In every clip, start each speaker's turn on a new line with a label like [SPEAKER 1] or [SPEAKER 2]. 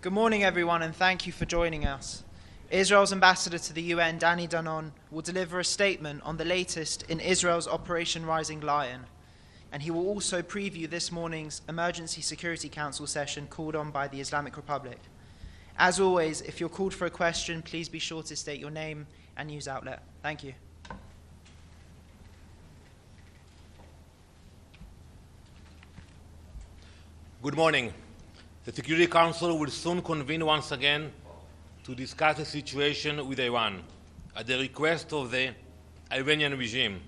[SPEAKER 1] Good morning, everyone, and thank you for joining us. Israel's ambassador to the UN, Danny Danon, will deliver a statement on the latest in Israel's Operation Rising Lion, and he will also preview this morning's Emergency Security Council session called on by the Islamic Republic. As always, if you're called for a question, please be sure to state your name and news outlet. Thank you.
[SPEAKER 2] Good morning. The Security Council will soon convene once again to discuss the situation with Iran at the request of the Iranian regime.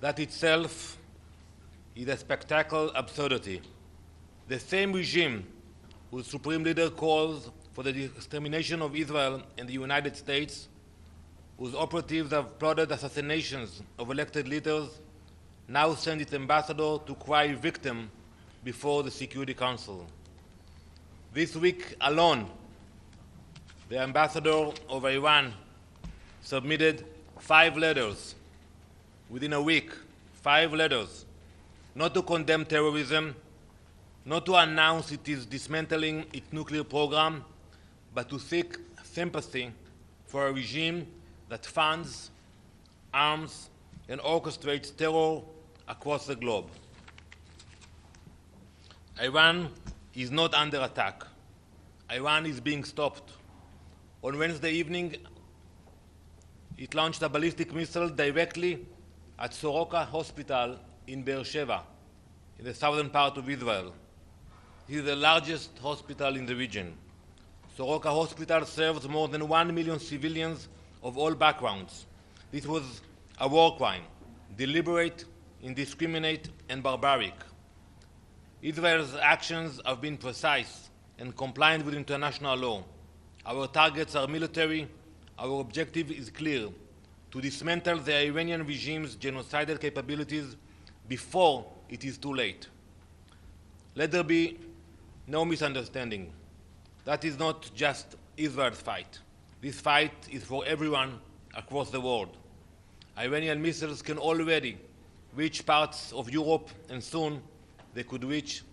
[SPEAKER 2] That itself is a spectacular absurdity. The same regime whose supreme leader calls for the extermination of Israel and the United States, whose operatives have plotted assassinations of elected leaders, now sends its ambassador to cry victim before the Security Council. This week alone, the ambassador of Iran submitted 5 letters within a week, 5 letters, not to condemn terrorism, not to announce it is dismantling its nuclear program, but to seek sympathy for a regime that funds, arms, and orchestrates terror across the globe. Iran is not under attack. Iran is being stopped. On Wednesday evening, it launched a ballistic missile directly at Soroka Hospital in Beersheba, in the southern part of Israel. This is the largest hospital in the region. Soroka Hospital serves more than 1 million civilians of all backgrounds. This was a war crime, deliberate, indiscriminate, and barbaric. Israel's actions have been precise and compliant with international law. Our targets are military. Our objective is clear: to dismantle the Iranian regime's genocidal capabilities before it is too late. Let there be no misunderstanding. That is not just Israel's fight. This fight is for everyone across the world. Iranian missiles can already reach parts of Europe, and soon they could reach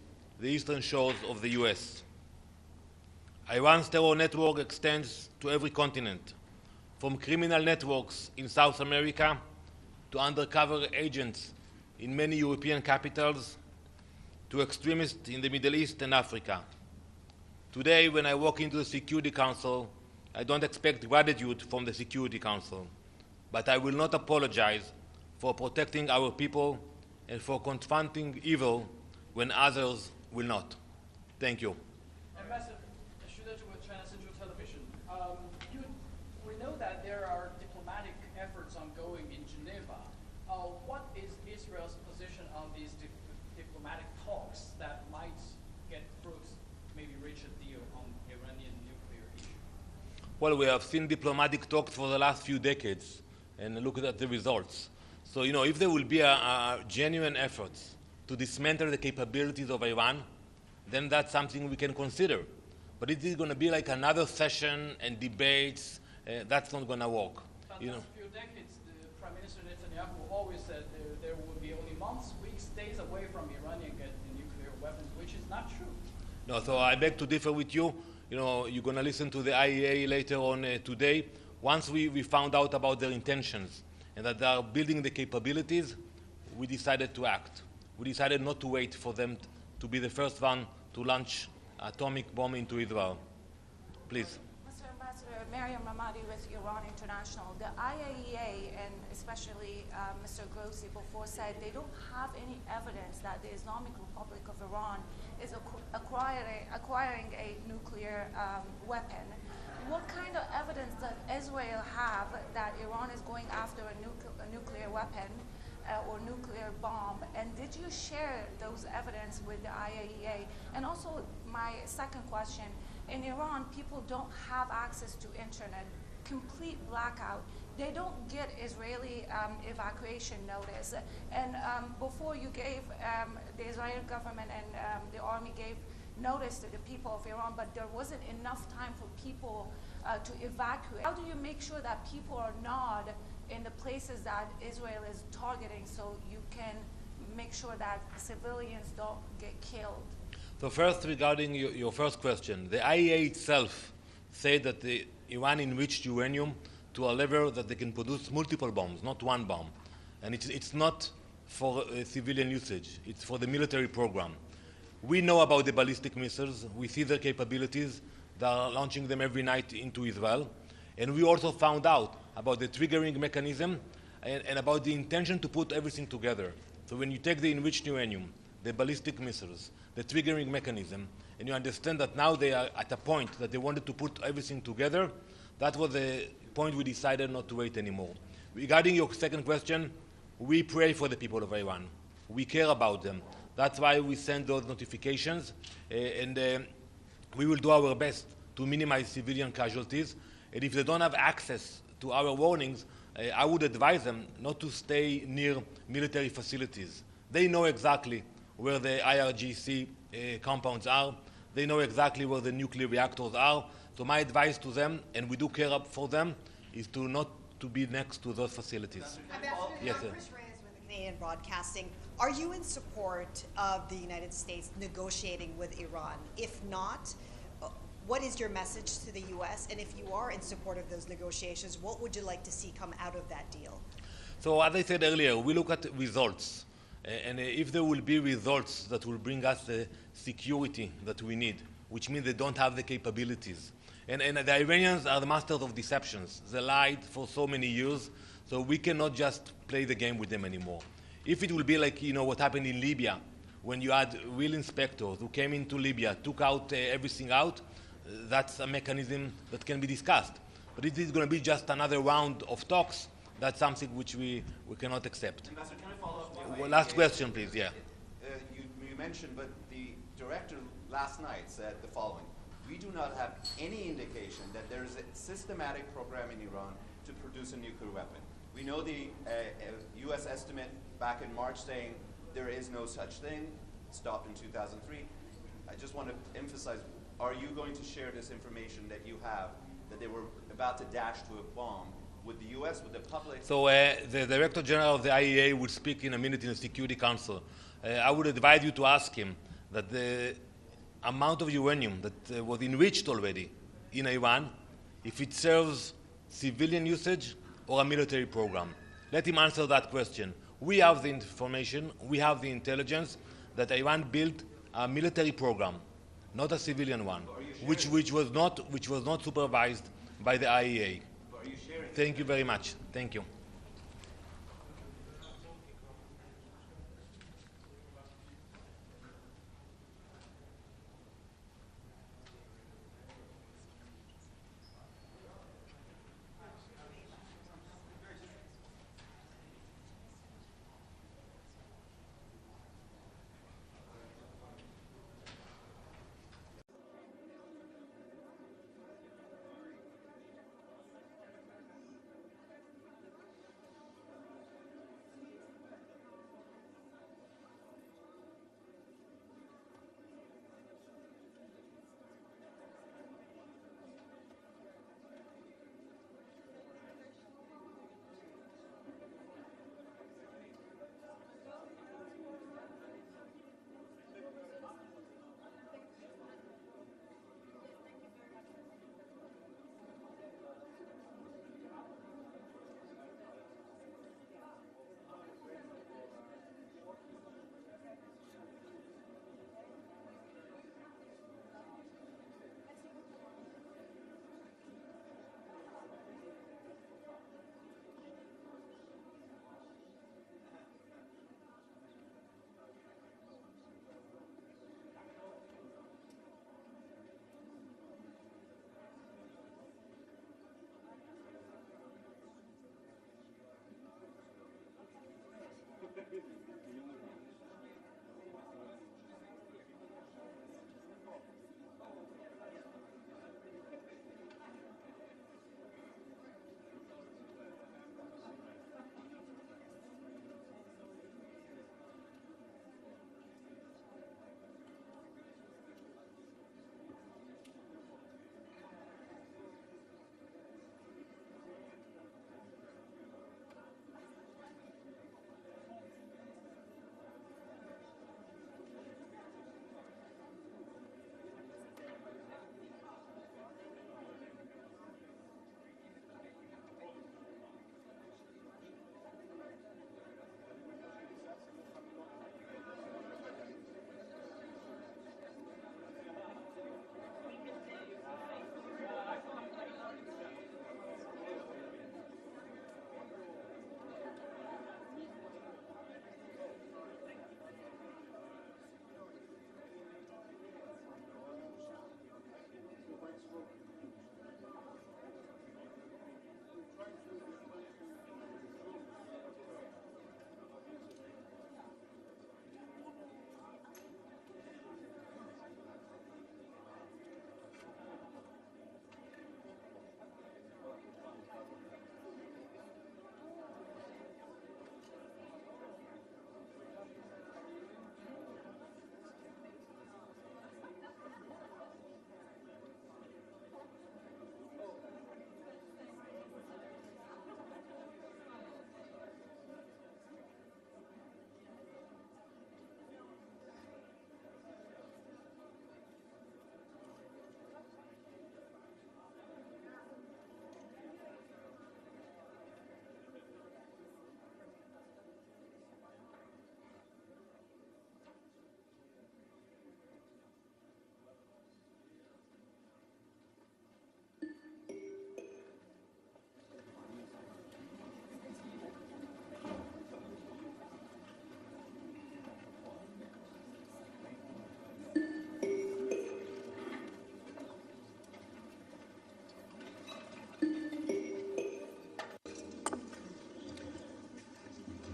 [SPEAKER 2] the eastern shores of the US. Iran's terror network extends to every continent, from criminal networks in South America to undercover agents in many European capitals to extremists in the Middle East and Africa. Today, when I walk into the Security Council, I don't expect gratitude from the Security Council, but I will not apologize for protecting our people and for confronting evil when others will not. Thank you.
[SPEAKER 3] Ambassador, with China Central Television. We know that there are diplomatic efforts ongoing in Geneva. What is Israel's position on these diplomatic talks that might get fruits, maybe reach a deal on Iranian nuclear issue?
[SPEAKER 2] Well, we have seen diplomatic talks for the last few decades, and look at the results. So, if there will be a genuine effort to dismantle the capabilities of Iran, then that's something we can consider. But it is going to be like another session and debates. That's not going to work.
[SPEAKER 3] But the last few decades, the Prime Minister Netanyahu always said there will be only months, weeks, days away from Iranian getting nuclear weapons, which is not true.
[SPEAKER 2] No, so I beg to differ with you. You're going to listen to the IAEA later on today. Once we found out about their intentions and that they are building the capabilities, we decided to act. We decided not to wait for them to be the first one to launch atomic bomb into Israel. Please.
[SPEAKER 4] Mr. Ambassador, Mariam Ramadi with Iran International. The IAEA and especially Mr. Grossi before said they don't have any evidence that the Islamic Republic of Iran is acquiring a nuclear weapon. What kind of evidence does Israel have that Iran is going after a nuclear weapon or nuclear bomb? And did you share those evidence with the IAEA? And also, my second question, in Iran, people don't have access to internet, complete blackout. They don't get Israeli evacuation notice. And before you gave, the Israeli government and the army gave notice to the people of Iran, but there wasn't enough time for people to evacuate. How do you make sure that people are not in the places that Israel is targeting so you can make sure that civilians don't get killed?
[SPEAKER 2] So first, regarding your first question, the IAEA itself said that Iran enriched uranium to a level that they can produce multiple bombs, not one bomb. And it's not for civilian usage, it's for the military program. We know about the ballistic missiles, we see their capabilities, they are launching them every night into Israel. And we also found out about the triggering mechanism and about the intention to put everything together. So when you take the enriched uranium, the ballistic missiles, the triggering mechanism, and you understand that now they are at a point that they wanted to put everything together, that was the point we decided not to wait anymore. Regarding your second question, we pray for the people of Iran. We care about them. That's why we send those notifications, and we will do our best to minimize civilian casualties. And if they don't have access to our warnings, I would advise them not to stay near military facilities. They know exactly where the IRGC compounds are. They know exactly where the nuclear reactors are. So my advice to them, and we do care for them, is to not to be next to those facilities.
[SPEAKER 5] Yes, sir. Chris Reyes with Canadian Broadcasting. Are you in support of the United States negotiating with Iran? If not, what is your message to the U.S.? And if you are in support of those negotiations, what would you like to see come out of that deal?
[SPEAKER 2] So as I said earlier, we look at results. And if there will be results that will bring us the security that we need, which means they don't have the capabilities. And the Iranians are the masters of deceptions. They lied for so many years, so we cannot just play the game with them anymore. If it will be like, what happened in Libya, when you had real inspectors who came into Libya, took out everything out, that's a mechanism that can be discussed. But if it's going to be just another round of talks, that's something which we cannot accept.
[SPEAKER 6] Ambassador, can I follow up?
[SPEAKER 2] Well, last question, please, yeah.
[SPEAKER 6] You mentioned, but the director last night said the following. We do not have any indication that there is a systematic program in Iran to produce a nuclear weapon. We know the U.S. estimate back in March saying there is no such thing, stopped in 2003. I just want to emphasize, are you going to share this information that you have, that they were about to dash to a bomb, with the U.S., with the public?
[SPEAKER 2] So the Director General of the IAEA will speak in a minute in the Security Council. I would advise you to ask him that the amount of uranium that was enriched already in Iran, if it serves civilian usage or a military program. Let him answer that question. We have the information, we have the intelligence that Iran built a military program, not a civilian one, which was not supervised by the IAEA. Thank you very much. Thank you.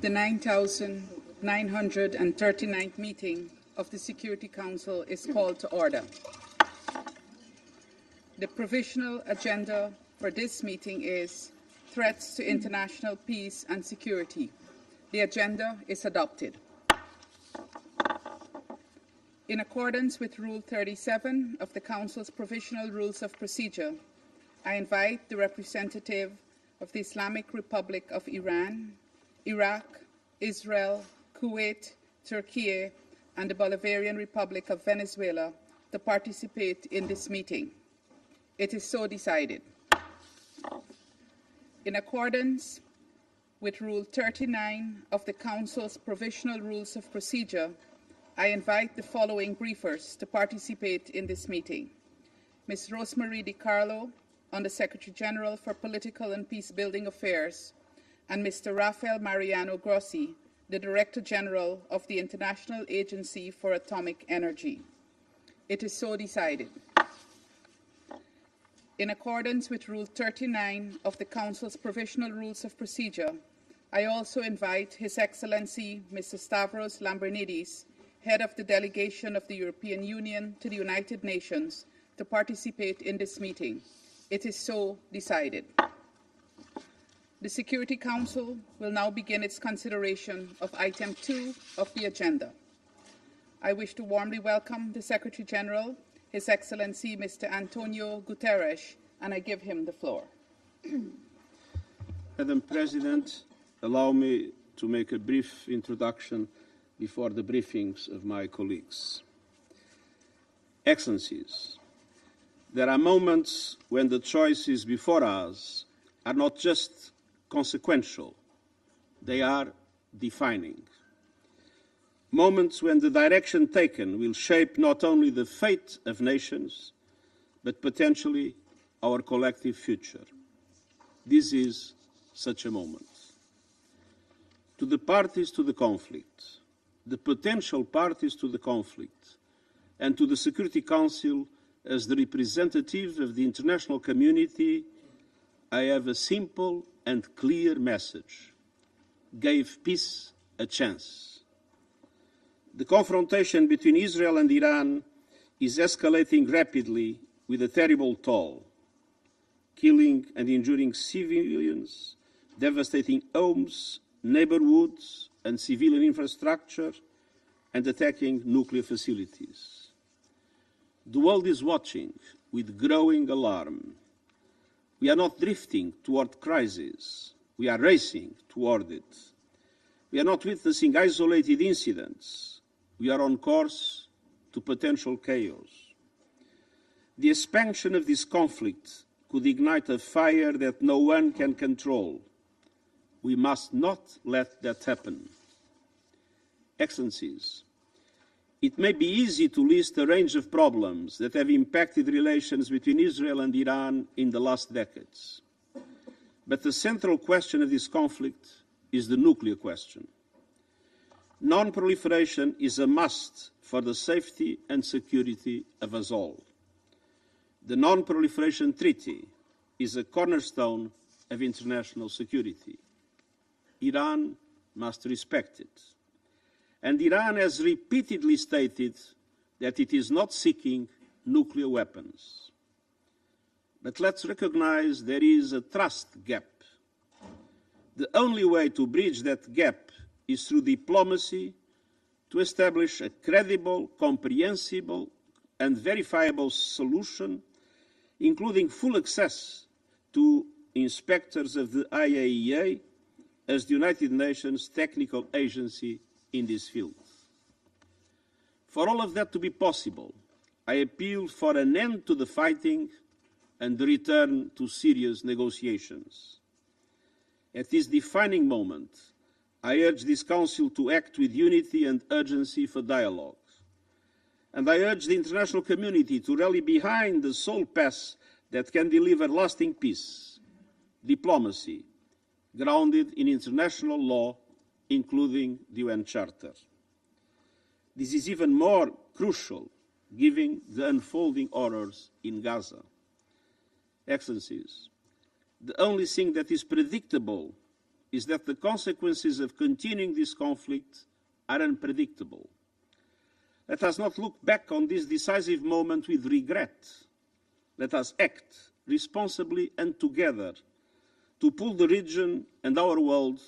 [SPEAKER 7] The 9,939th meeting of the Security Council is called to order. The provisional agenda for this meeting is threats to international peace and security. The agenda is adopted. In accordance with Rule 37 of the Council's Provisional Rules of Procedure, I invite the representative of the Islamic Republic of Iran, Iraq, Israel, Kuwait, Turkey, and the Bolivarian Republic of Venezuela to participate in this meeting. It is so decided. In accordance with Rule 39 of the Council's Provisional Rules of Procedure, I invite the following briefers to participate in this meeting. Ms. Rosemary DiCarlo, Under Secretary General for Political and Peace-Building Affairs, and Mr. Rafael Grossi, the Director General of the International Agency for Atomic Energy. It is so decided. In accordance with Rule 39 of the Council's Provisional Rules of Procedure, I also invite His Excellency Mr. Stavros Lambrinidis, Head of the Delegation of the European Union to the United Nations, to participate in this meeting. It is so decided. The Security Council will now begin its consideration of item 2 of the agenda. I wish to warmly welcome the Secretary General, His Excellency Mr. Antonio Guterres, and I give him the floor.
[SPEAKER 8] Madam President, allow me to make a brief introduction before the briefings of my colleagues. Excellencies, there are moments when the choices before us are not just consequential, they are defining. Moments when the direction taken will shape not only the fate of nations, but potentially our collective future. This is such a moment. To the parties to the conflict, the potential parties to the conflict, and to the Security Council as the representative of the international community, I have a simple and clear message. Give peace a chance. The confrontation between Israel and Iran is escalating rapidly with a terrible toll, killing and injuring civilians, devastating homes, neighborhoods, and civilian infrastructure, and attacking nuclear facilities. The world is watching with growing alarm. We are not drifting toward crisis. We are racing toward it. We are not witnessing isolated incidents. We are on course to potential chaos. The expansion of this conflict could ignite a fire that no one can control. We must not let that happen. Excellencies, it may be easy to list a range of problems that have impacted relations between Israel and Iran in the last decades. But the central question of this conflict is the nuclear question. Non-proliferation is a must for the safety and security of us all. The Non-Proliferation Treaty is a cornerstone of international security. Iran must respect it. And Iran has repeatedly stated that it is not seeking nuclear weapons. But let's recognize there is a trust gap. The only way to bridge that gap is through diplomacy to establish a credible, comprehensible, and verifiable solution, including full access to inspectors of the IAEA as the United Nations technical agency in this field. For all of that to be possible, I appeal for an end to the fighting and the return to serious negotiations. At this defining moment, I urge this Council to act with unity and urgency for dialogue. And I urge the international community to rally behind the sole path that can deliver lasting peace, diplomacy, grounded in international law, including the UN Charter. This is even more crucial given the unfolding horrors in Gaza. Excellencies, the only thing that is predictable is that the consequences of continuing this conflict are unpredictable. Let us not look back on this decisive moment with regret. Let us act responsibly and together to pull the region and our world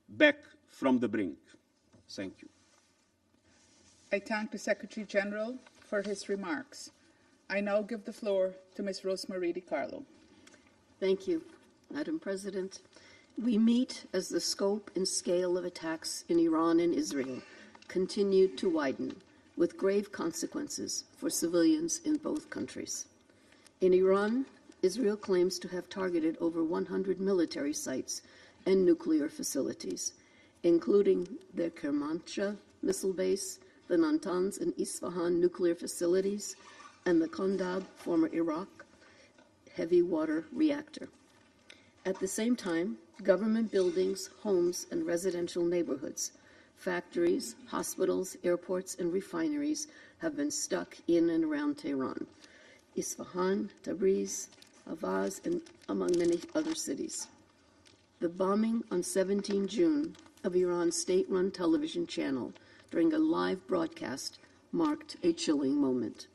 [SPEAKER 8] back from the brink. Thank you.
[SPEAKER 7] I thank the Secretary General for his remarks. I now give the floor to Ms. Rosemarie DiCarlo.
[SPEAKER 9] Thank you, Madam President. We meet as the scope and scale of attacks in Iran and Israel continued to widen, with grave consequences for civilians in both countries. In Iran, Israel claims to have targeted over 100 military sites and nuclear facilities, including the Kermanshah missile base, the Natanz and Isfahan nuclear facilities, and the Kondab, former Iraq, heavy water reactor. At the same time, government buildings, homes, and residential neighborhoods, factories, hospitals, airports, and refineries have been stuck in and around Tehran, Isfahan, Tabriz, Avaz, and among many other cities. The bombing on 17 June of Iran's state-run television channel during a live broadcast marked a chilling moment.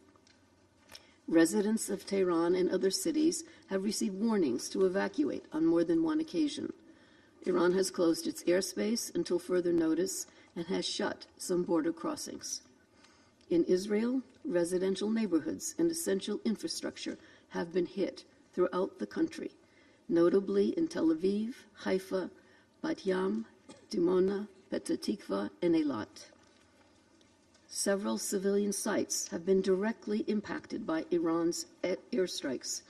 [SPEAKER 9] Residents of Tehran and other cities have received warnings to evacuate on more than one occasion. Iran has closed its airspace until further notice and has shut some border crossings. In Israel, residential neighborhoods and essential infrastructure have been hit throughout the country, notably in Tel Aviv, Haifa, Bat Yam, Dimona, Petah Tikva, and Eilat. Several civilian sites have been directly impacted by Iran's airstrikes,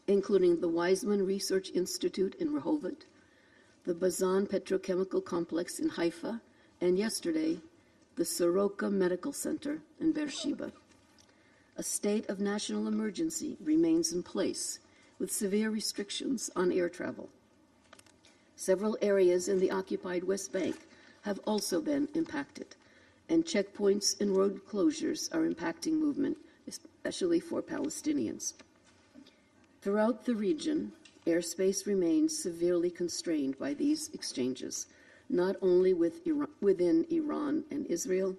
[SPEAKER 9] including the Weizmann Research Institute in Rehovot, the Bazan Petrochemical Complex in Haifa, and yesterday, the Soroka Medical Center in Beersheba. A state of national emergency remains in place, with severe restrictions on air travel. Several areas in the occupied West Bank have also been impacted, and checkpoints and road closures are impacting movement, especially for Palestinians. Throughout the region, airspace remains severely constrained by these exchanges, not only within Iran and Israel,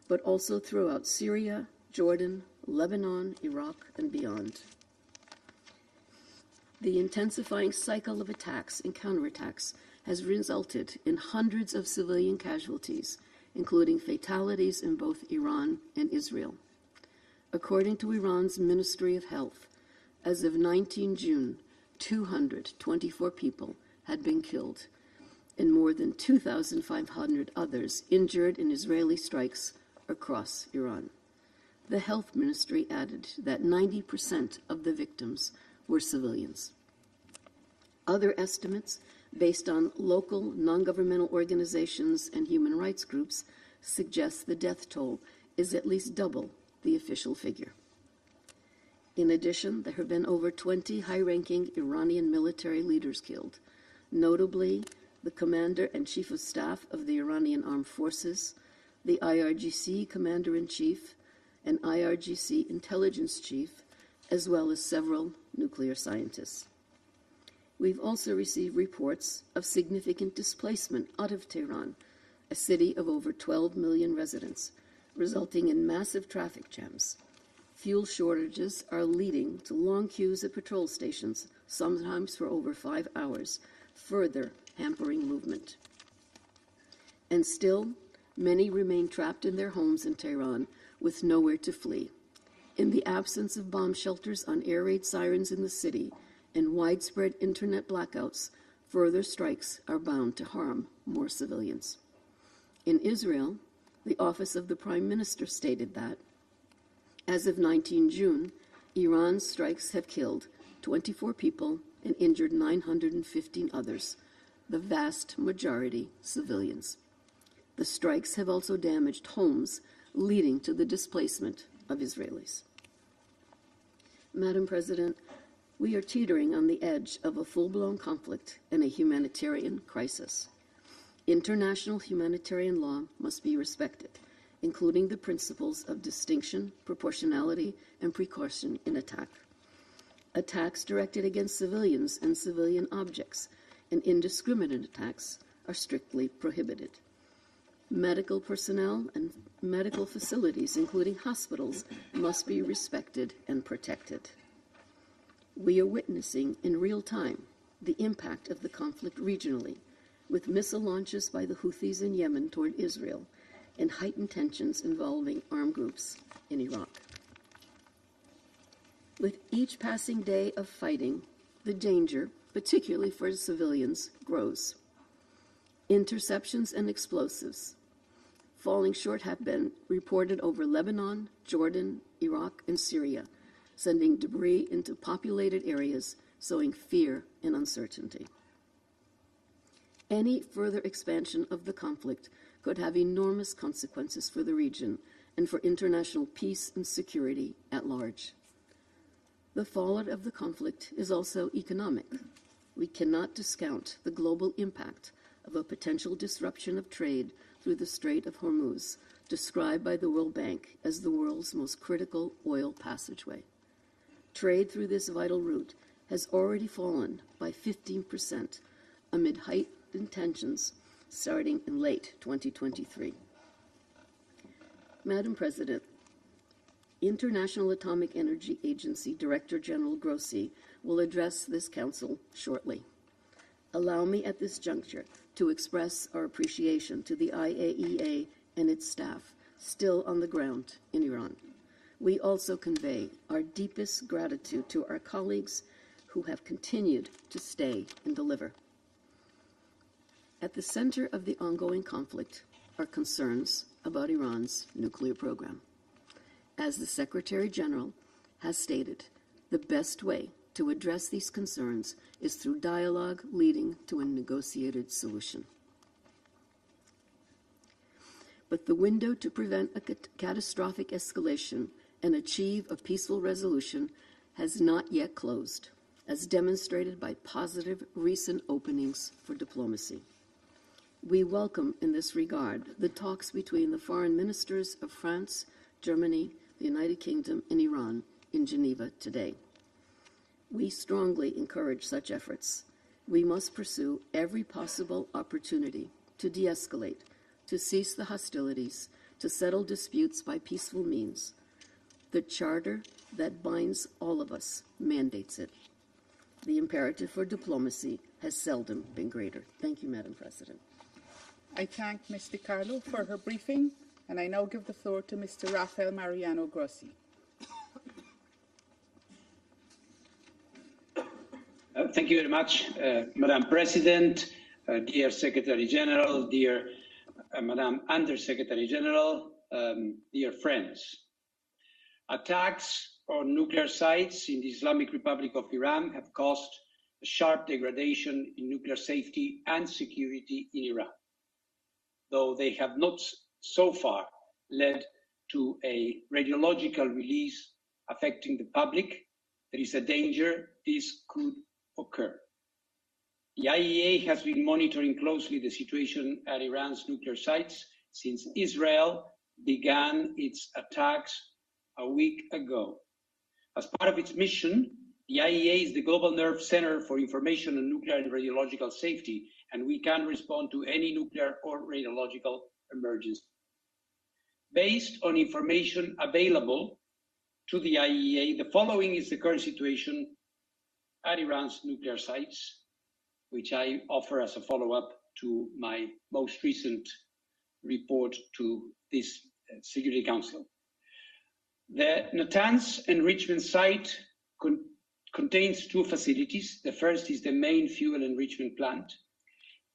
[SPEAKER 9] but also throughout Syria, Jordan, Lebanon, Iraq, and beyond. The intensifying cycle of attacks and counterattacks has resulted in hundreds of civilian casualties, including fatalities in both Iran and Israel. According to Iran's Ministry of Health, as of 19 June, 224 people had been killed and more than 2,500 others injured in Israeli strikes across Iran. The Health Ministry added that 90% of the victims were civilians. Other estimates, based on local non-governmental organizations and human rights groups, suggest the death toll is at least double the official figure. In addition, there have been over 20 high-ranking Iranian military leaders killed, notably the commander and chief of staff of the Iranian Armed Forces, the IRGC commander-in-chief, and IRGC intelligence chief, as well as several nuclear scientists. We've also received reports of significant displacement out of Tehran, a city of over 12 million residents, resulting in massive traffic jams. Fuel shortages are leading to long queues at patrol stations, sometimes for over 5 hours, further hampering movement. And still, many remain trapped in their homes in Tehran with nowhere to flee. In the absence of bomb shelters on air raid sirens in the city and widespread internet blackouts, further strikes are bound to harm more civilians. In Israel, the Office of the Prime Minister stated that, as of 19 June, Iran's strikes have killed 24 people and injured 915 others, the vast majority civilians. The strikes have also damaged homes, leading to the displacement of Israelis. Madam President, we are teetering on the edge of a full-blown conflict and a humanitarian crisis. International humanitarian law must be respected, including the principles of distinction, proportionality, and precaution in attack. Attacks directed against civilians and civilian objects and indiscriminate attacks are strictly prohibited. Medical personnel and medical facilities, including hospitals, must be respected and protected. We are witnessing in real time the impact of the conflict regionally, with missile launches by the Houthis in Yemen toward Israel and heightened tensions involving armed groups in Iraq. With each passing day of fighting, the danger, particularly for civilians, grows. Interceptions and explosives falling short have been reported over Lebanon, Jordan, Iraq, and Syria, sending debris into populated areas, sowing fear and uncertainty. Any further expansion of the conflict could have enormous consequences for the region and for international peace and security at large. The fallout of the conflict is also economic. We cannot discount the global impact of a potential disruption of trade through the Strait of Hormuz, described by the World Bank as the world's most critical oil passageway. Trade through this vital route has already fallen by 15% amid heightened tensions starting in late 2023. Madam President, International Atomic Energy Agency Director General Grossi will address this Council shortly. Allow me at this juncture to express our appreciation to the IAEA and its staff still on the ground in Iran. We also convey our deepest gratitude to our colleagues who have continued to stay and deliver. At the center of the ongoing conflict are concerns about Iran's nuclear program. As the Secretary General has stated, the best way to address these concerns is through dialogue leading to a negotiated solution. But the window to prevent a catastrophic escalation and achieve a peaceful resolution has not yet closed, as demonstrated by positive recent openings for diplomacy. We welcome in this regard the talks between the foreign ministers of France, Germany, the United Kingdom, and Iran in Geneva today. We strongly encourage such efforts. We must pursue every possible opportunity to de-escalate, to cease the hostilities, to settle disputes by peaceful means. The charter that binds all of us mandates it. The imperative for diplomacy has seldom been greater. Thank you, Madam President.
[SPEAKER 7] I thank Ms. Di Carlo for her briefing, and I now give the floor to Mr. Rafael Mariano Grossi.
[SPEAKER 10] Thank you very much, Madam President, dear Secretary General, dear Madam Under Secretary General, dear friends. Attacks on nuclear sites in the Islamic Republic of Iran have caused a sharp degradation in nuclear safety and security in Iran. Though they have not so far led to a radiological release affecting the public, there is a danger this could occur. The IAEA has been monitoring closely the situation at Iran's nuclear sites since Israel began its attacks a week ago. As part of its mission, the IAEA is the global nerve center for information on nuclear and radiological safety, and we can respond to any nuclear or radiological emergency. Based on information available to the IAEA, the following is the current situation at Iran's nuclear sites, which I offer as a follow-up to my most recent report to this Security Council. The Natanz enrichment site contains two facilities. The first is the main fuel enrichment plant.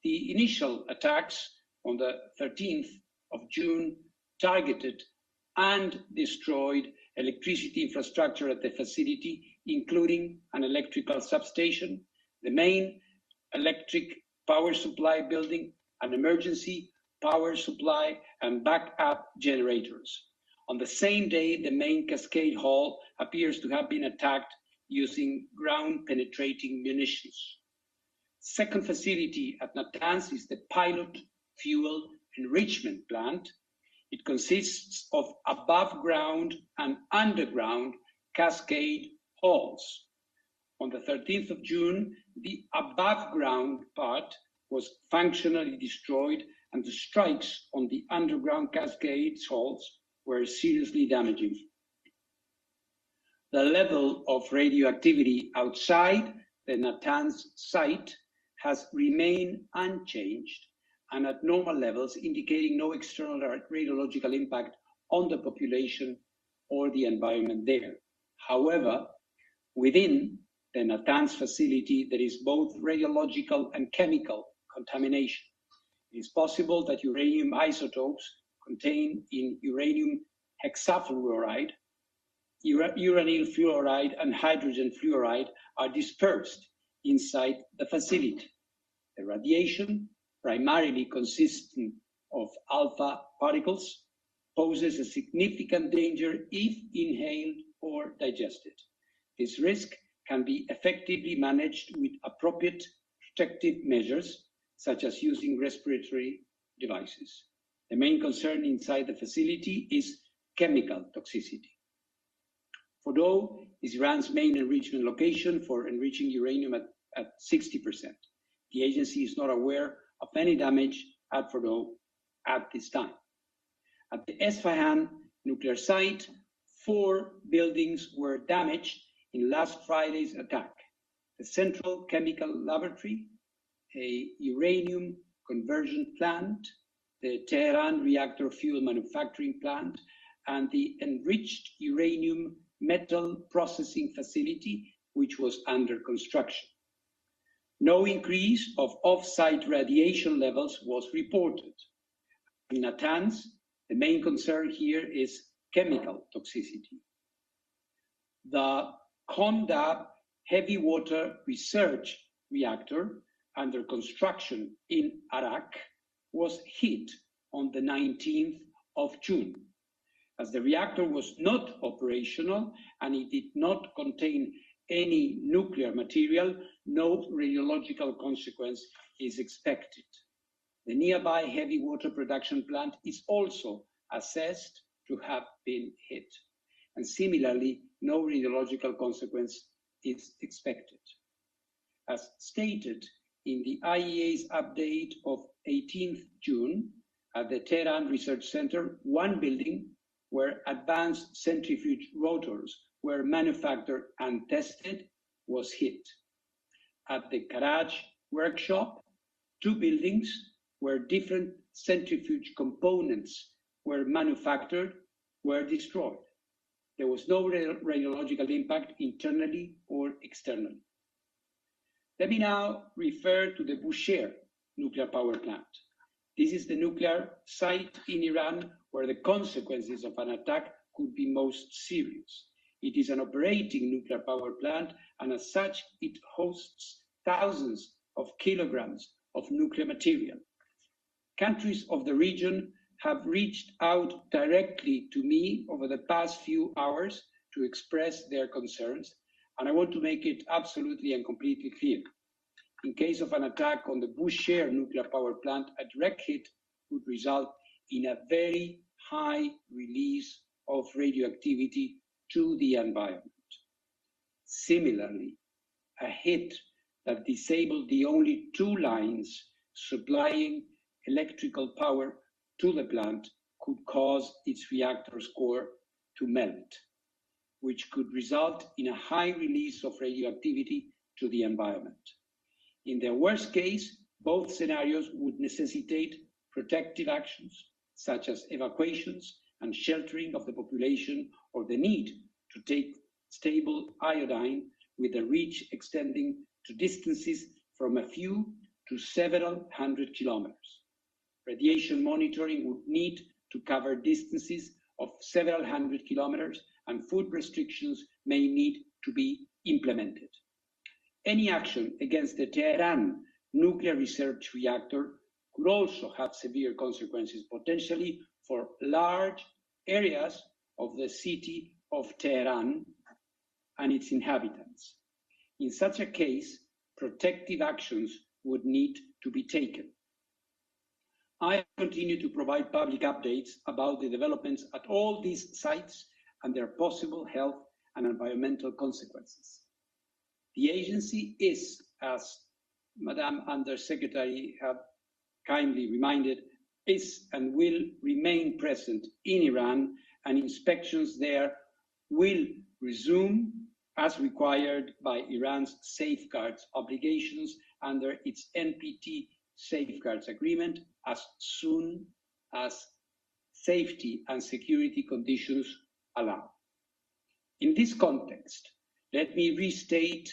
[SPEAKER 10] The initial attacks on the 13th of June targeted and destroyed electricity infrastructure at the facility, including an electrical substation, the main electric power supply building, an emergency power supply, and backup generators. On the same day, the main cascade hall appears to have been attacked using ground-penetrating munitions. Second facility at Natanz is the pilot fuel enrichment plant. It consists of above-ground and underground cascade halls. On the 13th of June, the above-ground part was functionally destroyed, and the strikes on the underground cascade salts were seriously damaging. The level of radioactivity outside the Natanz site has remained unchanged and at normal levels, indicating no external radiological impact on the population or the environment there. However, within the Natanz facility, there is both radiological and chemical contamination. It is possible that uranium isotopes contained in uranium hexafluoride, uranyl fluoride, and hydrogen fluoride are dispersed inside the facility. The radiation, primarily consisting of alpha particles, poses a significant danger if inhaled or digested. This risk can be effectively managed with appropriate protective measures, such as using respiratory devices. The main concern inside the facility is chemical toxicity. Fordow is Iran's main enrichment location for enriching uranium at 60%. The agency is not aware of any damage at Fordow at this time. At the Esfahan nuclear site, 4 buildings were damaged in last Friday's attack: the Central Chemical Laboratory, a uranium conversion plant, the Tehran reactor fuel manufacturing plant, and the enriched uranium metal processing facility, which was under construction. No increase of off-site radiation levels was reported. In Natanz, the main concern here is chemical toxicity. The Condab heavy water research reactor under construction in Arak was hit on the 19th of June. As the reactor was not operational and it did not contain any nuclear material, no radiological consequence is expected. The nearby heavy water production plant is also assessed to have been hit, and similarly, no radiological consequence is expected. As stated in the IAEA's update of 18th June, at the Tehran Research Center, 1 building where advanced centrifuge rotors were manufactured and tested was hit. At the Karaj workshop, 2 buildings where different centrifuge components were manufactured were destroyed. There was no radiological impact internally or externally. Let me now refer to the Bushehr nuclear power plant. This is the nuclear site in Iran where the consequences of an attack could be most serious. It is an operating nuclear power plant, and as such, it hosts thousands of kilograms of nuclear material. Countries of the region have reached out directly to me over the past few hours to express their concerns, and I want to make it absolutely and completely clear. In case of an attack on the Bushehr nuclear power plant, a direct hit would result in a very high release of radioactivity to the environment. Similarly, a hit that disabled the only 2 lines supplying electrical power to the plant could cause its reactor's core to melt, which could result in a high release of radioactivity to the environment. In the worst case, both scenarios would necessitate protective actions, such as evacuations and sheltering of the population, or the need to take stable iodine with a reach extending to distances from a few to several hundred kilometers. Radiation monitoring would need to cover distances of several hundred kilometers, and food restrictions may need to be implemented. Any action against the Tehran nuclear research reactor could also have severe consequences, potentially for large areas of the city of Tehran and its inhabitants. In such a case, protective actions would need to be taken. I continue to provide public updates about the developments at all these sites and their possible health and environmental consequences. The agency is, as Madam Undersecretary have kindly reminded, is and will remain present in Iran, and inspections there will resume as required by Iran's safeguards obligations under its NPT safeguards agreement as soon as safety and security conditions allow. In this context, let me restate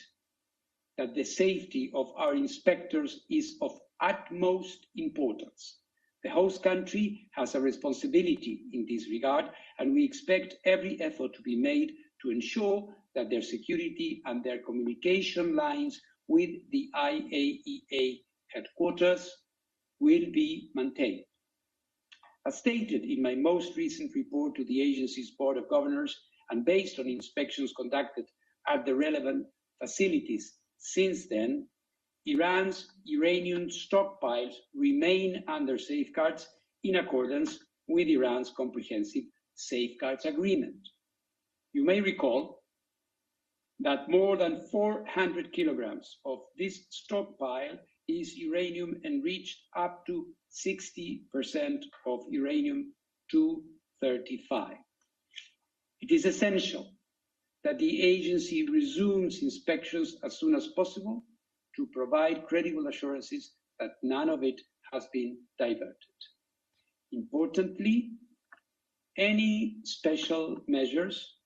[SPEAKER 10] that the safety of our inspectors is of utmost importance. The host country has a responsibility in this regard, and we expect every effort to be made to ensure that their security and their communication lines with the IAEA headquarters will be maintained. As stated in my most recent report to the agency's Board of Governors, and based on inspections conducted at the relevant facilities since then, Iran's uranium stockpiles remain under safeguards in accordance with Iran's comprehensive safeguards agreement. You may recall that more than 400 kilograms of this stockpile is uranium enriched up to 60% of uranium-235. It is essential that the agency resumes inspections as soon as possible to provide credible assurances that none of it has been diverted. Importantly, any special measures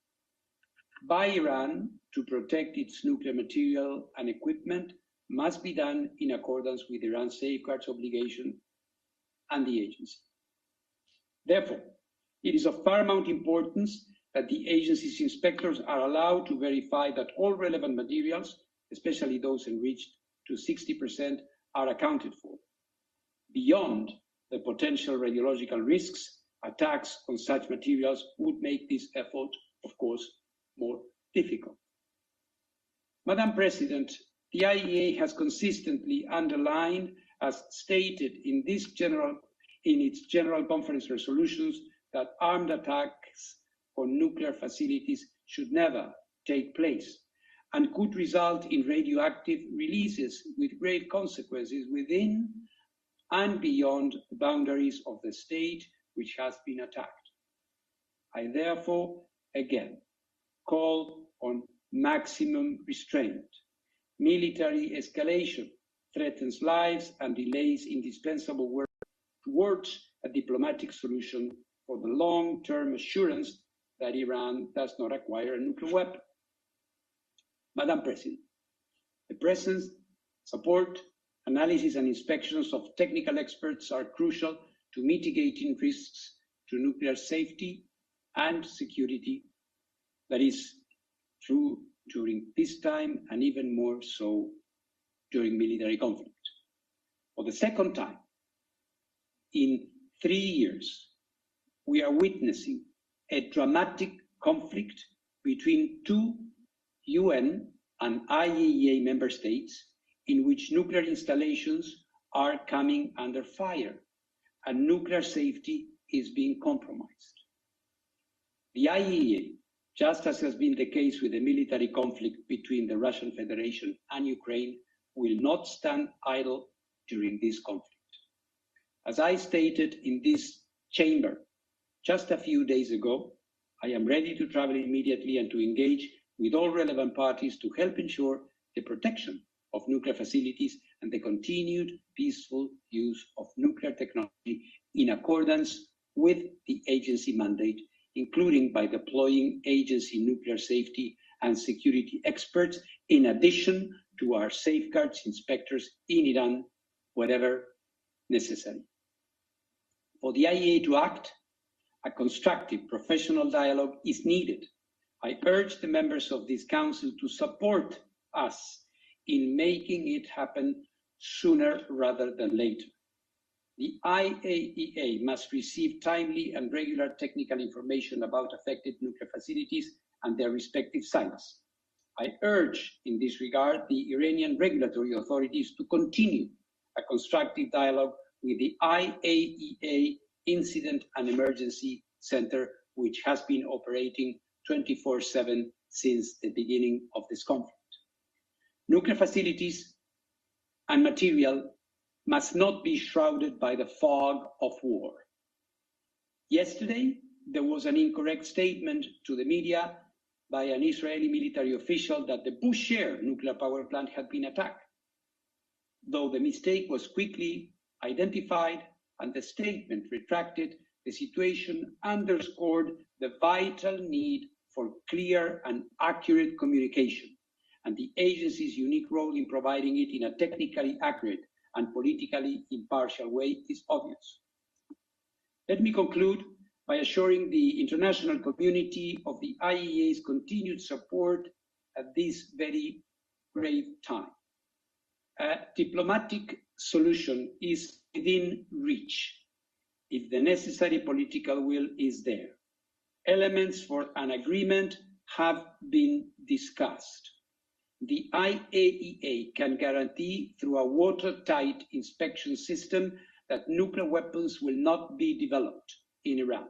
[SPEAKER 10] by Iran to protect its nuclear material and equipment must be done in accordance with Iran's safeguards obligation and the agency. Therefore, it is of paramount importance that the agency's inspectors are allowed to verify that all relevant materials, especially those enriched to 60%, are accounted for. Beyond the potential radiological risks, attacks on such materials would make this effort, of course, more difficult. Madam President, the IAEA has consistently underlined, as stated in its General Conference resolutions, that armed attacks on nuclear facilities should never take place and could result in radioactive releases with grave consequences within and beyond the boundaries of the state which has been attacked. I therefore again call on maximum restraint. Military escalation threatens lives and delays indispensable work towards a diplomatic solution for the long-term assurance that Iran does not acquire a nuclear weapon. Madam President, the presence, support, analysis and inspections of technical experts are crucial to mitigating risks to nuclear safety and security. That is true during peacetime and even more so during military conflict. For the second time in 3 years, we are witnessing a dramatic conflict between two UN and IAEA member states in which nuclear installations are coming under fire and nuclear safety is being compromised. The IAEA, just as has been the case with the military conflict between the Russian Federation and Ukraine, will not stand idle during this conflict. As I stated in this chamber just a few days ago, I am ready to travel immediately and to engage with all relevant parties to help ensure the protection of nuclear facilities and the continued peaceful use of nuclear technology in accordance with the agency mandate, including by deploying agency nuclear safety and security experts, in addition to our safeguards inspectors in Iran, wherever necessary. For the IAEA to act, a constructive professional dialogue is needed. I urge the members of this council to support us in making it happen sooner rather than later. The IAEA must receive timely and regular technical information about affected nuclear facilities and their respective sites. I urge in this regard the Iranian regulatory authorities to continue a constructive dialogue with the IAEA Incident and Emergency Center, which has been operating 24/7 since the beginning of this conflict. Nuclear facilities and material must not be shrouded by the fog of war. Yesterday, there was an incorrect statement to the media by an Israeli military official that the Bushehr nuclear power plant had been attacked. Though the mistake was quickly identified and the statement retracted, the situation underscored the vital need for clear and accurate communication, and the agency's unique role in providing it in a technically accurate and politically impartial way is obvious. Let me conclude by assuring the international community of the IAEA's continued support at this very grave time. A diplomatic solution is within reach if the necessary political will is there. Elements for an agreement have been discussed. The IAEA can guarantee through a watertight inspection system that nuclear weapons will not be developed in Iran.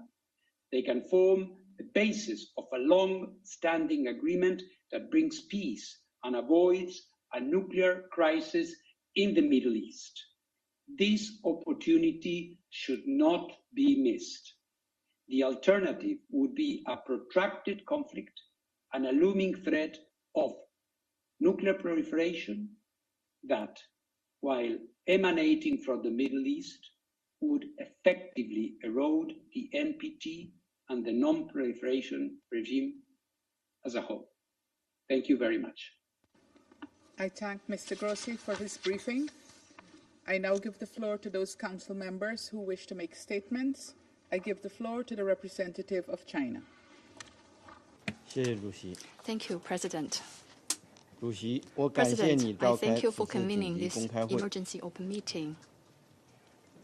[SPEAKER 10] They can form the basis of a long-standing agreement that brings peace and avoids a nuclear crisis in the Middle East. This opportunity should not be missed. The alternative would be a protracted conflict and a looming threat of nuclear proliferation that, while emanating from the Middle East, would effectively erode the NPT and the non-proliferation regime as a whole. Thank you very much.
[SPEAKER 7] I thank Mr. Grossi for his briefing. I now give the floor to those council members who wish to make statements. I give the floor to the representative of China.
[SPEAKER 11] Thank you, President. President, I thank you for convening this emergency open meeting.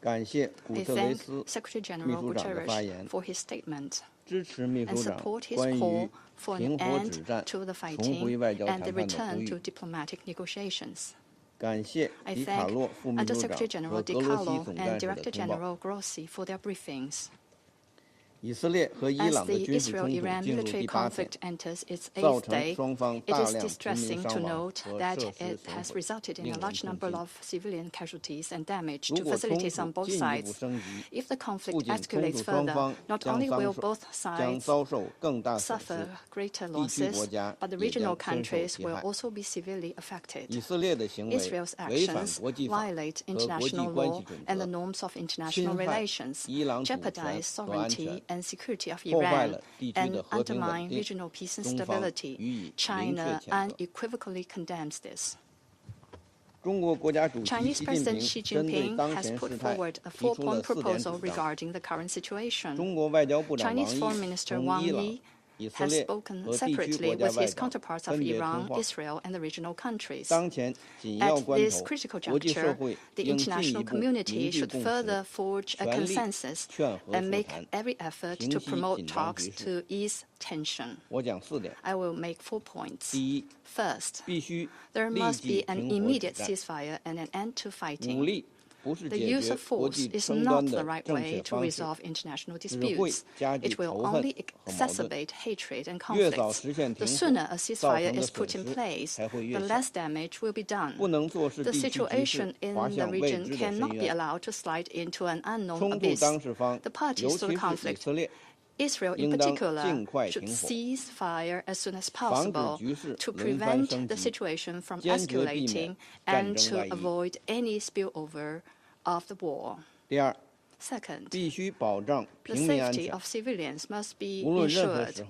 [SPEAKER 11] I thank Secretary General Guterres for his statement and support his call for an end to the fighting and the return to diplomatic negotiations. I thank Under Secretary General De Carlo and Director General Grossi for their briefings. As the Israel-Iran military conflict enters its 8th day, it is distressing to note that it has resulted in a large number of civilian casualties and damage to facilities on both sides. If the conflict escalates further, not only will both sides suffer greater losses, but the regional countries will also be severely affected. Israel's actions violate international law and the norms of international relations, jeopardize sovereignty and security of Iran, and undermine regional peace and stability. China unequivocally condemns this. Chinese President Xi Jinping has put forward a 4-point proposal regarding the current situation. Chinese Foreign Minister Wang Yi has spoken separately with his counterparts of Iran, Israel, and the regional countries. At this critical juncture, the international community should further forge a consensus and make every effort to promote talks to ease tension. I will make 4 points. First, there must be an immediate ceasefire and an end to fighting. The use of force is not the right way to resolve international disputes. It will only exacerbate hatred and conflicts. The sooner a ceasefire is put in place, the less damage will be done. The situation in the region cannot be allowed to slide into an unknown abyss. The parties to the conflict, Israel in particular, should cease fire as soon as possible to prevent the situation from escalating and to avoid any spillover of the war. Second, the safety of civilians must be ensured.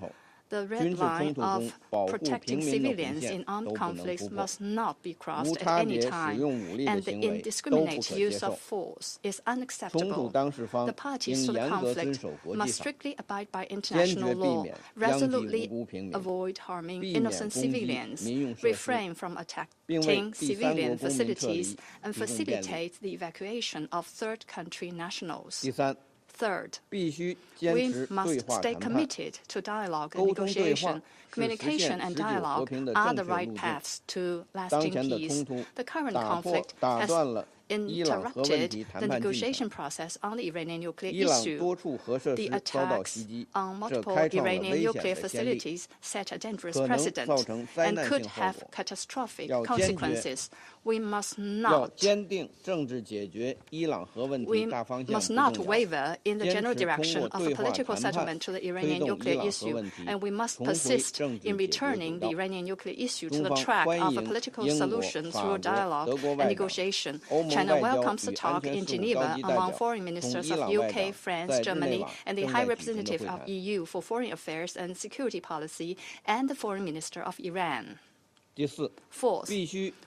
[SPEAKER 11] The red line of protecting civilians in armed conflicts must not be crossed at any time, and the indiscriminate use of force is unacceptable. The parties to the conflict must strictly abide by international law, resolutely avoid harming innocent civilians, refrain from attacking civilian facilities, and facilitate the evacuation of third country nationals. Third, we must stay committed to dialogue and negotiation. Communication and dialogue are the right paths to lasting peace. The current conflict has interrupted the negotiation process on the Iranian nuclear issue. The attacks on multiple Iranian nuclear facilities set a dangerous precedent and could have catastrophic consequences. We must not waver in the general direction of a political settlement to the Iranian nuclear issue, and we must persist in returning the Iranian nuclear issue to the track of a political solution through dialogue and negotiation. China welcomes the talk in Geneva among foreign ministers of UK, France, Germany, and the High Representative of EU for Foreign Affairs and Security Policy, and the Foreign Minister of Iran. Fourth,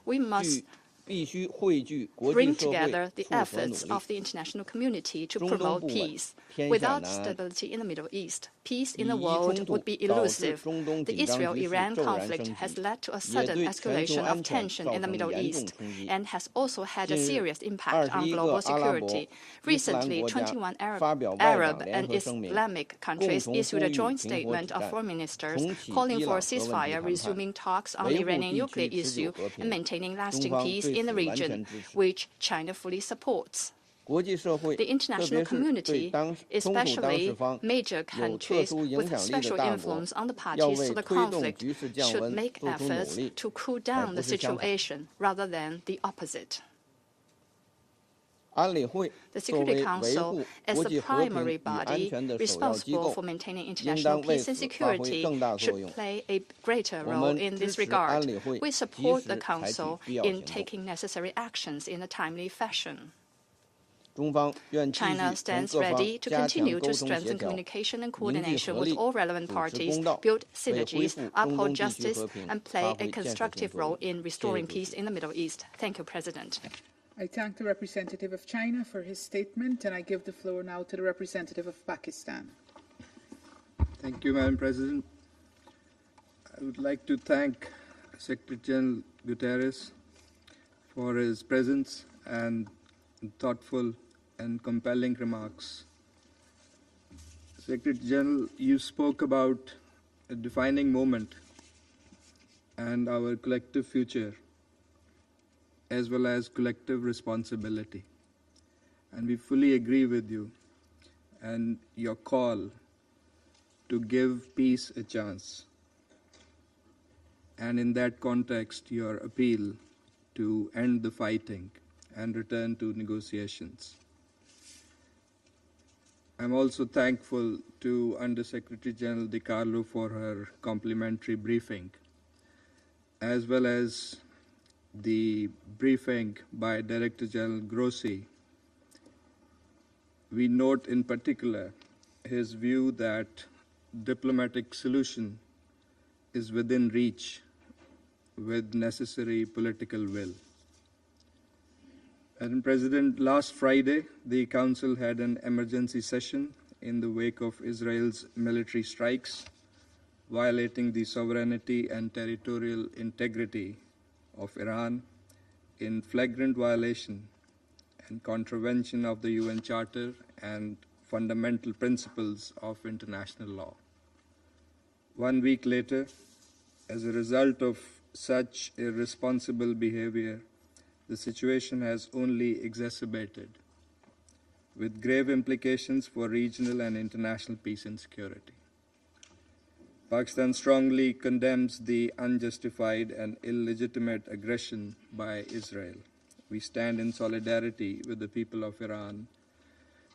[SPEAKER 11] we must bring together the efforts of the international community to promote peace. Without stability in the Middle East, peace in the world would be elusive. The Israel-Iran conflict has led to a sudden escalation of tension in the Middle East and has also had a serious impact on global security. Recently, 21 Arab and Islamic countries issued a joint statement of foreign ministers calling for a ceasefire, resuming talks on the Iranian nuclear issue, and maintaining lasting peace in the region, which China fully supports. The international community, especially major countries with special influence on the parties to the conflict, should make efforts to cool down the situation rather than the opposite. The Security Council, as the primary body responsible for maintaining international peace and security, should play a greater role in this regard. We support the Council in taking necessary actions in a timely fashion. China stands ready to continue to strengthen communication and coordination with all relevant parties, build synergies, uphold justice, and play a constructive role in restoring peace in the Middle East. Thank you, President.
[SPEAKER 7] I thank the representative of China for his statement, and I give the floor now to the representative of Pakistan.
[SPEAKER 12] Thank you, Madam President. I would like to thank Secretary General Guterres for his presence and thoughtful and compelling remarks. Secretary General, you spoke about a defining moment and our collective future, as well as collective responsibility. And we fully agree with you and your call to give peace a chance. And in that context, your appeal to end the fighting and return to negotiations. I'm also thankful to Undersecretary General Di Carlo for her complimentary briefing, as well as the briefing by Director General Grossi. We note in particular his view that diplomatic solution is within reach with necessary political will. Madam President, last Friday, the Council had an emergency session in the wake of Israel's military strikes, violating the sovereignty and territorial integrity of Iran in flagrant violation and contravention of the UN Charter and fundamental principles of international law. 1 week later, as a result of such irresponsible behavior, the situation has only exacerbated, with grave implications for regional and international peace and security. Pakistan strongly condemns the unjustified and illegitimate aggression by Israel. We stand in solidarity with the people of Iran.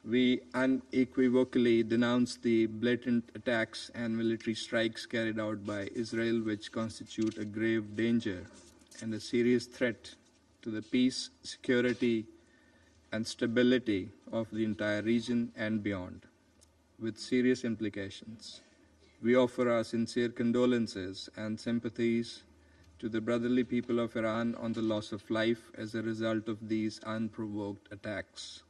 [SPEAKER 12] We unequivocally denounce the blatant attacks and military strikes carried out by Israel, which constitute a grave danger and a serious threat to the peace, security, and stability of the entire region and beyond, with serious implications. We offer our sincere condolences and sympathies to the brotherly people of Iran on the loss of life as a result of these unprovoked attacks.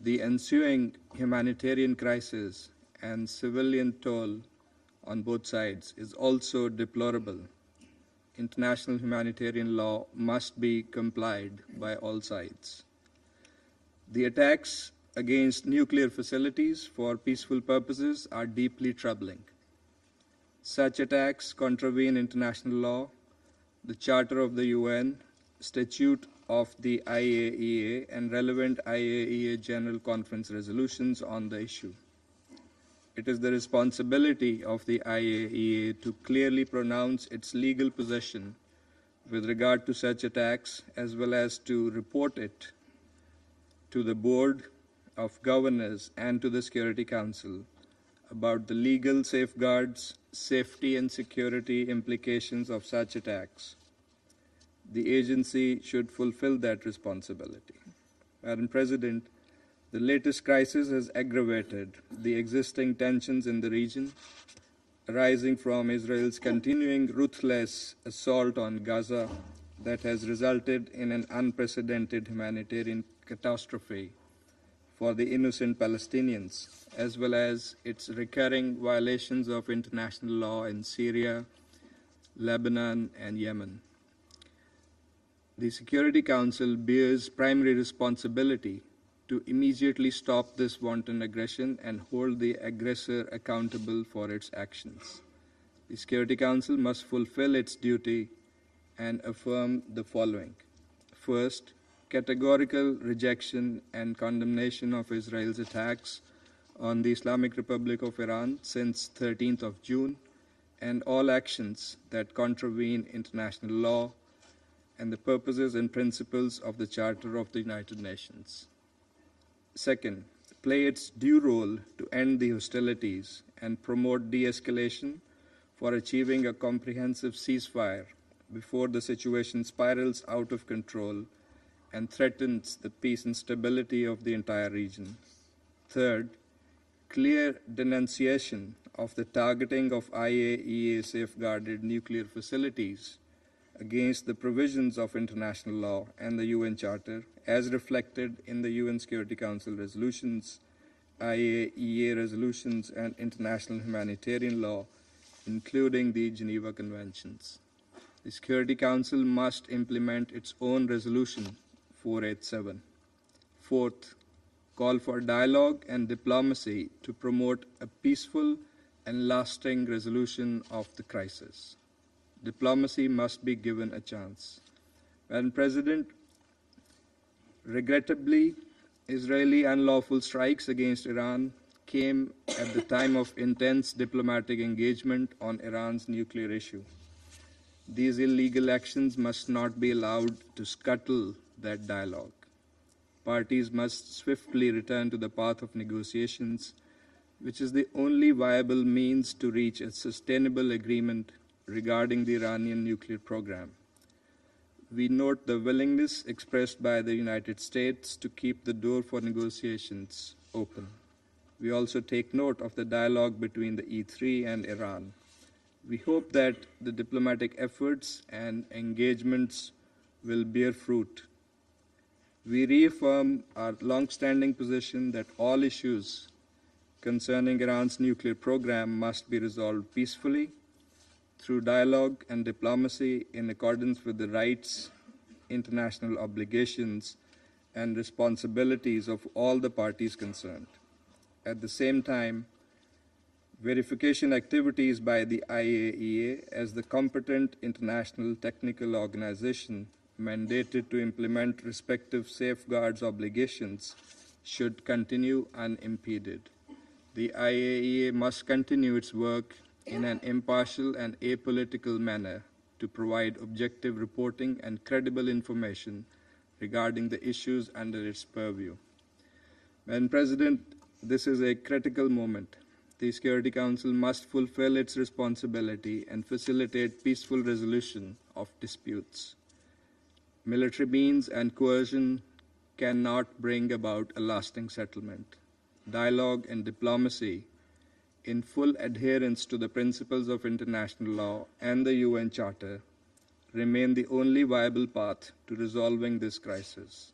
[SPEAKER 12] The ensuing humanitarian crisis and civilian toll on both sides is also deplorable. International humanitarian law must be complied by all sides. The attacks against nuclear facilities for peaceful purposes are deeply troubling. Such attacks contravene international law, the Charter of the UN, Statute of the IAEA and relevant IAEA General Conference resolutions on the issue. It is the responsibility of the IAEA to clearly pronounce its legal position with regard to such attacks, as well as to report it to the Board of Governors and to the Security Council about the legal safeguards, safety and security implications of such attacks. The agency should fulfill that responsibility. Madam President, the latest crisis has aggravated the existing tensions in the region, arising from Israel's continuing ruthless assault on Gaza that has resulted in an unprecedented humanitarian catastrophe for the innocent Palestinians, as well as its recurring violations of international law in Syria, Lebanon, and Yemen. The Security Council bears primary responsibility to immediately stop this wanton aggression and hold the aggressor accountable for its actions. The Security Council must fulfill its duty and affirm the following. First, categorical rejection and condemnation of Israel's attacks on the Islamic Republic of Iran since 13th of June and all actions that contravene international law and the purposes and principles of the Charter of the United Nations. Second, play its due role to end the hostilities and promote de-escalation for achieving a comprehensive ceasefire before the situation spirals out of control and threatens the peace and stability of the entire region. Third, clear denunciation of the targeting of IAEA safeguarded nuclear facilities against the provisions of international law and the UN Charter, as reflected in the UN Security Council resolutions, IAEA resolutions, and international humanitarian law, including the Geneva Conventions. The Security Council must implement its own resolution 487. Fourth, call for dialogue and diplomacy to promote a peaceful and lasting resolution of the crisis. Diplomacy must be given a chance. Madam President, regrettably, Israeli unlawful strikes against Iran came at the time of intense diplomatic engagement on Iran's nuclear issue. These illegal actions must not be allowed to scuttle that dialogue. Parties must swiftly return to the path of negotiations, which is the only viable means to reach a sustainable agreement regarding the Iranian nuclear program. We note the willingness expressed by the United States to keep the door for negotiations open. We also take note of the dialogue between the E3 and Iran. We hope that the diplomatic efforts and engagements will bear fruit. We reaffirm our long-standing position that all issues concerning Iran's nuclear program must be resolved peacefully through dialogue and diplomacy in accordance with the rights, international obligations, and responsibilities of all the parties concerned. At the same time, verification activities by the IAEA as the competent international technical organization mandated to implement respective safeguards obligations should continue unimpeded. The IAEA must continue its work in an impartial and apolitical manner to provide objective reporting and credible information regarding the issues under its purview. Madam President, this is a critical moment. The Security Council must fulfill its responsibility and facilitate peaceful resolution of disputes. Military means and coercion cannot bring about a lasting settlement. Dialogue and diplomacy, in full adherence to the principles of international law and the UN Charter, remain the only viable path to resolving this crisis.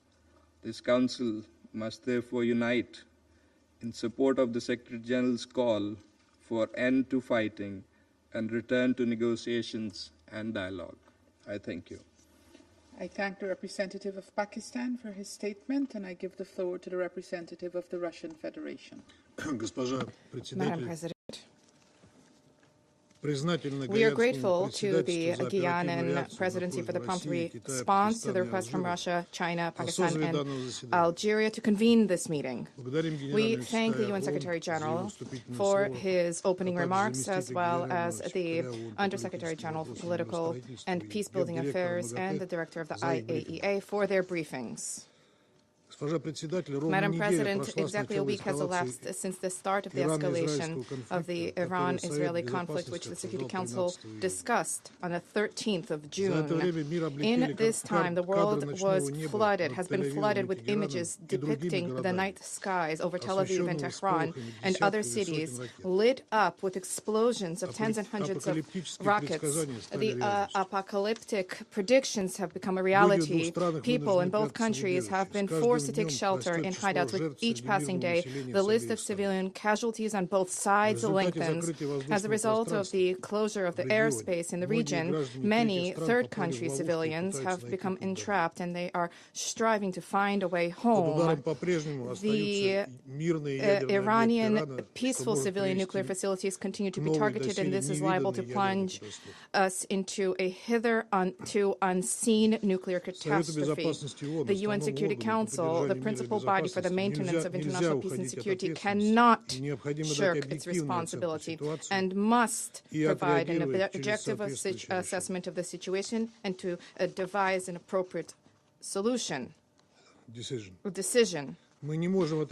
[SPEAKER 12] This Council must therefore unite in support of the Secretary General's call for end to fighting and return to negotiations and dialogue. I thank you.
[SPEAKER 7] I thank the representative of Pakistan for his statement, and I give the floor to the representative of the Russian Federation.
[SPEAKER 13] Madam President, We are grateful to the Guianan presidency for the prompt response to the request from Russia, China, Pakistan, and Algeria to convene this meeting. We thank the UN Secretary General for his opening remarks, as well as the Undersecretary General for Political and Peacebuilding Affairs and the Director of the IAEA for their briefings. Madam President, exactly a week has elapsed since the start of the escalation of the Iran-Israeli conflict, which the Security Council discussed on the 13th of June. In this time, the world has been flooded with images depicting the night skies over Tel Aviv and Tehran and other cities lit up with explosions of tens and hundreds of rockets. The apocalyptic predictions have become a reality. People in both countries have been forced to take shelter in hideouts with each passing day. The list of civilian casualties on both sides lengthens. As a result of the closure of the airspace in the region, many third country civilians have become entrapped and they are striving to find a way home. The Iranian peaceful civilian nuclear facilities continue to be targeted, and this is liable to plunge us into a hitherto unseen nuclear catastrophe. The UN Security Council, the principal body for the maintenance of international peace and security, cannot shirk its responsibility and must provide an objective assessment of the situation and to devise an appropriate decision.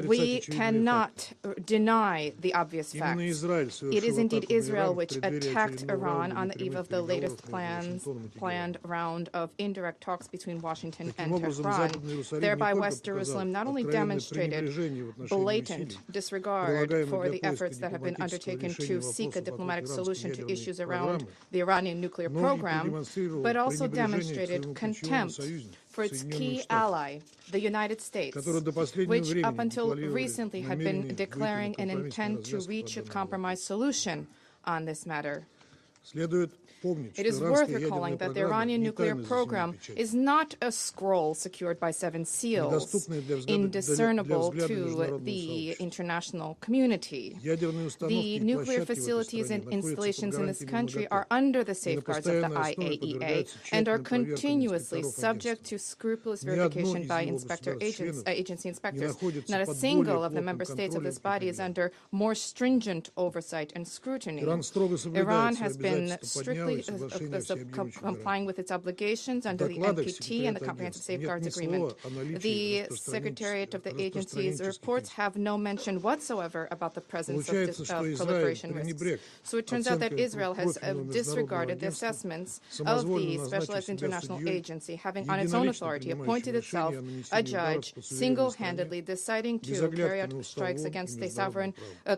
[SPEAKER 13] We cannot deny the obvious facts. It is indeed Israel which attacked Iran on the eve of the latest planned round of indirect talks between Washington and Tehran. Thereby, West Jerusalem not only demonstrated blatant disregard for the efforts that have been undertaken to seek a diplomatic solution to issues around the Iranian nuclear program, but also demonstrated contempt for its key ally, the United States, which up until recently had been declaring an intent to reach a compromise solution on this matter. It is worth recalling that the Iranian nuclear program is not a scroll secured by 7 seals, indiscernible to the international community. The nuclear facilities and installations in this country are under the safeguards of the IAEA and are continuously subject to scrupulous verification by agency inspectors. Not a single of the member states of this body is under more stringent oversight and scrutiny. Iran has been strictly complying with its obligations under the NPT and the Comprehensive Safeguards Agreement. The Secretariat of the agency's reports have no mention whatsoever about the presence of proliferation risks. So it turns out that Israel has disregarded the assessments of the Specialized International Agency, having on its own authority appointed itself a judge, single-handedly deciding to carry out strikes against a sovereign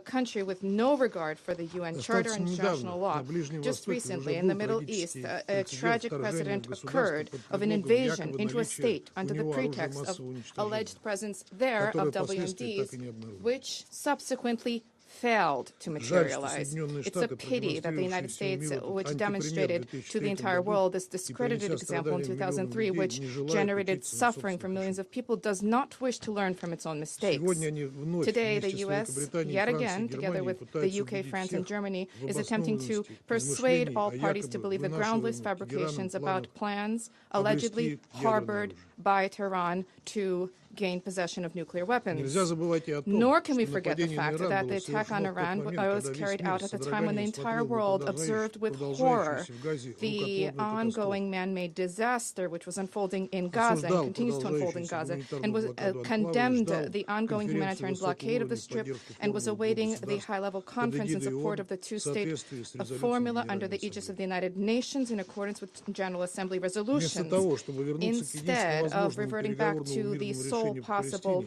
[SPEAKER 13] country with no regard for the UN Charter and international law. Just recently, in the Middle East, a tragic precedent occurred of an invasion into a state under the pretext of alleged presence there of WMDs, which subsequently failed to materialize. It's a pity that the United States, which demonstrated to the entire world this discredited example in 2003, which generated suffering for millions of people, does not wish to learn from its own mistakes. Today, the U.S., yet again, together with the UK, France, and Germany, is attempting to persuade all parties to believe the groundless fabrications about plans allegedly harbored by Tehran to gain possession of nuclear weapons. Nor can we forget the fact that the attack on Iran was carried out at the time when the entire world observed with horror the ongoing man-made disaster which was unfolding in Gaza and continues to unfold in Gaza, and was condemned the ongoing humanitarian blockade of the Strip and was awaiting the high-level conference in support of the two-state formula under the aegis of the United Nations in accordance with General Assembly resolutions. Instead of reverting back to the sole possible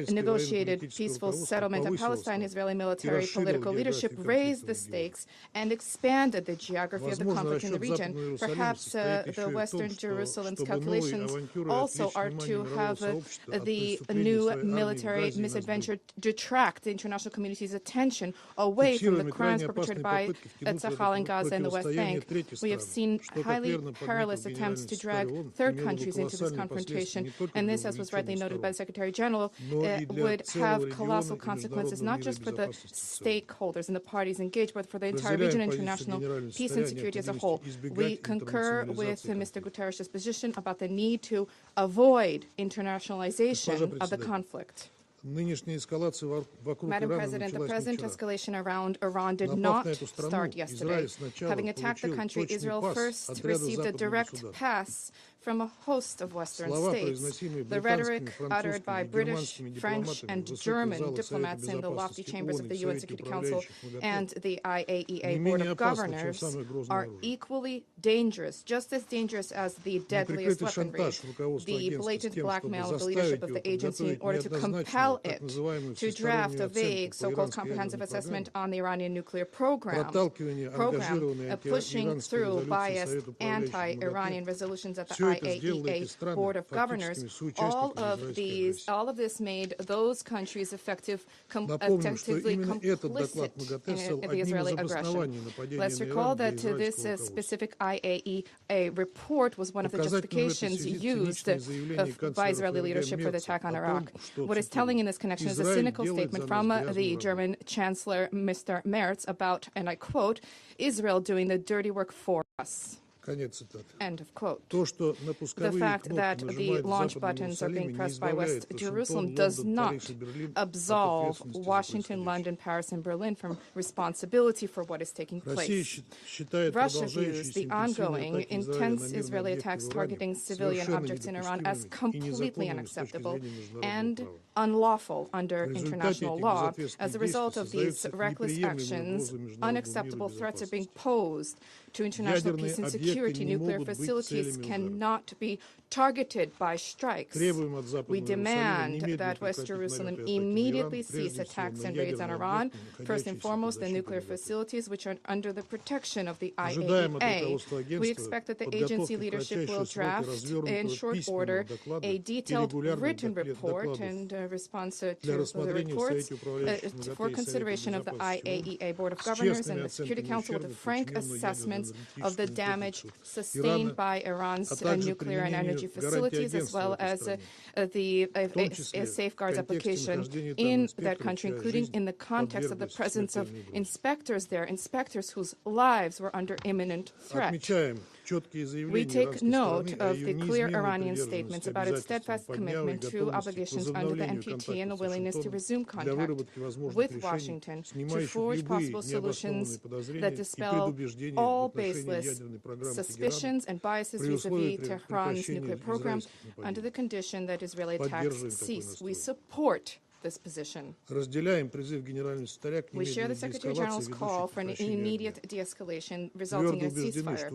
[SPEAKER 13] negotiated peaceful settlement in Palestine, Israeli military political leadership raised the stakes and expanded the geography of the conflict in the region. Perhaps the Western Jerusalem's calculations also are to have the new military misadventure detract the international community's attention away from the crimes perpetrated by Tzahal in Gaza and the West Bank. We have seen highly perilous attempts to drag third countries into this confrontation, and this, as was rightly noted noted by the Secretary General, would have colossal consequences, not just for the stakeholders and the parties engaged, but for the entire region and international peace and security as a whole. We concur with Mr. Guterres' position about the need to avoid internationalization of the conflict. Madam President, the present escalation around Iran did not start yesterday. Having attacked the country, Israel first received a direct pass from a host of Western states. The rhetoric uttered by British, French, and German diplomats in the lofty chambers of the UN Security Council and the IAEA Board of Governors are equally dangerous, just as dangerous as the deadliest weaponry, the blatant blackmail of the leadership of the agency in order to compel it to draft a vague so-called comprehensive assessment on the Iranian nuclear program, pushing through biased anti-Iranian resolutions at the IAEA Board of Governors. All of this made those countries effectively complicit in the Israeli aggression. Let's recall that this specific IAEA report was one of the justifications used by Israeli leadership for the attack on Iraq. What is telling in this connection is a cynical statement from the German Chancellor, Mr. Merz, about, and I quote, Israel doing the dirty work for us. End of quote. The fact that the launch buttons are being pressed by West Jerusalem does not absolve Washington, London, Paris, and Berlin from responsibility for what is taking place. Russia views the ongoing intense Israeli attacks targeting civilian objects in Iran as completely unacceptable and unlawful under international law. As a result of these reckless actions, unacceptable threats are being posed to international peace and security. Nuclear facilities cannot be targeted by strikes. We demand that West Jerusalem immediately cease attacks and raids on Iran, first and foremost the nuclear facilities which are under the protection of the IAEA. We expect that the agency leadership will draft in short order a detailed written report and response to the reports for consideration of the IAEA Board of Governors and the Security Council with a frank assessment of the damage sustained by Iran's nuclear and energy facilities, as well as the safeguards application in that country, including in the context of the presence of inspectors there, inspectors whose lives were under imminent threat. We take note of the clear Iranian statements about its steadfast commitment to obligations under the NPT and the willingness to resume contact with Washington to forge possible solutions that dispel all baseless suspicions and biases vis-à-vis Tehran's nuclear program under the condition that Israeli attacks cease. We support this position. We share the Secretary General's call for an immediate de-escalation resulting in a ceasefire.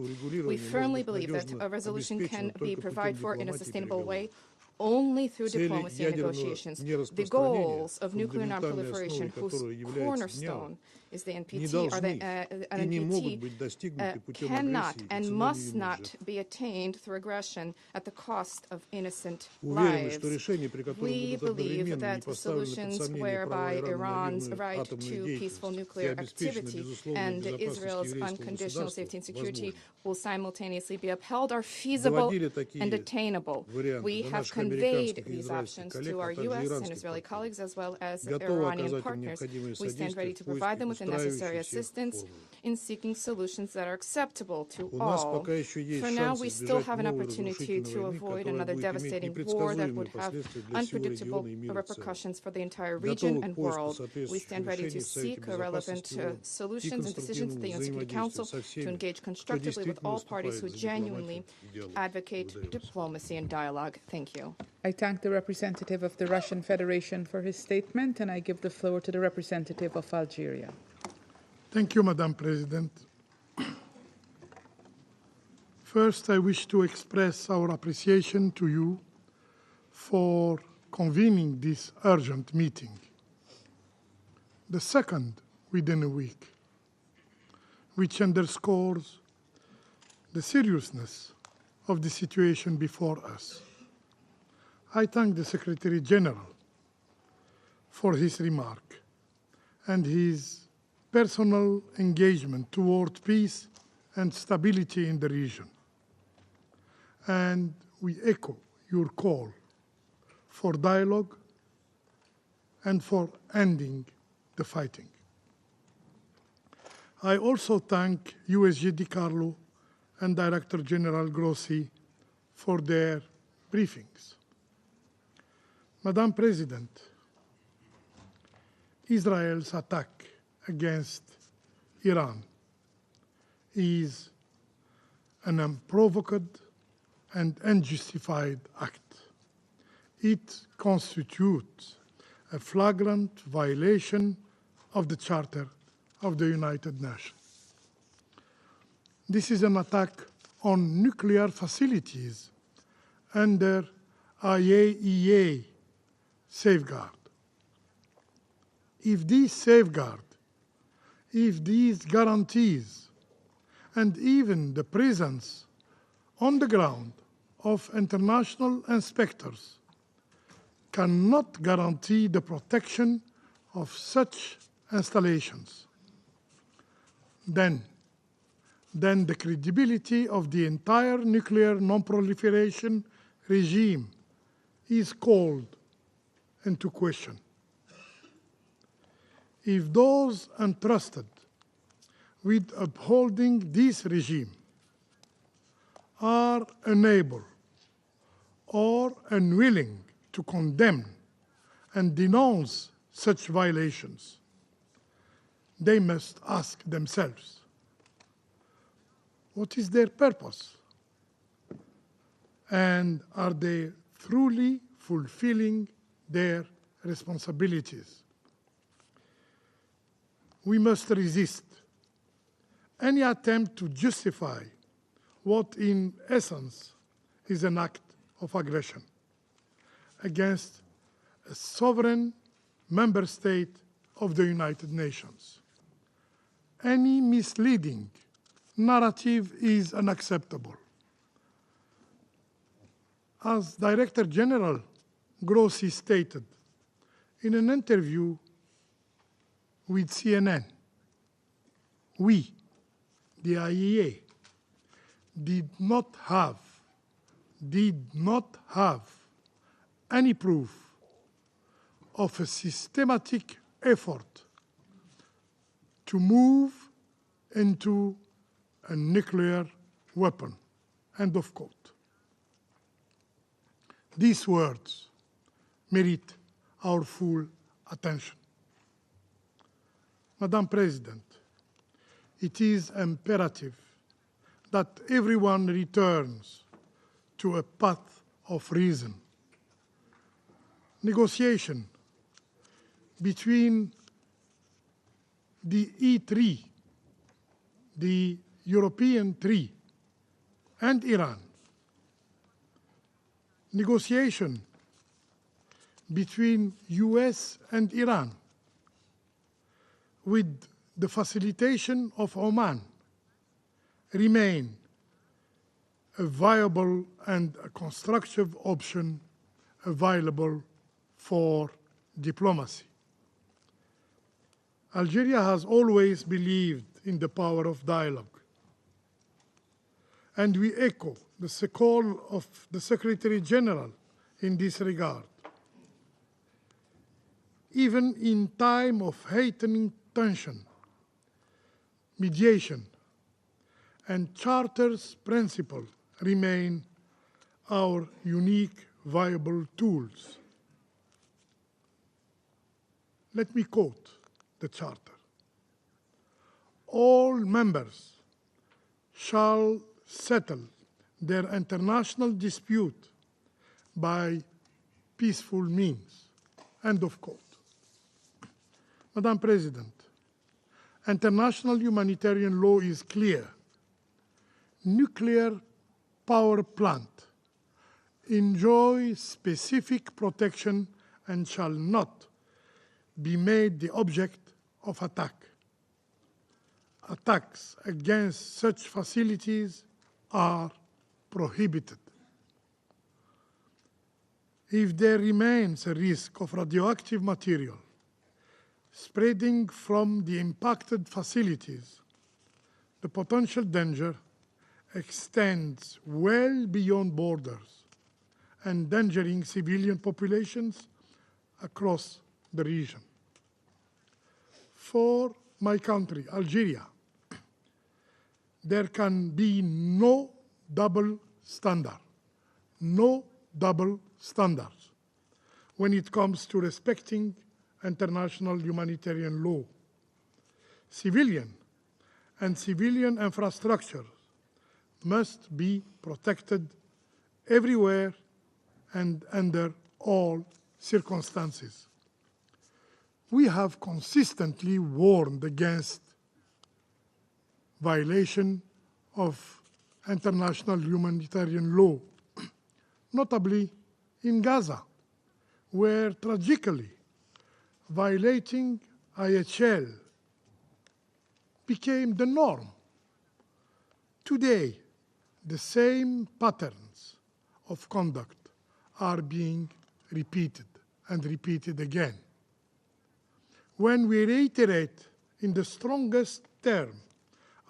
[SPEAKER 13] We firmly believe that a resolution can be provided for in a sustainable way only through diplomacy and negotiations. The goals of nuclear non-proliferation, whose cornerstone is the NPT, cannot and must not be attained through aggression at the cost of innocent lives. We believe that solutions whereby Iran's right to peaceful nuclear activity and Israel's unconditional safety and security will simultaneously be upheld are feasible and attainable. We have conveyed these options to our U.S. and Israeli colleagues as well as Iranian partners. We stand ready to provide them with the necessary assistance in seeking solutions that are acceptable to all. For now, we still have an opportunity to avoid another devastating war that would have unpredictable repercussions for the entire region and world. We stand ready to seek relevant solutions and decisions at the UN Security Council to engage constructively with all parties who genuinely advocate diplomacy and dialogue. Thank you.
[SPEAKER 7] I thank the representative of the Russian Federation for his statement, and I give the floor to the representative of Algeria.
[SPEAKER 14] Thank you, Madam President. First, I wish to express our appreciation to you for convening this urgent meeting, the second within a week, which underscores the seriousness of the situation before us. I thank the Secretary General for his remark and his personal engagement toward peace and stability in the region. And we echo your call for dialogue and for ending the fighting. I also thank USG DiCarlo and Director General Grossi for their briefings. Madam President, Israel's attack against Iran is an unprovoked and unjustified act. It constitutes a flagrant violation of the Charter of the United Nations. This is an attack on nuclear facilities under IAEA safeguard. If these safeguards, if these guarantees, and even the presence on the ground of international inspectors cannot guarantee the protection of such installations, then the credibility of the entire nuclear non-proliferation regime is called into question. If those entrusted with upholding this regime are unable or unwilling to condemn and denounce such violations, they must ask themselves, what is their purpose? And are they truly fulfilling their responsibilities? We must resist any attempt to justify what in essence is an act of aggression against a sovereign member state of the United Nations. Any misleading narrative is unacceptable. As Director General Grossi stated in an interview with CNN, we, the IAEA, did not have any proof of a systematic effort to move into a nuclear weapon, end of quote. These words merit our full attention. Madam President, it is imperative that everyone returns to a path of reason. Negotiation between the E3, the European three, and Iran. Negotiation between US and Iran with the facilitation of Oman remain a viable and a constructive option available for diplomacy. Algeria has always believed in the power of dialogue, and we echo the call of the Secretary General in this regard. Even in time of heightening tension, mediation and Charter's principle remain our unique, viable tools. Let me quote the Charter. All members shall settle their international dispute by peaceful means, end of quote. Madam President, international humanitarian law is clear. Nuclear power plant enjoy specific protection and shall not be made the object of attack. Attacks against such facilities are prohibited. If there remains a risk of radioactive material spreading from the impacted facilities, the potential danger extends well beyond borders endangering civilian populations across the region. For my country, Algeria, there can be no double standard, no double standards when it comes to respecting international humanitarian law. Civilian and civilian infrastructure must be protected everywhere and under all circumstances. We have consistently warned against violation of international humanitarian law, notably in Gaza, where tragically violating IHL became the norm. Today, the same patterns of conduct are being repeated and repeated again. When we reiterate in the strongest term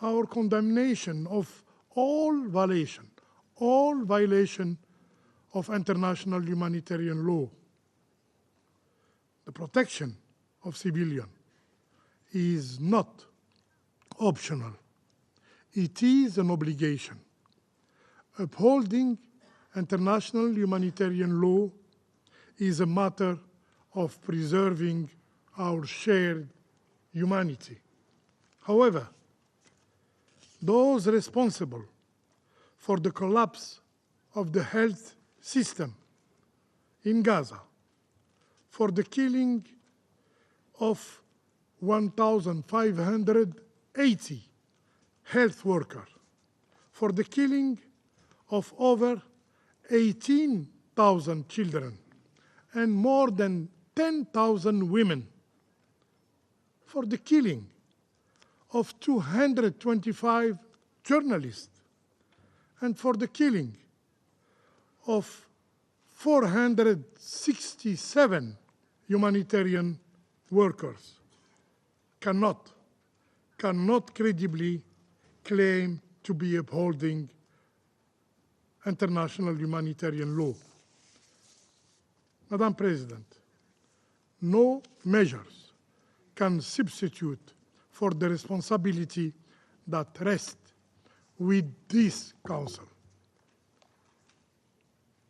[SPEAKER 14] our condemnation of all violation of international humanitarian law, the protection of civilians is not optional. It is an obligation. Upholding international humanitarian law is a matter of preserving our shared humanity. However, those responsible for the collapse of the health system in Gaza, for the killing of 1,580 health workers, for the killing of over 18,000 children and more than 10,000 women, for the killing of 225 journalists, and for the killing of 467 humanitarian workers, cannot credibly claim to be upholding international humanitarian law. Madam President, no measures can substitute for the responsibility that rests with this Council.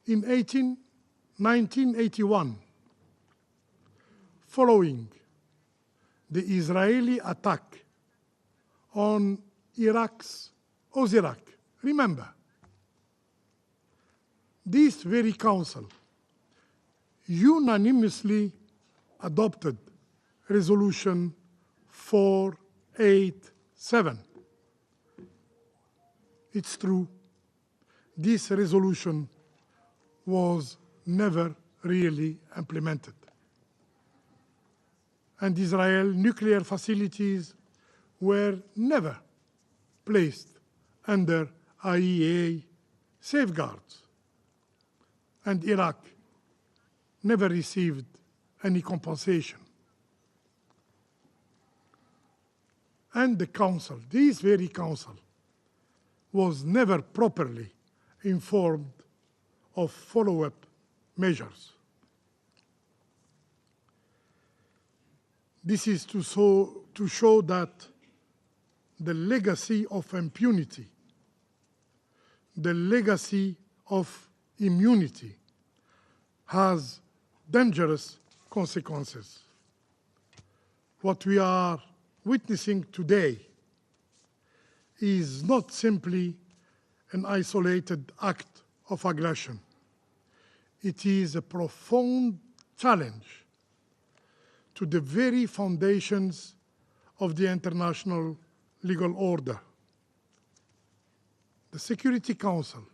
[SPEAKER 14] In 1981, following the Israeli attack on Iraq's Oziraq, remember, this very Council unanimously adopted Resolution 487. It's true, this resolution was never really implemented. And Israel's nuclear facilities were never placed under IAEA safeguards. And Iraq never received any compensation. And the Council, this very Council, was never properly informed of follow-up measures. This is to show that the legacy of impunity, the legacy of immunity, has dangerous consequences. What we are witnessing today is not simply an isolated act of aggression. It is a profound challenge to the very foundations of the international legal order. The Security Council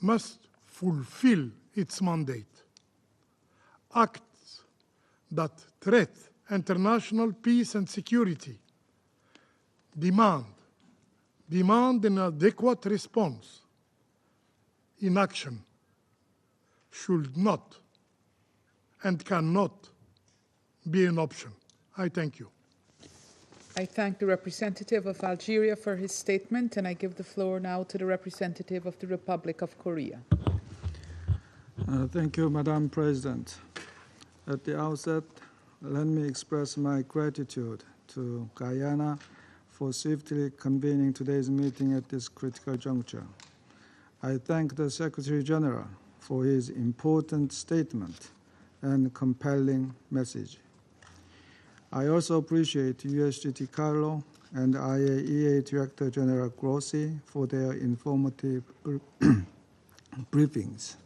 [SPEAKER 14] must fulfill its mandate. Acts that threaten international peace and security demand an adequate response. Inaction should not and cannot be an option. I thank you.
[SPEAKER 7] I thank the representative of Algeria for his statement, and I give the floor now to the representative of the Republic of Korea.
[SPEAKER 12] Thank you, Madam President. At the outset, let me express my gratitude to Guyana for swiftly convening today's meeting at this critical juncture. I thank the Secretary General for his important statement and compelling message. I also appreciate USGT Carlo and IAEA Director General Grossi for their informative briefings.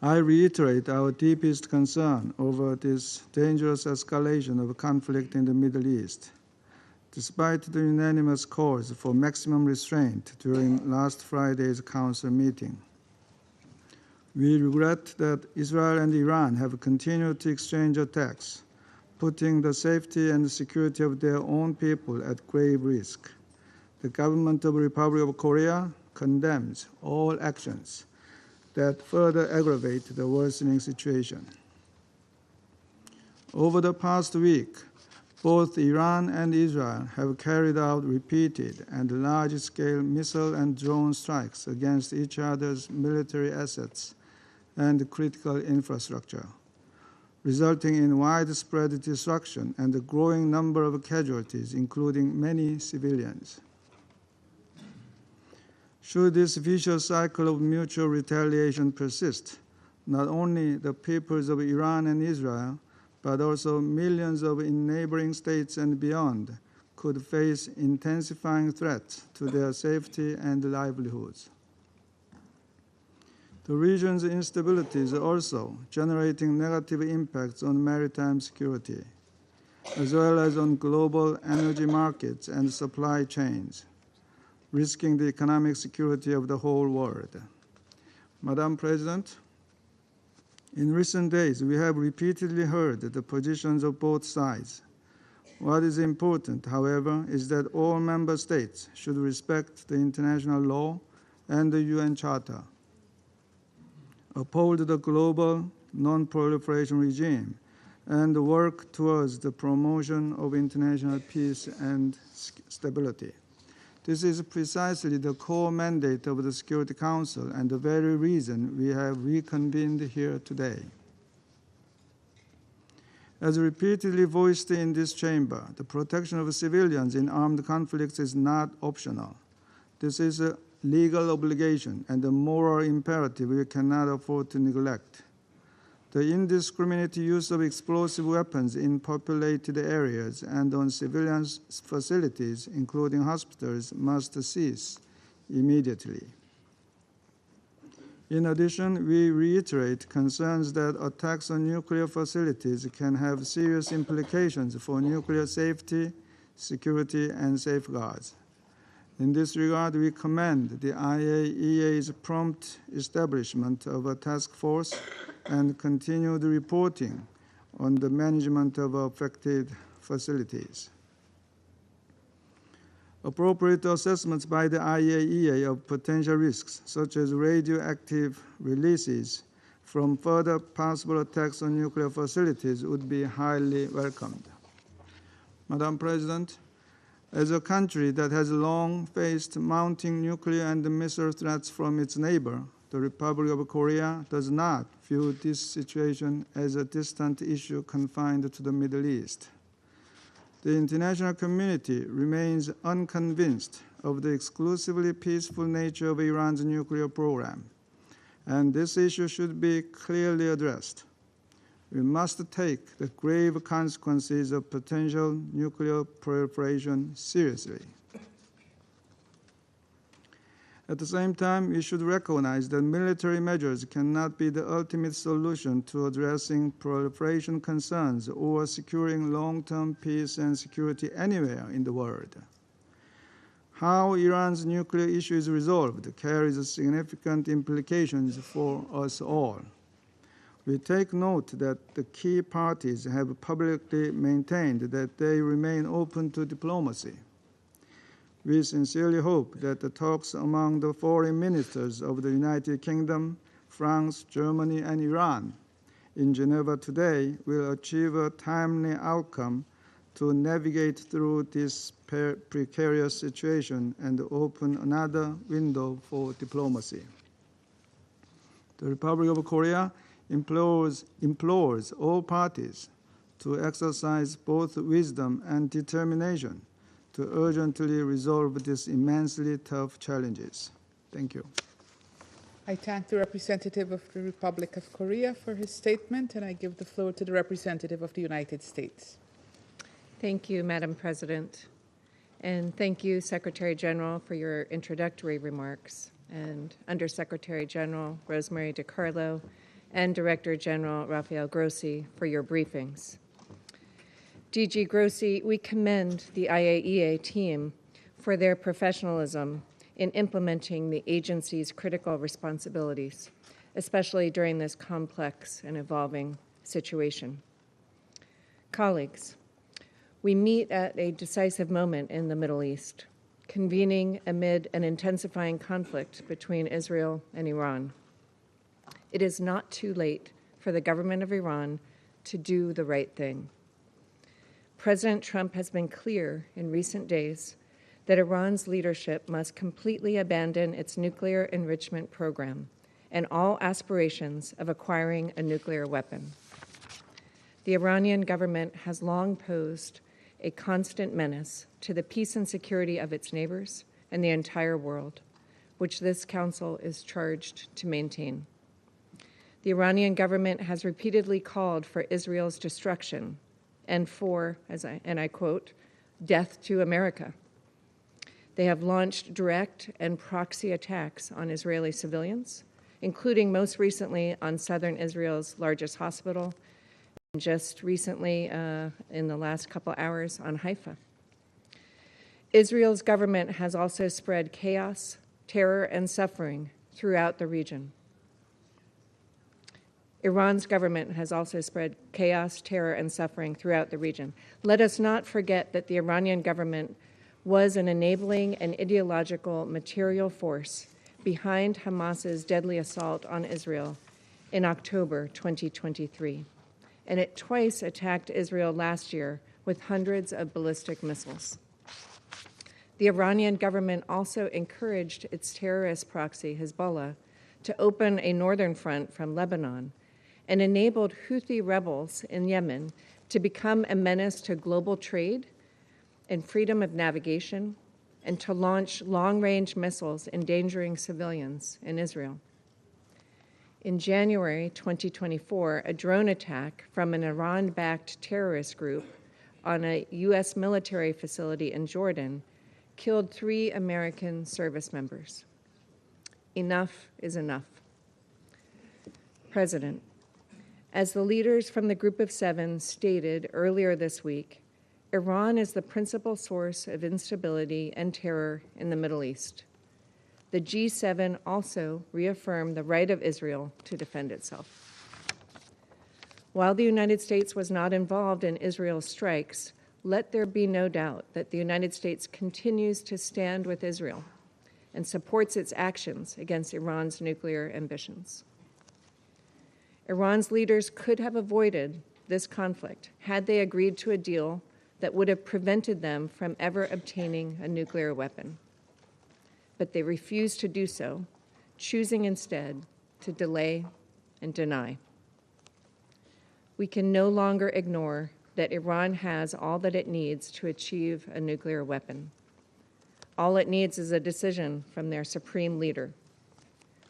[SPEAKER 12] I reiterate our deepest concern over this dangerous escalation of conflict in the Middle East. Despite the unanimous calls for maximum restraint during last Friday's Council meeting, we regret that Israel and Iran have continued to exchange attacks, putting the safety and security of their own people at grave risk. The government of the Republic of Korea condemns all actions that further aggravate the worsening situation. Over the past week, both Iran and Israel have carried out repeated and large-scale missile and drone strikes against each other's military assets and critical infrastructure, resulting in widespread destruction and a growing number of casualties, including many civilians. Should this vicious cycle of mutual retaliation persist, not only the peoples of Iran and Israel, but also millions of in neighboring states and beyond could face intensifying threats to their safety and livelihoods. The region's instability is also generating negative impacts on maritime security, as well as on global energy markets and supply chains, risking the economic security of the whole world. Madam President, in recent days, we have repeatedly heard the positions of both sides. What is important, however, is that all member states should respect the international law and the UN Charter, uphold the global non-proliferation regime, and work towards the promotion of international peace and stability. This is precisely the core mandate of the Security Council and the very reason we have reconvened here today. As repeatedly voiced in this chamber, the protection of civilians in armed conflicts is not optional. This is a legal obligation and a moral imperative we cannot afford to neglect. The indiscriminate use of explosive weapons in populated areas and on civilian facilities, including hospitals, must cease immediately. In addition, we reiterate concerns that attacks on nuclear facilities can have serious implications for nuclear safety, security, and safeguards. In this regard, we commend the IAEA's prompt establishment of a task force and continued reporting on the management of affected facilities. Appropriate assessments by the IAEA of potential risks, such as radioactive releases from further possible attacks on nuclear facilities, would be highly welcomed. Madam President, as a country that has long faced mounting nuclear and missile threats from its neighbor, the Republic of Korea does not view this situation as a distant issue confined to the Middle East. The international community remains unconvinced of the exclusively peaceful nature of Iran's nuclear program, and this issue should be clearly addressed. We must take the grave consequences of potential nuclear proliferation seriously. At the same time, we should recognize that military measures cannot be the ultimate solution to addressing proliferation concerns or securing long-term peace and security anywhere in the world. How Iran's nuclear issue is resolved carries significant implications for us all. We take note that the key parties have publicly maintained that they remain open to diplomacy. We sincerely hope that the talks among the foreign ministers of the United Kingdom, France, Germany, and Iran in Geneva today will achieve a timely outcome to navigate through this precarious situation and open another window for diplomacy. The Republic of Korea implores all parties to exercise both wisdom and determination to urgently resolve these immensely tough challenges. Thank you.
[SPEAKER 7] I thank the representative of the Republic of Korea for his statement, and I give the floor to the representative of the United States.
[SPEAKER 15] Thank you, Madam President. And thank you, Secretary General, for your introductory remarks, and Undersecretary General Rosemary DiCarlo and Director General Rafael Grossi for your briefings. DG Grossi, we commend the IAEA team for their professionalism in implementing the agency's critical responsibilities, especially during this complex and evolving situation. Colleagues, we meet at a decisive moment in the Middle East, convening amid an intensifying conflict between Israel and Iran. It is not too late for the government of Iran to do the right thing. President Trump has been clear in recent days that Iran's leadership must completely abandon its nuclear enrichment program and all aspirations of acquiring a nuclear weapon. The Iranian government has long posed a constant menace to the peace and security of its neighbors and the entire world, which this council is charged to maintain. The Iranian government has repeatedly called for Israel's destruction and for, and I quote, death to America. They have launched direct and proxy attacks on Israeli civilians, including most recently on southern Israel's largest hospital, and just recently, in the last couple hours, on Haifa. Israel's government has also spread chaos, terror, and suffering throughout the region. Iran's government has also spread chaos, terror, and suffering throughout the region. Let us not forget that the Iranian government was an enabling and ideological material force behind Hamas's deadly assault on Israel in October 2023, and it twice attacked Israel last year with hundreds of ballistic missiles. The Iranian government also encouraged its terrorist proxy, Hezbollah, to open a northern front from Lebanon and enabled Houthi rebels in Yemen to become a menace to global trade and freedom of navigation, and to launch long-range missiles endangering civilians in Israel. In January 2024, a drone attack from an Iran-backed terrorist group on a U.S. military facility in Jordan killed 3 American service members. Enough is enough. President, as the leaders from the Group of 7 stated earlier this week, Iran is the principal source of instability and terror in the Middle East. The G7 also reaffirmed the right of Israel to defend itself. While the United States was not involved in Israel's strikes, let there be no doubt that the United States continues to stand with Israel and supports its actions against Iran's nuclear ambitions. Iran's leaders could have avoided this conflict had they agreed to a deal that would have prevented them from ever obtaining a nuclear weapon. But they refused to do so, choosing instead to delay and deny. We can no longer ignore that Iran has all that it needs to achieve a nuclear weapon. All it needs is a decision from their supreme leader.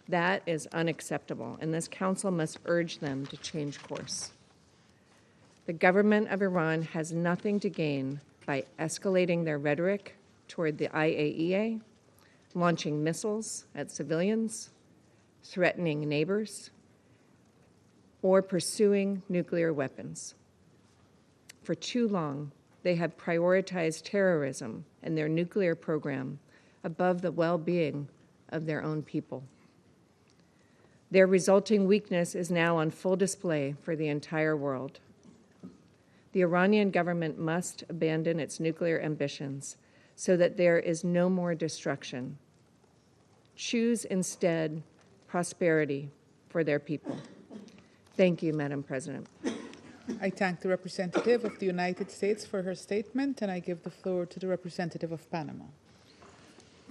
[SPEAKER 15] That is unacceptable, and this council must urge them to change course. The government of Iran has nothing to gain by escalating their rhetoric toward the IAEA, launching missiles at civilians, threatening neighbors, or pursuing nuclear weapons. For too long, they have prioritized terrorism and their nuclear program above the well-being of their own people. Their resulting weakness is now on full display for the entire world. The Iranian government must abandon its nuclear ambitions so that there is no more destruction. Choose instead prosperity for their people. Thank you, Madam President.
[SPEAKER 7] I thank the representative of the United States for her statement, and I give the floor to the representative of Panama.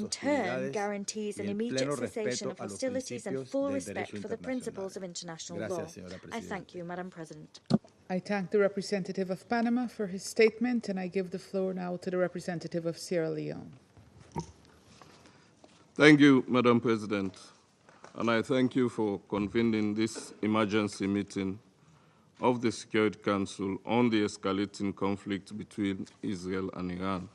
[SPEAKER 16] in turn guarantees an immediate cessation of hostilities and full respect for the principles of international law. I thank you, Madam President.
[SPEAKER 7] I thank the representative of Panama for his statement, and I give the floor now to the representative of Sierra Leone.
[SPEAKER 17] Thank you, Madam President, and I thank you for convening this emergency meeting of the Security Council on the escalating conflict between Israel and Iran.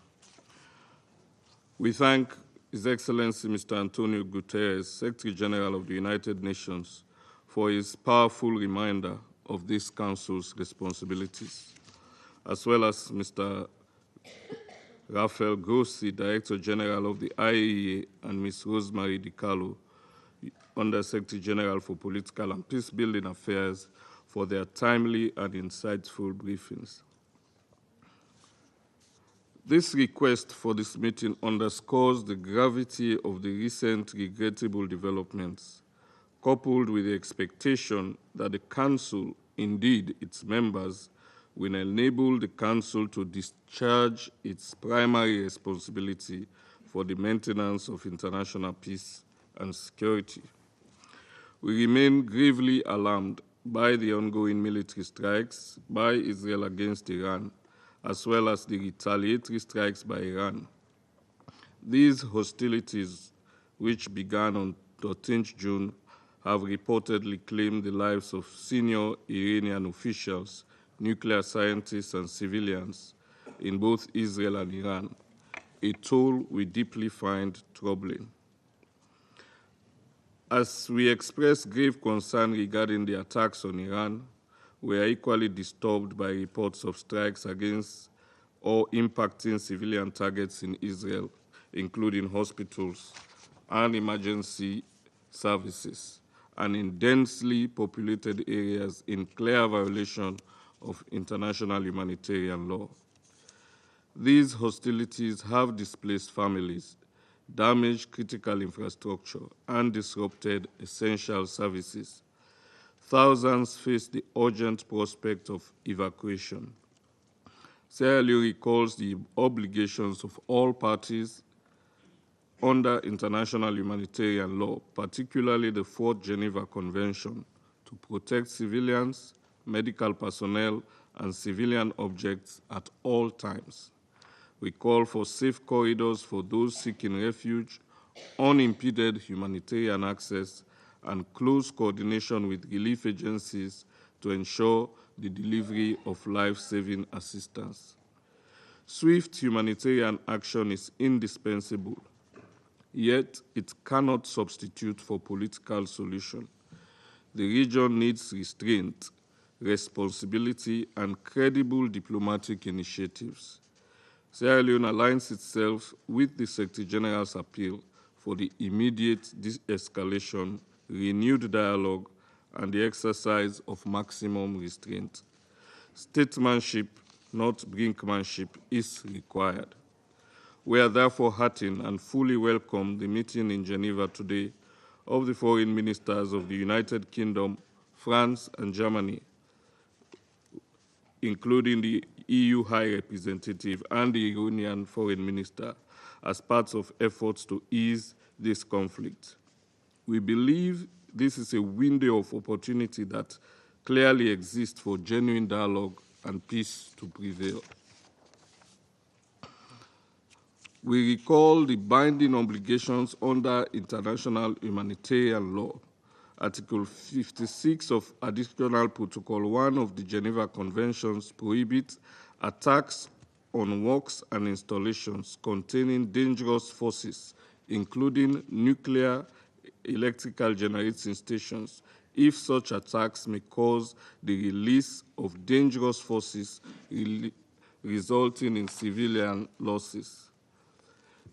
[SPEAKER 17] We thank His Excellency Mr. Antonio Guterres, Secretary General of the United Nations, for his powerful reminder of this Council's responsibilities, as well as Mr. Rafael Grossi, Director General of the IAEA, and Ms. Rosemary DiCarlo, Under-Secretary General for Political and Peace-Building Affairs, for their timely and insightful briefings. This request for this meeting underscores the gravity of the recent regrettable developments, coupled with the expectation that the Council, indeed its members, will enable the Council to discharge its primary responsibility for the maintenance of international peace and security. We remain gravely alarmed by the ongoing military strikes by Israel against Iran, as well as the retaliatory strikes by Iran. These hostilities, which began on 13th June, have reportedly claimed the lives of senior Iranian officials, nuclear scientists, and civilians in both Israel and Iran, a toll we deeply find troubling. As we express grave concern regarding the attacks on Iran, we are equally disturbed by reports of strikes against or impacting civilian targets in Israel, including hospitals and emergency services, and in densely populated areas in clear violation of international humanitarian law. These hostilities have displaced families, damaged critical infrastructure, and disrupted essential services. Thousands face the urgent prospect of evacuation. Sierra Leone recalls the obligations of all parties under international humanitarian law, particularly the Fourth Geneva Convention, to protect civilians, medical personnel, and civilian objects at all times. We call for safe corridors for those seeking refuge, unimpeded humanitarian access, and close coordination with relief agencies to ensure the delivery of life-saving assistance. Swift humanitarian action is indispensable, yet it cannot substitute for political solution. The region needs restraint, responsibility, and credible diplomatic initiatives. Sierra Leone aligns itself with the Secretary General's appeal for the immediate de-escalation, renewed dialogue, and the exercise of maximum restraint. Statesmanship, not brinkmanship, is required. We are therefore heartened and fully welcome the meeting in Geneva today of the foreign ministers of the United Kingdom, France, and Germany, including the EU High Representative and the Iranian Foreign Minister, as part of efforts to ease this conflict. We believe this is a window of opportunity that clearly exists for genuine dialogue and peace to prevail. We recall the binding obligations under international humanitarian law. Article 56 of Additional Protocol 1 of the Geneva Conventions prohibits attacks on works and installations containing dangerous forces, including nuclear, electrical generating stations, if such attacks may cause the release of dangerous forces resulting in civilian losses.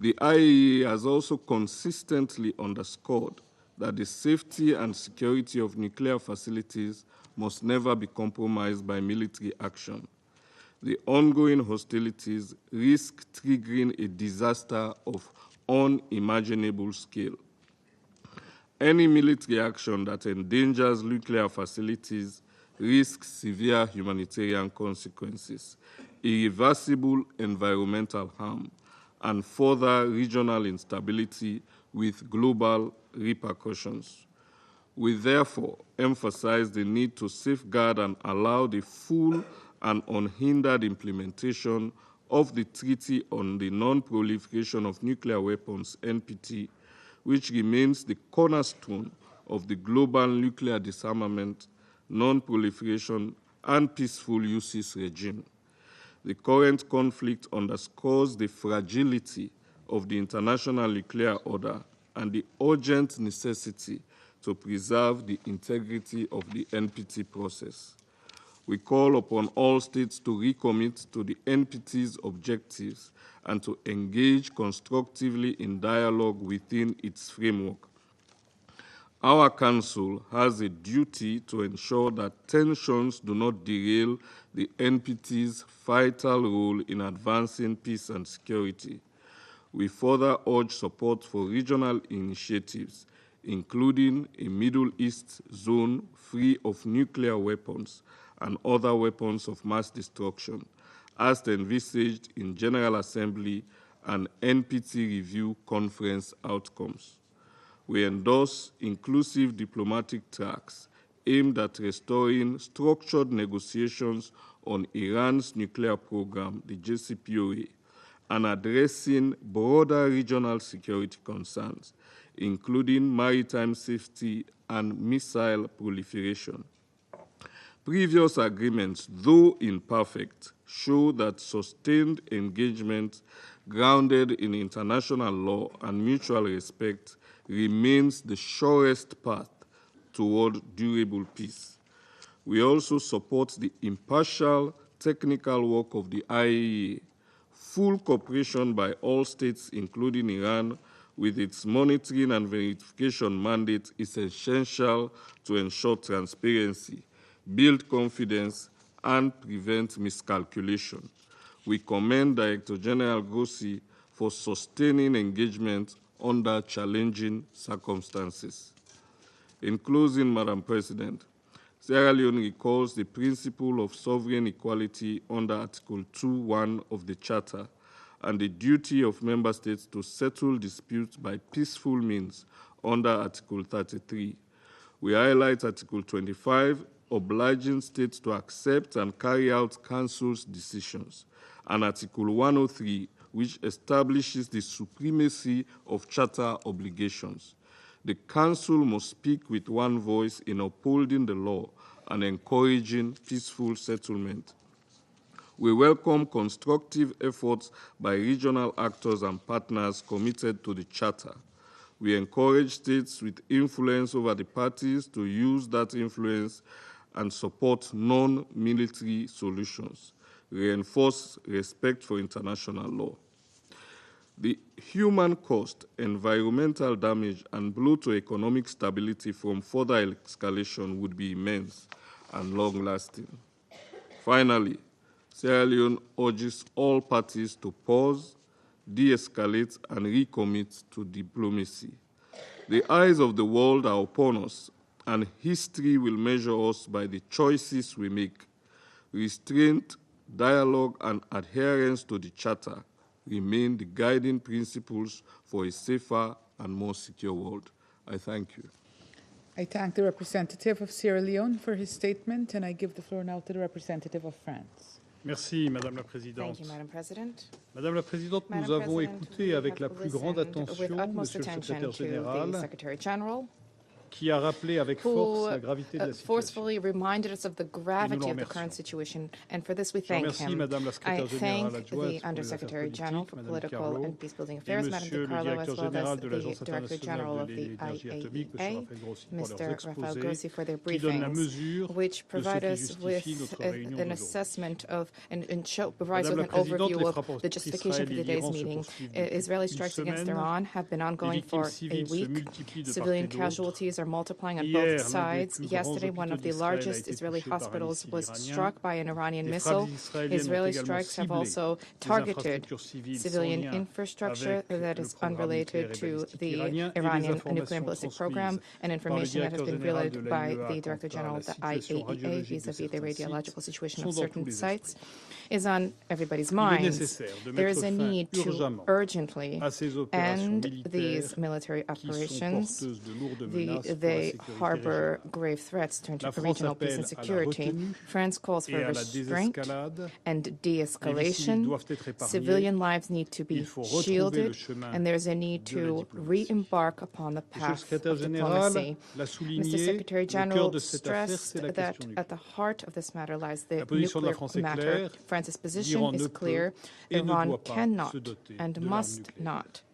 [SPEAKER 17] The IAEA has also consistently underscored that the safety and security of nuclear facilities must never be compromised by military action. The ongoing hostilities risk triggering a disaster of unimaginable scale. Any military action that endangers nuclear facilities risks severe humanitarian consequences, irreversible environmental harm, and further regional instability with global repercussions. We therefore emphasize the need to safeguard and allow the full and unhindered implementation of the Treaty on the Non-Proliferation of Nuclear Weapons, NPT, which remains the cornerstone of the global nuclear disarmament, non-proliferation, and peaceful uses regime. The current conflict underscores the fragility of the international nuclear order and the urgent necessity to preserve the integrity of the NPT process. We call upon all states to recommit to the NPT's objectives and to engage constructively in dialogue within its framework. Our Council has a duty to ensure that tensions do not derail the NPT's vital role in advancing peace and security. We further urge support for regional initiatives, including a Middle East zone free of nuclear weapons and other weapons of mass destruction, as envisaged in General Assembly and NPT review conference outcomes. We endorse inclusive diplomatic tracks aimed at restoring structured negotiations on Iran's nuclear program, the JCPOA, and addressing broader regional security concerns, including maritime safety and missile proliferation. Previous agreements, though imperfect, show that sustained engagement grounded in international law and mutual respect remains the surest path toward durable peace. We also support the impartial technical work of the IAEA. Full cooperation by all states, including Iran, with its monitoring and verification mandate is essential to ensure transparency, build confidence, and prevent miscalculation. We commend Director General Grossi for sustaining engagement under challenging circumstances. In closing, Madam President, Sierra Leone recalls the principle of sovereign equality under Article 2.1 of the Charter and the duty of member states to settle disputes by peaceful means under Article 33. We highlight Article 25, obliging states to accept and carry out Council's decisions, and Article 103, which establishes the supremacy of Charter obligations. The Council must speak with one voice in upholding the law and encouraging peaceful settlement. We welcome constructive efforts by regional actors and partners committed to the Charter. We encourage states with influence over the parties to use that influence and support non-military solutions, reinforce respect for international law. The human cost, environmental damage, and blow to economic stability from further escalation would be immense and long-lasting. Finally, Sierra Leone urges all parties to pause, de-escalate, and recommit to diplomacy. The eyes of the world are upon us, and history will measure us by the choices we make. Restraint, dialogue, and adherence to the Charter remain the guiding principles for a safer and more secure world. I thank you.
[SPEAKER 7] I thank the representative of Sierra Leone for his statement, and I give the floor now to the representative of France.
[SPEAKER 18] Merci, Madame la Présidente.
[SPEAKER 13] Thank you, Madam President.
[SPEAKER 18] Madame la Présidente, nous avons écouté avec la plus grande attention Monsieur le Secrétaire Général, qui a rappelé avec force la gravité de la situation.
[SPEAKER 13] Forcefully reminded us of the gravity of the current situation, and for this we thank him. I thank the Undersecretary General for Political and Peacebuilding Affairs, Madame Di Carlo, as well as the Director General of the IAEA, Mr. Rafael Grossi, for their briefings, which provide us with an assessment of and provides us with an overview of the justification for today's meeting. Israeli strikes against Iran have been ongoing for a week. Civilian casualties are multiplying on both sides. Yesterday, one of the largest Israeli hospitals was struck by an Iranian missile. Israeli strikes have also targeted civilian infrastructure that is unrelated to the Iranian nuclear and ballistic program, and information that has been relayed by the Director General of the IAEA vis-à-vis the radiological situation of certain sites is on everybody's minds. There is a need to urgently end these military operations. They harbor grave threats to regional peace and security. France calls for restraint and de-escalation. Civilian lives need to be shielded, and there's a need to re-embark upon the path of diplomacy. Mr. Secretary General stressed that at the heart of this matter lies the nuclear matter. France's position is clear. Iran cannot and must not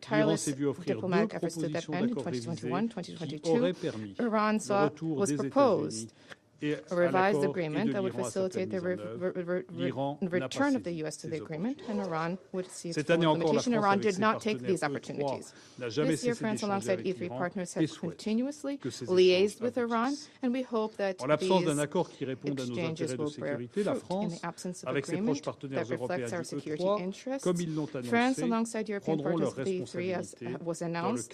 [SPEAKER 13] tireless diplomatic efforts to that end in 2021, 2022, Iran was proposed a revised agreement that would facilitate the return of the U.S. to the agreement, and Iran would see its full implementation. Iran did not take these opportunities. This year, France, alongside E3 partners, has continuously liaised with Iran, and we hope that these exchanges will bear fruit. In the absence of agreement that reflects our security interests, France, alongside European partners of the E3, as was announced,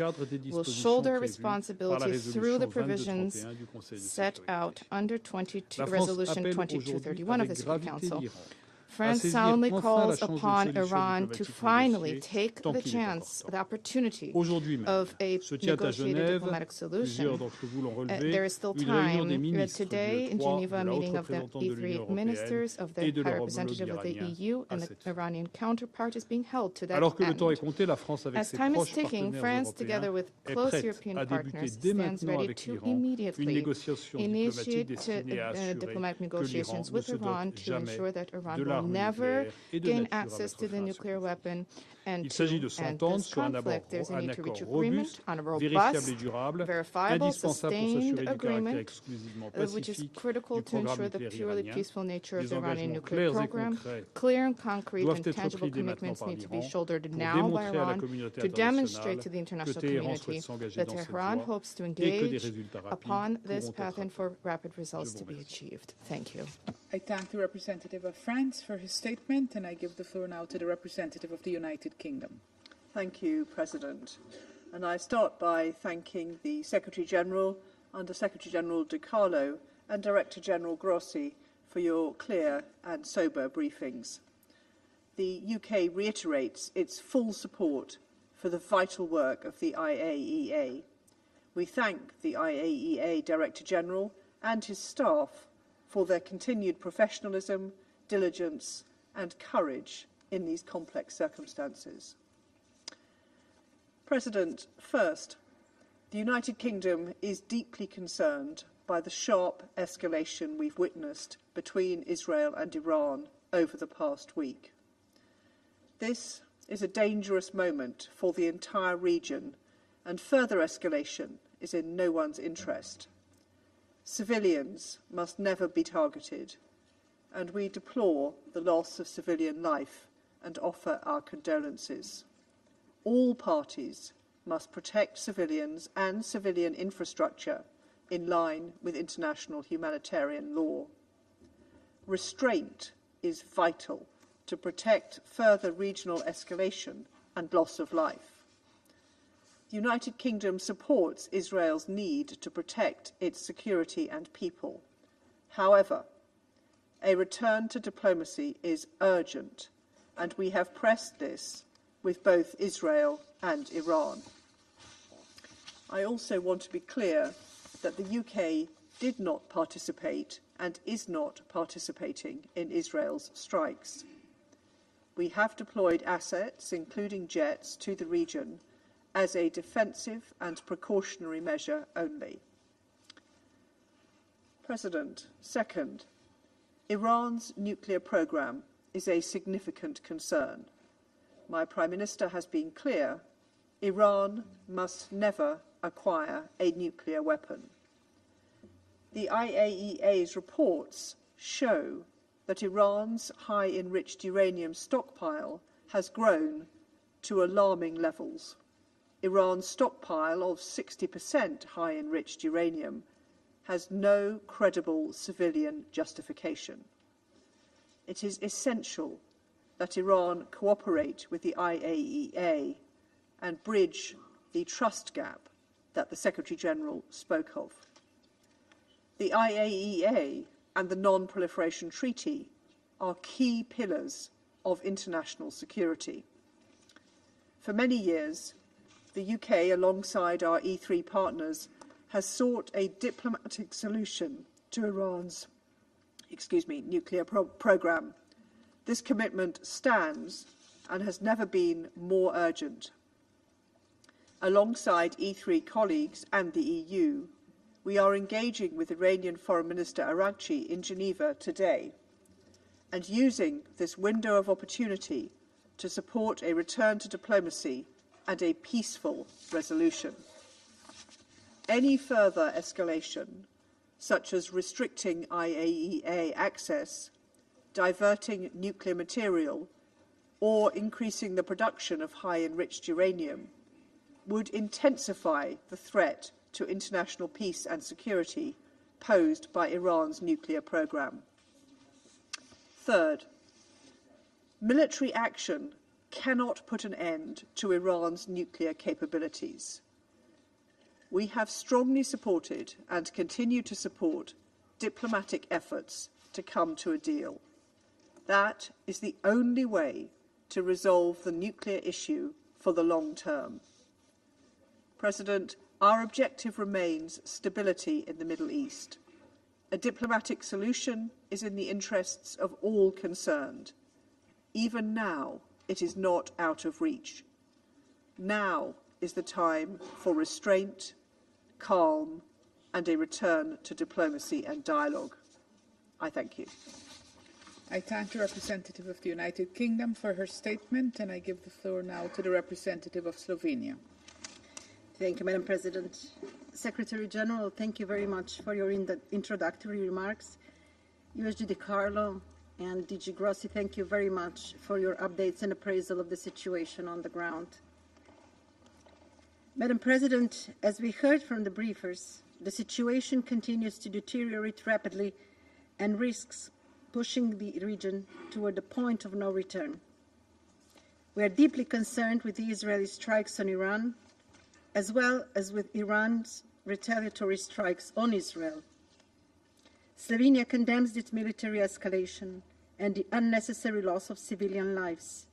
[SPEAKER 13] will shoulder responsibility through the provisions set out under Resolution 2231 of the Security Council. France soundly calls upon Iran to finally take the chance, the opportunity of a negotiated diplomatic solution. There is still time. Today, in Geneva, a meeting of the E3 ministers, of the High Representative of the EU and the Iranian counterpart is being held to that end. As time is ticking, France, together with close European partners, stands ready to immediately initiate diplomatic negotiations with Iran to ensure that Iran will never gain access to the nuclear weapon
[SPEAKER 18] Il s'agit de s'entendre sur un accord robuste, vérifiable et durable, indispensable pour s'assurer du caractère exclusivement pacifique du programme nucléaire iranien. Des engagements clairs et concrets doivent être pris dès maintenant par l'Iran pour démontrer à la communauté internationale que Téhéran souhaite s'engager dans cette voie et que des résultats rapides pourront être atteints.
[SPEAKER 7] Thank you. I thank the representative of France for his statement, and I give the floor now to the representative of the United Kingdom.
[SPEAKER 19] Thank you, President. And I start by thanking the Secretary-General, Under Secretary-General De Carlo, and Director General Grossi for your clear and sober briefings. The UK reiterates its full support for the vital work of the IAEA. We thank the IAEA Director General and his staff for their continued professionalism, diligence, and courage in these complex circumstances. President, first, the United Kingdom is deeply concerned by the sharp escalation we've witnessed between Israel and Iran over the past week. This is a dangerous moment for the entire region, and further escalation is in no one's interest. Civilians must never be targeted, and we deplore the loss of civilian life and offer our condolences. All parties must protect civilians and civilian infrastructure in line with international humanitarian law. Restraint is vital to protect further regional escalation and loss of life. The United Kingdom supports Israel's need to protect its security and people. However, a return to diplomacy is urgent, and we have pressed this with both Israel and Iran. I also want to be clear that the UK did not participate and is not participating in Israel's strikes. We have deployed assets, including jets, to the region as a defensive and precautionary measure only. President, second, Iran's nuclear program is a significant concern. My Prime Minister has been clear, Iran must never acquire a nuclear weapon. The IAEA's reports show that Iran's high-enriched uranium stockpile has grown to alarming levels. Iran's stockpile of 60% high-enriched uranium has no credible civilian justification. It is essential that Iran cooperate with the IAEA and bridge the trust gap that the Secretary-General spoke of. The IAEA and the Non-Proliferation Treaty are key pillars of international security. For many years, the UK, alongside our E3 partners, has sought a diplomatic solution to Iran's nuclear program. This commitment stands and has never been more urgent. Alongside E3 colleagues and the EU, we are engaging with Iranian Foreign Minister Araghchi in Geneva today and using this window of opportunity to support a return to diplomacy and a peaceful resolution. Any further escalation, such as restricting IAEA access, diverting nuclear material, or increasing the production of high-enriched uranium, would intensify the threat to international peace and security posed by Iran's nuclear program. Third, military action cannot put an end to Iran's nuclear capabilities. We have strongly supported and continue to support diplomatic efforts to come to a deal. That is the only way to resolve the nuclear issue for the long term. President, our objective remains stability in the Middle East. A diplomatic solution is in the interests of all concerned. Even now, it is not out of reach. Now is the time for restraint, calm, and a return to diplomacy and dialogue. I thank you.
[SPEAKER 7] I thank the representative of the United Kingdom for her statement, and I give the floor now to the representative of Slovenia.
[SPEAKER 16] Thank you, Madam President. Secretary General, thank you very much for your introductory remarks. USG De Carlo and DG Grossi, thank you very much for your updates and appraisal of the situation on the ground. Madam President, as we heard from the briefers, the situation continues to deteriorate rapidly and risks pushing the region toward the point of no return. We are deeply concerned with the Israeli strikes on Iran, as well as with Iran's retaliatory strikes on Israel. Slovenia condemns its military escalation and the unnecessary loss of civilian lives.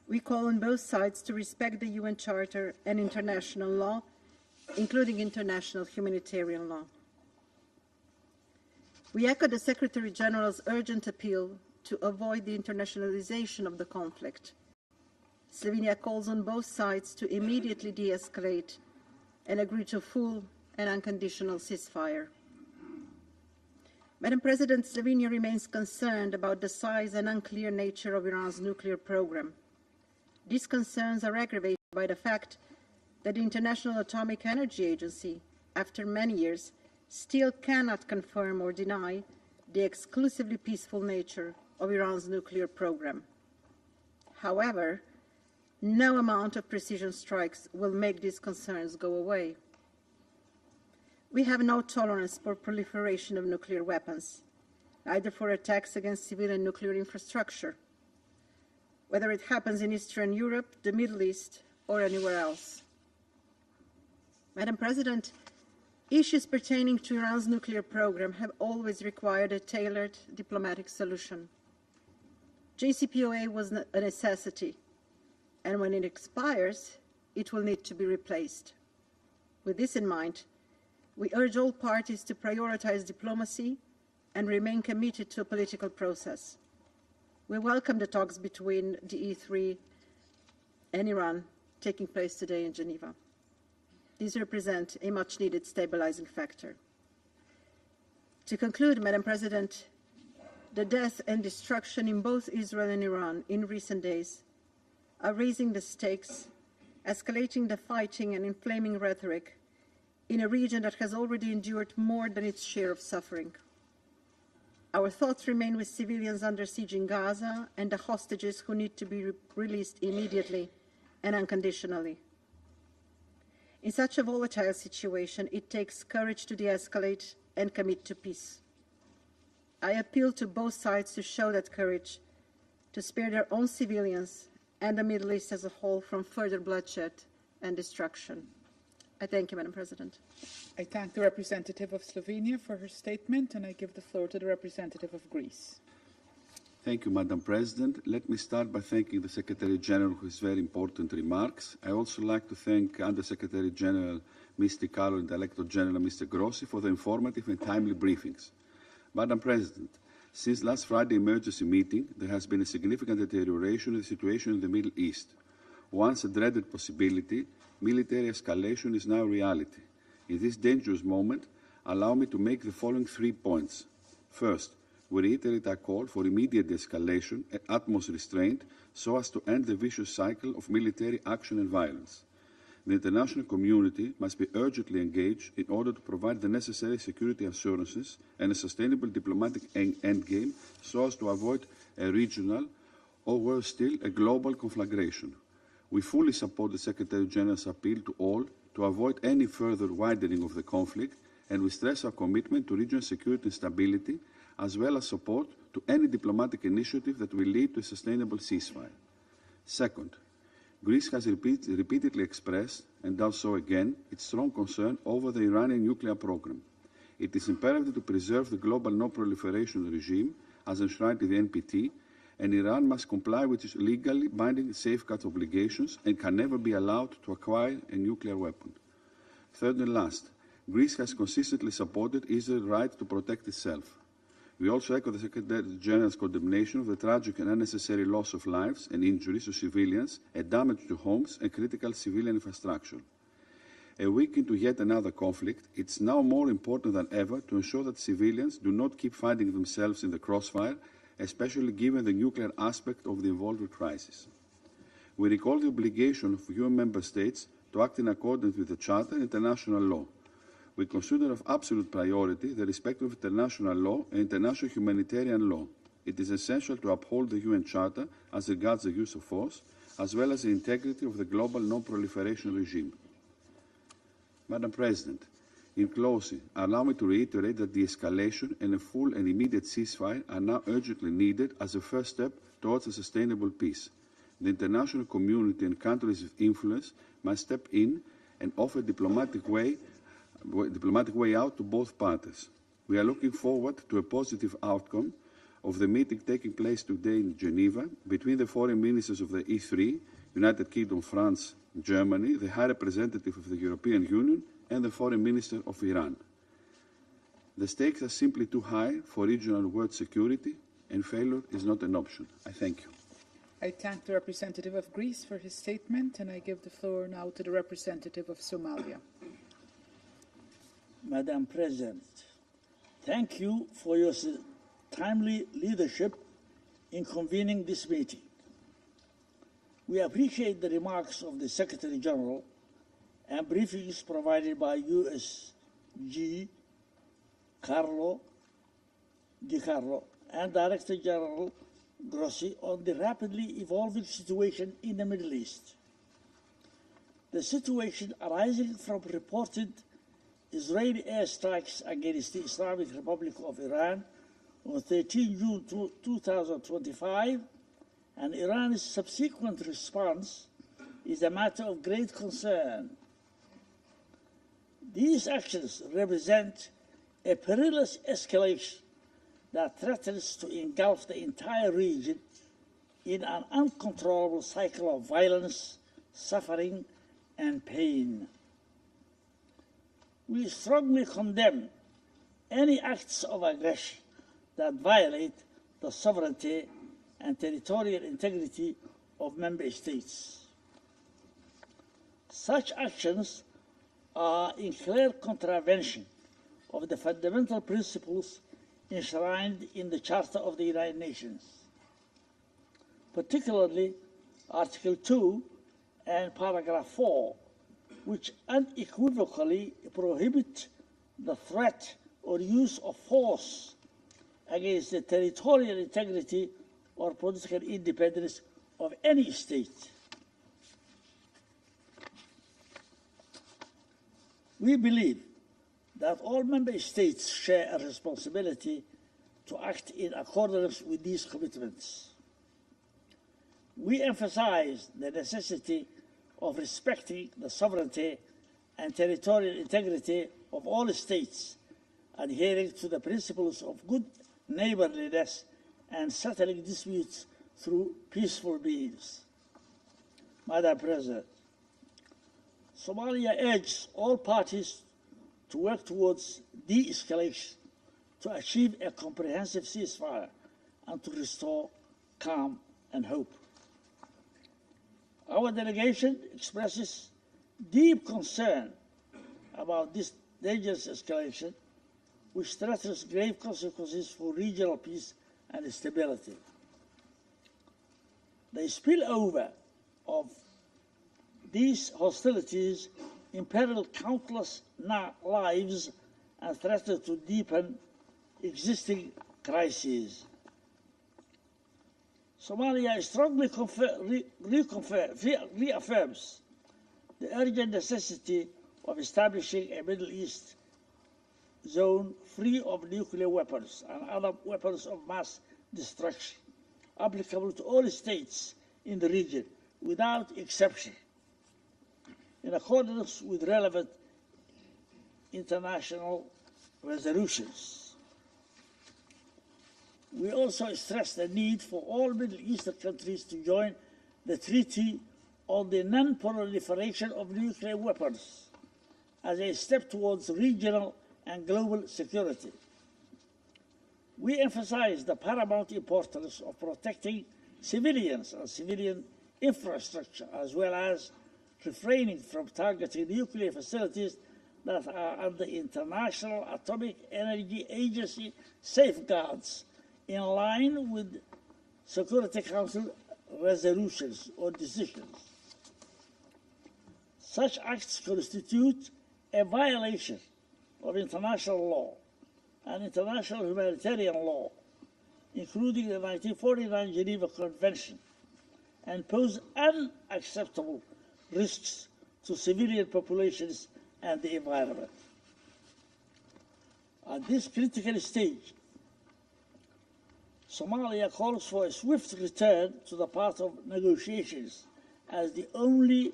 [SPEAKER 16] We call on both sides to respect the UN Charter and international law, including international humanitarian law. We echo the Secretary General's urgent appeal to avoid the internationalization of the conflict. Slovenia calls on both sides to immediately de-escalate and agree to full and unconditional ceasefire. Madam President, Slovenia remains concerned about the size and unclear nature of Iran's nuclear program. These concerns are aggravated by the fact that the International Atomic Energy Agency, after many years, still cannot confirm or deny the exclusively peaceful nature of Iran's nuclear program. However, no amount of precision strikes will make these concerns go away. We have no tolerance for proliferation of nuclear weapons, either for attacks against civilian nuclear infrastructure, whether it happens in Eastern Europe, the Middle East, or anywhere else. Madam President, issues pertaining to Iran's nuclear program have always required a tailored diplomatic solution. JCPOA was a necessity, and when it expires, it will need to be replaced. With this in mind, we urge all parties to prioritize diplomacy and remain committed to a political process. We welcome the talks between the E3 and Iran taking place today in Geneva. These represent a much-needed stabilizing factor. To conclude, Madam President, the death and destruction in both Israel and Iran in recent days are raising the stakes, escalating the fighting and inflaming rhetoric in a region that has already endured more than its share of suffering. Our thoughts remain with civilians under siege in Gaza and the hostages who need to be released immediately and unconditionally. In such a volatile situation, it takes courage to de-escalate and commit to peace. I appeal to both sides to show that courage, to spare their own civilians and the Middle East as a whole from further bloodshed and destruction. I thank you, Madam President.
[SPEAKER 7] I thank the representative of Slovenia for her statement, and I give the floor to the representative of Greece.
[SPEAKER 8] Thank you, Madam President. Let me start by thanking the Secretary General for his very important remarks. I also like to thank Under Secretary General Mr. Carlo and Director General Mr. Grossi for the informative and timely briefings. Madam President, since last Friday's emergency meeting, there has been a significant deterioration of the situation in the Middle East. Once a dreaded possibility, military escalation is now a reality. In this dangerous moment, allow me to make the following 3 points. First, we reiterate our call for immediate de-escalation and utmost restraint so as to end the vicious cycle of military action and violence. The international community must be urgently engaged in order to provide the necessary security assurances and a sustainable diplomatic endgame so as to avoid a regional or, worse still, a global conflagration. We fully support the Secretary General's appeal to all to avoid any further widening of the conflict, and we stress our commitment to regional security and stability, as well as support to any diplomatic initiative that will lead to a sustainable ceasefire. Second, Greece has repeatedly expressed, and does so again, its strong concern over the Iranian nuclear program. It is imperative to preserve the global non-proliferation regime as enshrined in the NPT, and Iran must comply with its legally binding safeguards obligations and can never be allowed to acquire a nuclear weapon. Third and last, Greece has consistently supported Israel's right to protect itself. We also echo the Secretary General's condemnation of the tragic and unnecessary loss of lives and injuries to civilians and damage to homes and critical civilian infrastructure. A week into yet another conflict, it's now more important than ever to ensure that civilians do not keep finding themselves in the crossfire
[SPEAKER 16] especially given the nuclear aspect of the involved crisis. We recall the obligation of UN member states to act in accordance with the Charter and international law. We consider of absolute priority the respect of international law and international humanitarian law. It is essential to uphold the UN Charter as regards the use of force, as well as the integrity of the global non-proliferation regime. Madam President, in closing, allow me to reiterate that de-escalation and a full and immediate ceasefire are now urgently needed as a first step towards a sustainable peace. The international community and countries of influence must step in and offer a diplomatic way out to both parties. We are looking forward to a positive outcome of the meeting taking place today in Geneva between the foreign ministers of the E3, United Kingdom, France, Germany, the High Representative of the European Union, and the Foreign Minister of Iran. The stakes are simply too high for regional world security, and failure is not an option. I thank you.
[SPEAKER 19] I thank the representative of Greece for his statement, and I give the floor now to the representative of Somalia.
[SPEAKER 20] Madam President, thank you for your timely leadership in convening this meeting. We appreciate the remarks of the Secretary General and briefings provided by USG Di Carlo and Director General Grossi on the rapidly evolving situation in the Middle East. The situation arising from reported Israeli airstrikes against the Islamic Republic of Iran on 13 June 2025 and Iran's subsequent response is a matter of great concern. These actions represent a perilous escalation that threatens to engulf the entire region in an uncontrollable cycle of violence, suffering, and pain. We strongly condemn any acts of aggression that violate the sovereignty and territorial integrity of member states. Such actions are in clear contravention of the fundamental principles enshrined in the Charter of the United Nations, particularly Article 2 and Paragraph 4, which unequivocally prohibit the threat or use of force against the territorial integrity or political independence of any state. We believe that all member states share a responsibility to act in accordance with these commitments. We emphasize the necessity of respecting the sovereignty and territorial integrity of all states, adhering to the principles of good neighborliness and settling disputes through peaceful means. Madam President, Somalia urges all parties to work towards de-escalation, to achieve a comprehensive ceasefire, and to restore calm and hope. Our delegation expresses deep concern about this dangerous escalation, which threatens grave consequences for regional peace and stability. The spillover of these hostilities imperil countless lives and threaten to deepen existing crises. Somalia strongly reaffirms the urgent necessity of establishing a Middle East zone free of nuclear weapons and other weapons of mass destruction, applicable to all states in the region without exception, in accordance with relevant international resolutions. We also stress the need for all Middle Eastern countries to join the Treaty on the Non-Proliferation of Nuclear Weapons as a step towards regional and global security. We emphasize the paramount importance of protecting civilians and civilian infrastructure, as well as refraining from targeting nuclear facilities that are under International Atomic Energy Agency safeguards in line with Security Council resolutions or decisions. Such acts constitute a violation of international law and international humanitarian law, including the 1949 Geneva Convention, and pose unacceptable risks to civilian populations and the environment. At this critical stage, Somalia calls for a swift return to the path of negotiations as the only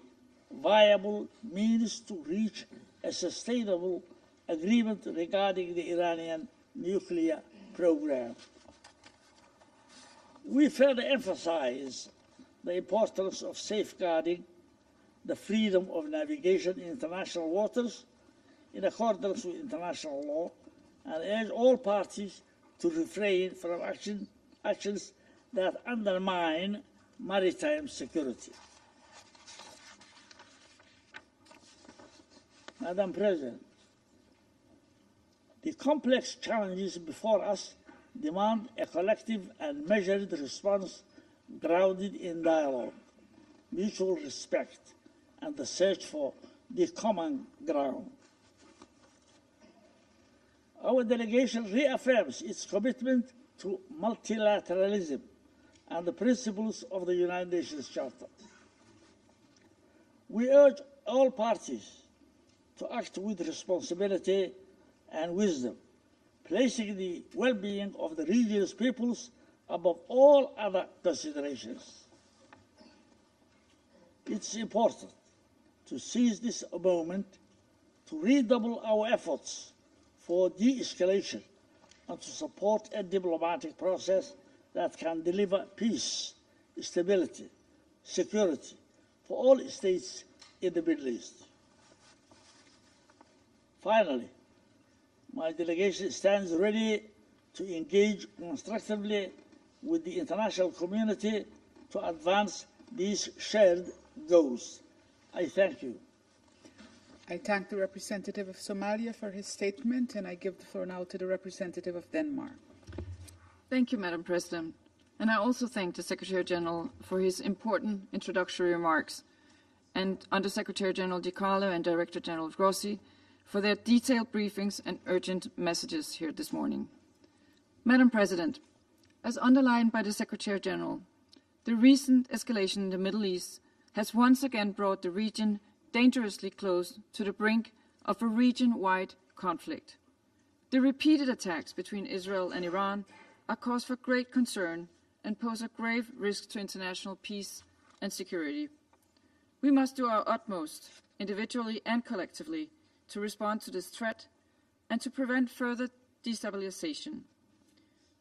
[SPEAKER 20] viable means to reach a sustainable agreement regarding the Iranian nuclear program. We further emphasize the importance of safeguarding the freedom of navigation in international waters in accordance with international law, and urge all parties to refrain from actions that undermine maritime security. Madam President, the complex challenges before us demand a collective and measured response grounded in dialogue, mutual respect, and the search for the common ground. Our delegation reaffirms its commitment to multilateralism and the principles of the United Nations Charter. We urge all parties to act with responsibility and wisdom, placing the well-being of the region's peoples above all other considerations. It's important to seize this moment to redouble our efforts for de-escalation and to support a diplomatic process that can deliver peace, stability, security for all states in the Middle East. Finally, my delegation stands ready to engage constructively with the international community to advance these shared goals. I thank you.
[SPEAKER 7] I thank the representative of Somalia for his statement, and I give the floor now to the representative of Denmark.
[SPEAKER 1] Thank you, Madam President. And I also thank the Secretary General for his important introductory remarks, and Under-Secretary General Di Carlo and Director General Grossi for their detailed briefings and urgent messages here this morning. Madam President, as underlined by the Secretary General, the recent escalation in the Middle East has once again brought the region dangerously close to the brink of a region-wide conflict. The repeated attacks between Israel and Iran are cause for great concern and pose a grave risk to international peace and security. We must do our utmost, individually and collectively, to respond to this threat and to prevent further destabilization.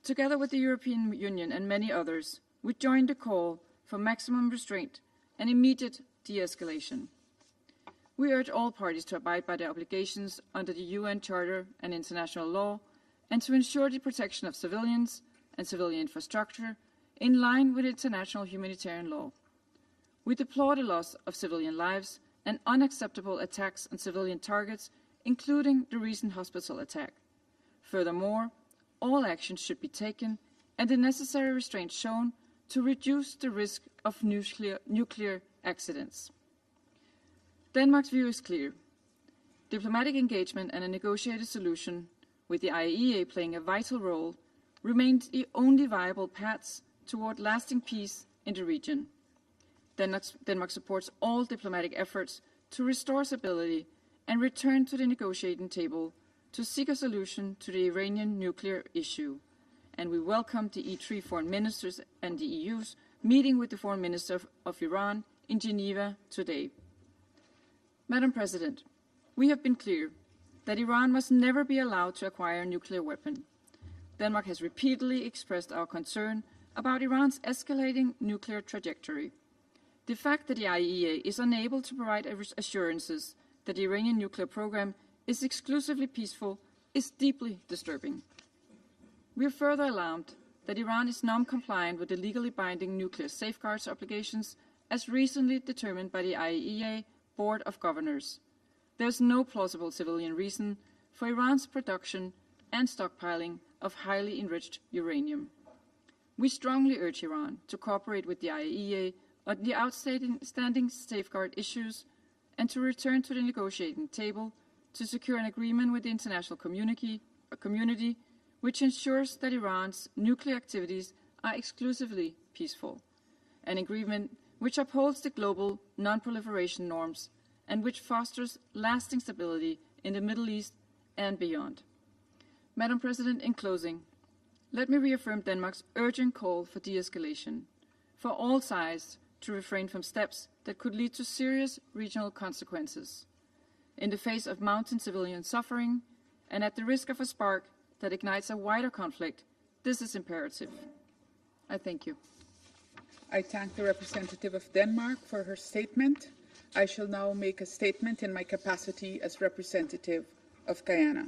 [SPEAKER 1] Together with the European Union and many others, we join the call for maximum restraint and immediate de-escalation. We urge all parties to abide by their obligations under the UN Charter and international law, and to ensure the protection of civilians and civilian infrastructure in line with international humanitarian law. We deplore the loss of civilian lives and unacceptable attacks on civilian targets, including the recent hospital attack. Furthermore, all actions should be taken and the necessary restraint shown to reduce the risk of nuclear accidents. Denmark's view is clear. Diplomatic engagement and a negotiated solution, with the IAEA playing a vital role, remain the only viable paths toward lasting peace in the region. Denmark supports all diplomatic efforts to restore stability and return to the negotiating table to seek a solution to the Iranian nuclear issue. And we welcome the E3 foreign ministers and the EU's meeting with the foreign minister of Iran in Geneva today. Madam President, we have been clear that Iran must never be allowed to acquire a nuclear weapon. Denmark has repeatedly expressed our concern about Iran's escalating nuclear trajectory. The fact that the IAEA is unable to provide assurances that the Iranian nuclear program is exclusively peaceful is deeply disturbing. We are further alarmed that Iran is non-compliant with the legally binding nuclear safeguards obligations as recently determined by the IAEA Board of Governors. There is no plausible civilian reason for Iran's production and stockpiling of highly enriched uranium. We strongly urge Iran to cooperate with the IAEA on the outstanding safeguard issues and to return to the negotiating table to secure an agreement with the international community which ensures that Iran's nuclear activities are exclusively peaceful, an agreement which upholds the global non-proliferation norms and which fosters lasting stability in the Middle East and beyond. Madam President, in closing, let me reaffirm Denmark's urgent call for de-escalation, for all sides to refrain from steps that could lead to serious regional consequences. In the face of mounting civilian suffering and at the risk of a spark that ignites a wider conflict, this is imperative. I thank you.
[SPEAKER 7] I thank the representative of Denmark for her statement. I shall now make a statement in my capacity as representative of Guyana.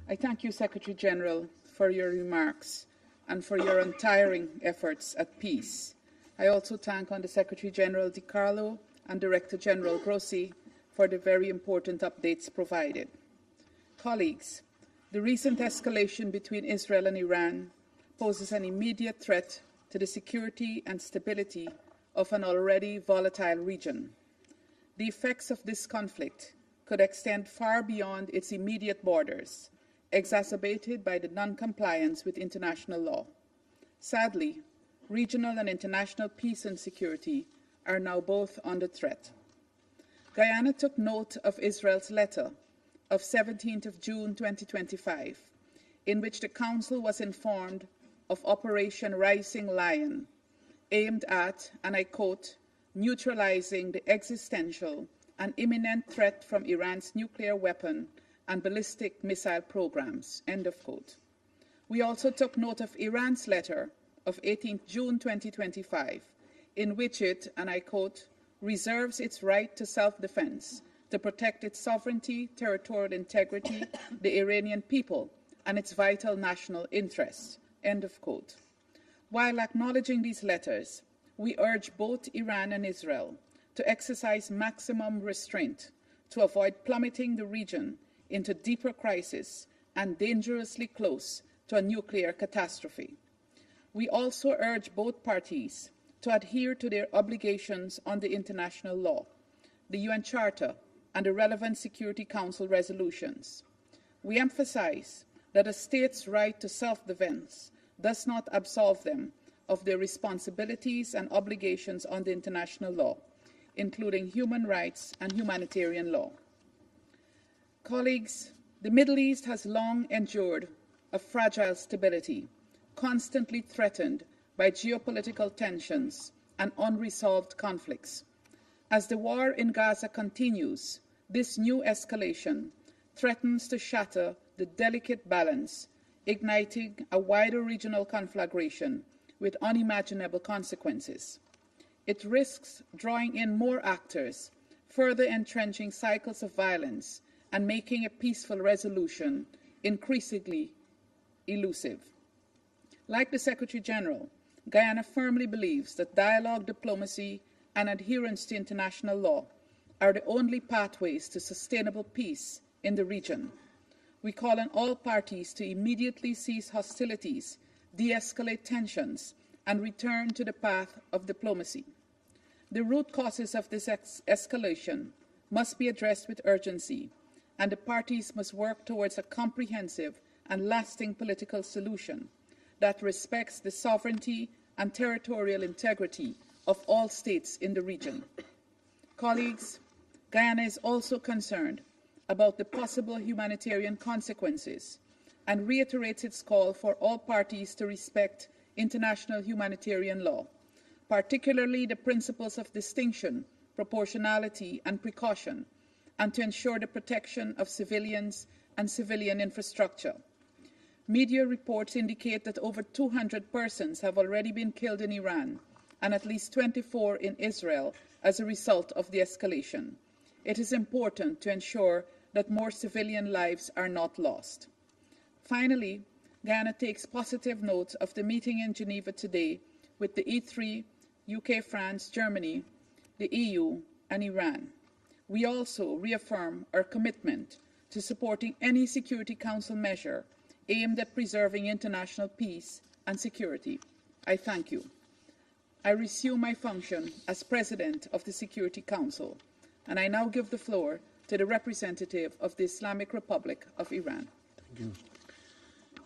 [SPEAKER 7] I thank you, Secretary General, for your remarks and for your untiring efforts at peace. I also thank Under Secretary General Di Carlo and Director General Grossi for the very important updates provided. Colleagues, the recent escalation between Israel and Iran poses an immediate threat to the security and stability of an already volatile region. The effects of this conflict could extend far beyond its immediate borders, exacerbated by the non-compliance with international law. Sadly, regional and international peace and security are now both under threat. Guyana took note of Israel's letter of 17th of June 2025, in which the Council was informed of Operation Rising Lion, aimed at, and I quote, neutralizing the existential and imminent threat from Iran's nuclear weapon and ballistic missile programs, end of quote. We also took note of Iran's letter of 18th June 2025, in which it, and I quote, reserves its right to self-defense, to protect its sovereignty, territorial integrity, the Iranian people, and its vital national interests, end of quote. While acknowledging these letters, we urge both Iran and Israel to exercise maximum restraint to avoid plummeting the region into deeper crisis and dangerously close to a nuclear catastrophe. We also urge both parties to adhere to their obligations under international law, the UN Charter, and the relevant Security Council resolutions. We emphasize that a state's right to self-defense does not absolve them of their responsibilities and obligations under international law, including human rights and humanitarian law. Colleagues, the Middle East has long endured a fragile stability, constantly threatened by geopolitical tensions and unresolved conflicts. As the war in Gaza continues, this new escalation threatens to shatter the delicate balance, igniting a wider regional conflagration with unimaginable consequences. It risks drawing in more actors, further entrenching cycles of violence, and making a peaceful resolution increasingly elusive. Like the Secretary General, Guyana firmly believes that dialogue, diplomacy, and adherence to international law are the only pathways to sustainable peace in the region. We call on all parties to immediately cease hostilities, de-escalate tensions, and return to the path of diplomacy. The root causes of this escalation must be addressed with urgency, and the parties must work towards a comprehensive and lasting political solution that respects the sovereignty and territorial integrity of all states in the region. Colleagues, Guyana is also concerned about the possible humanitarian consequences and reiterates its call for all parties to respect international humanitarian law, particularly the principles of distinction, proportionality, and precaution, and to ensure the protection of civilians and civilian infrastructure. Media reports indicate that over 200 persons have already been killed in Iran and at least 24 in Israel as a result of the escalation. It is important to ensure that more civilian lives are not lost. Finally, Guyana takes positive note of the meeting in Geneva today with the E3, UK, France, Germany, the EU, and Iran. We also reaffirm our commitment to supporting any Security Council measure aimed at preserving international peace and security. I thank you. I resume my function as President of the Security Council, and I now give the floor to the representative of the Islamic Republic of Iran.
[SPEAKER 3] Thank you.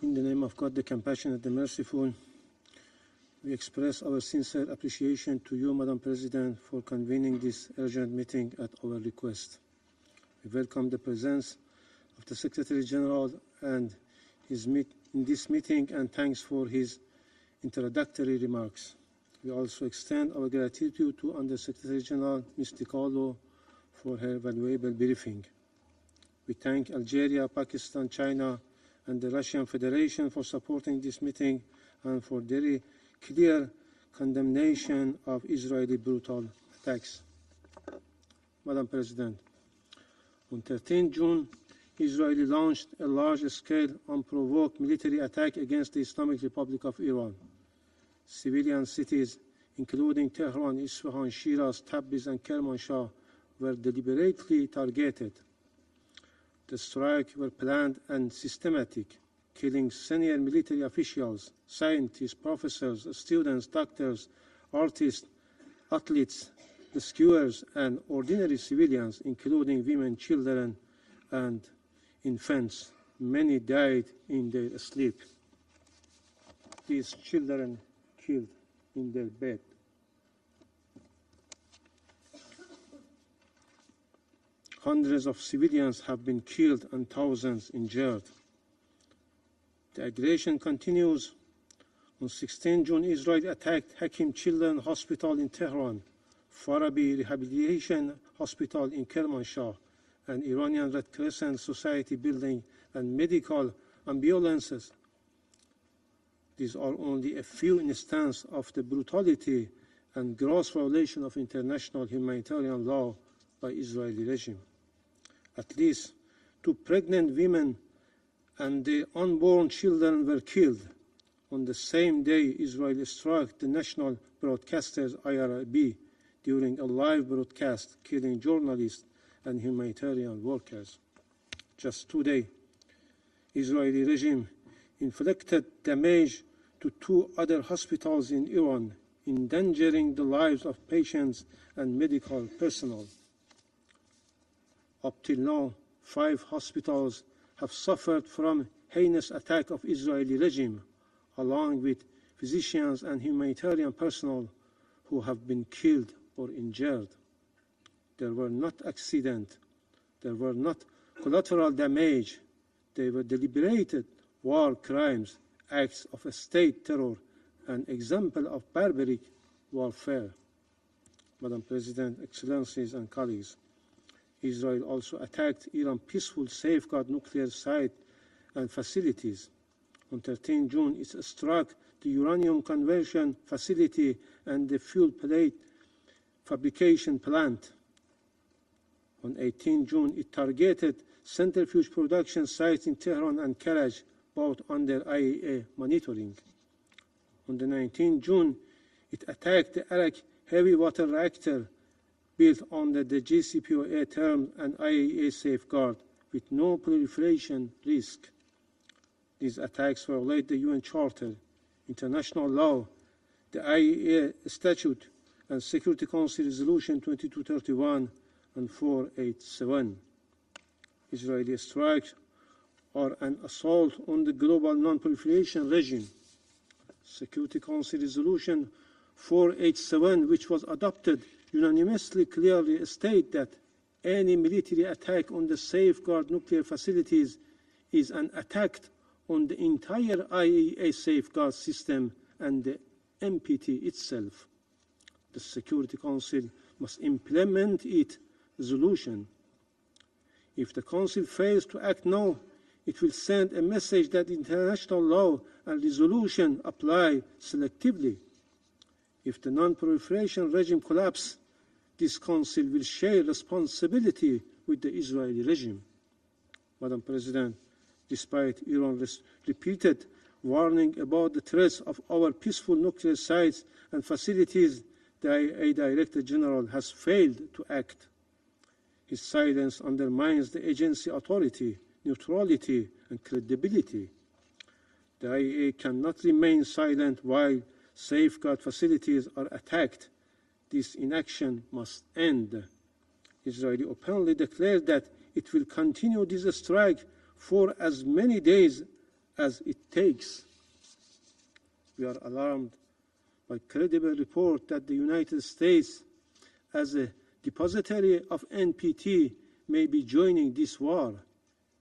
[SPEAKER 3] In the name of God, the compassionate, the merciful, we express our sincere appreciation to you, Madam President, for convening this urgent meeting at our request. We welcome the presence of the Secretary General and in this meeting, and thanks for his introductory remarks. We also extend our gratitude to Under-Secretary General Ms. DiCarlo for her valuable briefing. We thank Algeria, Pakistan, China, and the Russian Federation for supporting this meeting and for their clear condemnation of Israeli brutal attacks. Madam President, on 13 June, Israel launched a large-scale, unprovoked military attack against the Islamic Republic of Iran. Civilian cities, including Tehran, Isfahan, Shiraz, Tabriz, and Kermanshah, were deliberately targeted. The strikes were planned and systematic, killing senior military officials, scientists, professors, students, doctors, artists, athletes, rescuers, and ordinary civilians, including women, children, and infants. Many died in their sleep. These children killed in their bed. Hundreds of civilians have been killed and thousands injured. The aggression continues. On 16 June, Israel attacked Hakim Children's Hospital in Tehran, Farabi Rehabilitation Hospital in Kermanshah, and Iranian Red Crescent Society building and medical ambulances. These are only a few instances of the brutality and gross violation of international humanitarian law by Israeli regime. At least 2 pregnant women and their unborn children were killed. On the same day, Israel struck the national broadcasters IRIB during a live broadcast, killing journalists and humanitarian workers. Just today, Israeli regime inflicted damage to 2 other hospitals in Iran, endangering the lives of patients and medical personnel. Up till now, 5 hospitals have suffered from heinous attack of Israeli regime, along with physicians and humanitarian personnel who have been killed or injured. There were not accidents, there were not collateral damage, they were deliberated war crimes, acts of a state terror, and example of barbaric warfare. Madam President, Excellencies and colleagues, Israel also attacked Iran's peaceful safeguard nuclear site and facilities. On 13 June, it struck the uranium conversion facility and the fuel plate fabrication plant. On 18 June, it targeted centrifuge production sites in Tehran and Karaj, both under IAEA monitoring. On the 19th June, it attacked the Arak heavy water reactor built under the JCPOA terms and IAEA safeguard with no proliferation risk. These attacks violate the UN Charter, international law, the IAEA Statute, and Security Council Resolution 2231 and 487. Israeli strikes are an assault on the global non-proliferation regime. Security Council Resolution 487, which was adopted unanimously, clearly states that any military attack on the safeguard nuclear facilities is an attack on the entire IAEA safeguard system and the NPT itself. The Security Council must implement its resolution. If the Council fails to act now, it will send a message that international law and resolution apply selectively. If the non-proliferation regime collapses, this Council will share responsibility with the Israeli regime. Madam President, despite Iran's repeated warning about the threats of our peaceful nuclear sites and facilities, the IAEA Director General has failed to act. His silence undermines the agency's authority, neutrality, and credibility. The IAEA cannot remain silent while safeguard facilities are attacked, this inaction must end. Israel openly declared that it will continue this strike for as many days as it takes. We are alarmed by credible report that the United States, as a depositary of NPT, may be joining this war.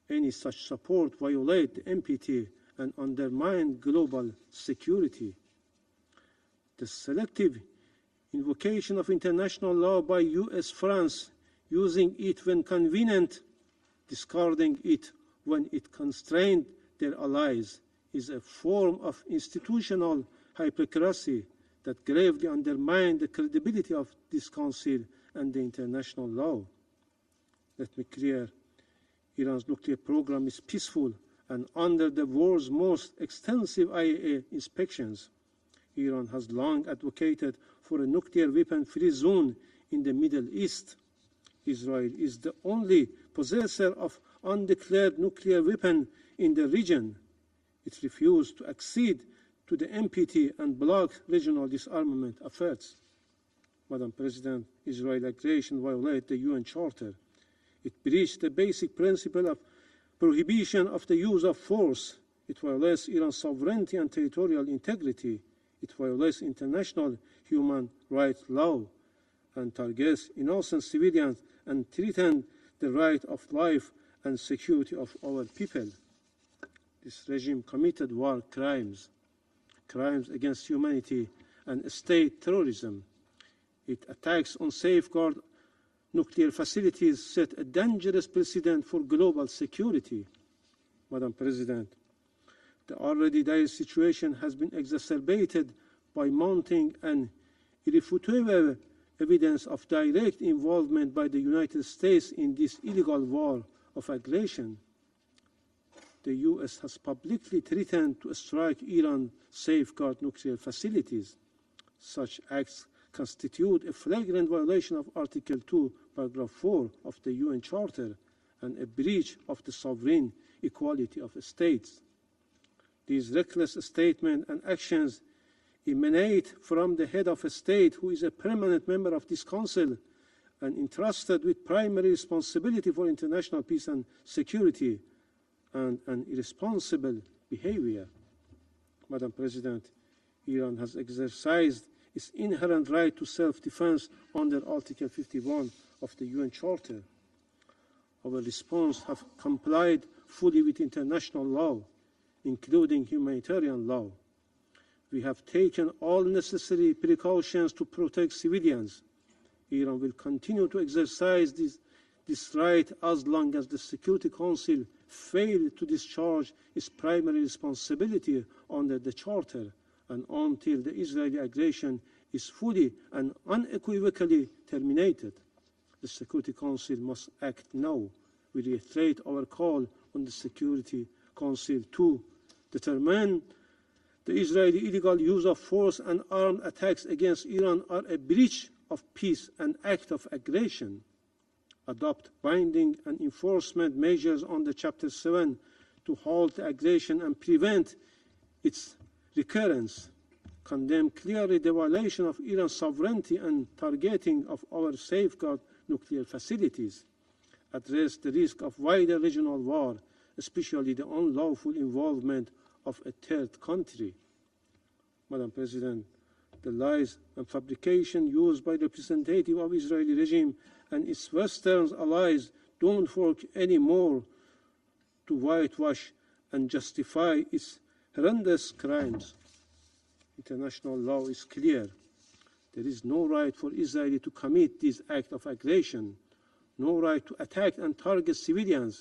[SPEAKER 3] Any such support violates the NPT and undermines global security. The selective invocation of international law by US, France, using it when convenient, discarding it when it constrained their allies, is a form of institutional hypocrisy that gravely undermines the credibility of this Council and the international law. Let me be clear, Iran's nuclear program is peaceful and under the world's most extensive IAEA inspections. Iran has long advocated for a nuclear weapon-free zone in the Middle East. Israel is the only possessor of undeclared nuclear weapon in the region. It refused to accede to the NPT and block regional disarmament efforts. Madam President, Israeli aggression violates the UN Charter. It breached the basic principle of prohibition of the use of force. It violates Iran's sovereignty and territorial integrity. It violates international human rights law and targets innocent civilians and threatens the right of life and security of our people. This regime committed war crimes, crimes against humanity and state terrorism. It attacks on safeguard nuclear facilities, set a dangerous precedent for global security. Madam President, the already dire situation has been exacerbated by mounting and irrefutable evidence of direct involvement by the United States in this illegal war of aggression. The US has publicly threatened to strike Iran's safeguard nuclear facilities. Such acts constitute a flagrant violation of Article 2, Paragraph 4 of the UN Charter and a breach of the sovereign equality of states. These reckless statements and actions emanate from the head of a state who is a permanent member of this Council and entrusted with primary responsibility for international peace and security, and an irresponsible behavior. Madam President, Iran has exercised its inherent right to self-defense under Article 51 of the UN Charter. Our response has complied fully with international law, including humanitarian law. We have taken all necessary precautions to protect civilians. Iran will continue to exercise this right as long as the Security Council fails to discharge its primary responsibility under the Charter and until the Israeli aggression is fully and unequivocally terminated. The Security Council must act now. We reiterate our call on the Security Council to determine the Israeli illegal use of force and armed attacks against Iran are a breach of peace and act of aggression. Adopt binding and enforcement measures under Chapter 7 to halt the aggression and prevent its recurrence. Condemn clearly the violation of Iran's sovereignty and targeting of our safeguard nuclear facilities. Address the risk of wider regional war, especially the unlawful involvement of a third country. Madam President, the lies and fabrication used by representatives of Israeli regime and its Western allies don't work anymore to whitewash and justify its horrendous crimes. International law is clear. There is no right for Israel to commit this act of aggression, no right to attack and target civilian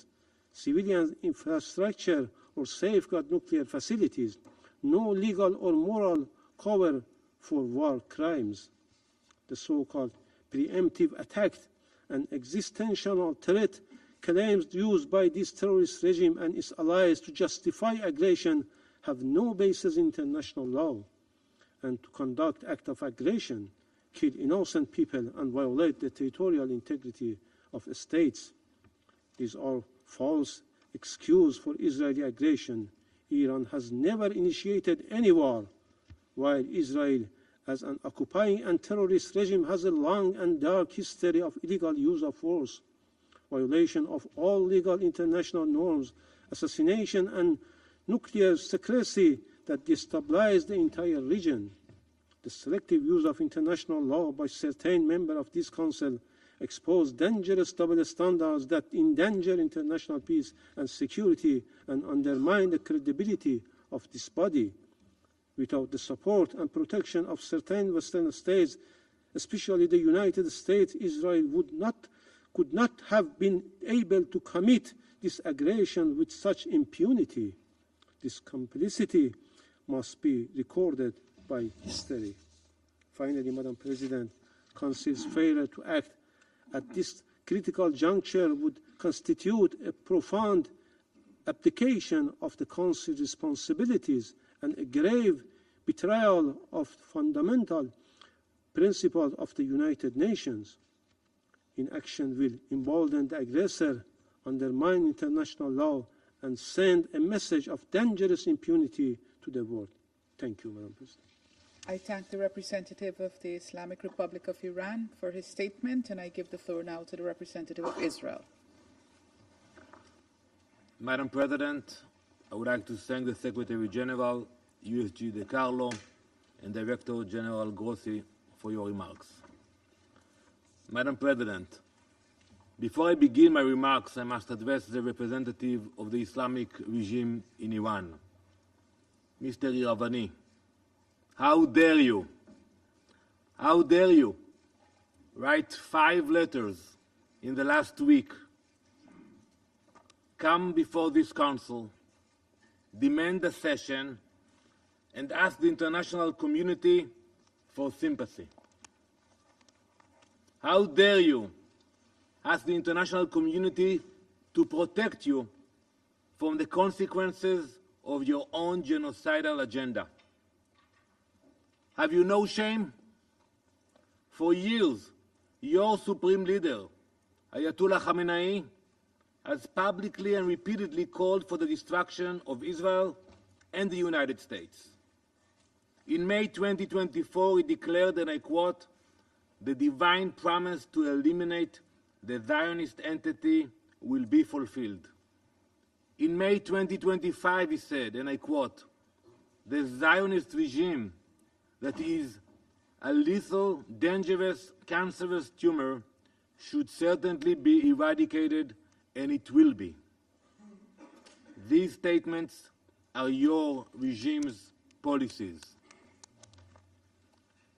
[SPEAKER 3] infrastructure or safeguard nuclear facilities, no legal or moral cover for war crimes. The so-called preemptive attack and existential threat claims used by this terrorist regime and its allies to justify aggression have no basis in international law, and to conduct acts of aggression, kill innocent people and violate the territorial integrity of states. These are false excuses for Israeli aggression. Iran has never initiated any war. while Israel, as an occupying and terrorist regime, has a long and dark history of illegal use of force, violation of all legal international norms, assassination and nuclear secrecy that destabilized the entire region. The selective use of international law by certain members of this Council expose dangerous double standards that endanger international peace and security and undermine the credibility of this body. Without the support and protection of certain Western states, especially the United States, Israel could not have been able to commit this aggression with such impunity. This complicity must be recorded by history. Finally, Madam President, Council's failure to act at this critical juncture would constitute a profound abdication of the Council's responsibilities and a grave betrayal of fundamental principles of the United Nations. Inaction will embolden the aggressor, undermine international law, and send a message of dangerous impunity to the world. Thank you, Madam President.
[SPEAKER 7] I thank the representative of the Islamic Republic of Iran for his statement, and I give the floor now to the representative of Israel.
[SPEAKER 2] Madam President, I would like to thank the Secretary General, USG De Carlo, and Director General Grossi for your remarks. Madam President, before I begin my remarks, I must address the representative of the Islamic regime in Iran, Mr. Iravani. How dare you? How dare you write 5 letters in the last week, come before this Council, demand a session, and ask the international community for sympathy? How dare you ask the international community to protect you from the consequences of your own genocidal agenda? Have you no shame? For years, your supreme leader, Ayatollah Khamenei, has publicly and repeatedly called for the destruction of Israel and the United States. In May 2024, he declared, and I quote, "The divine promise to eliminate the Zionist entity will be fulfilled." In May 2025, he said, and I quote, "The Zionist regime that is a lethal, dangerous, cancerous tumor should certainly be eradicated, and it will be." These statements are your regime's policies.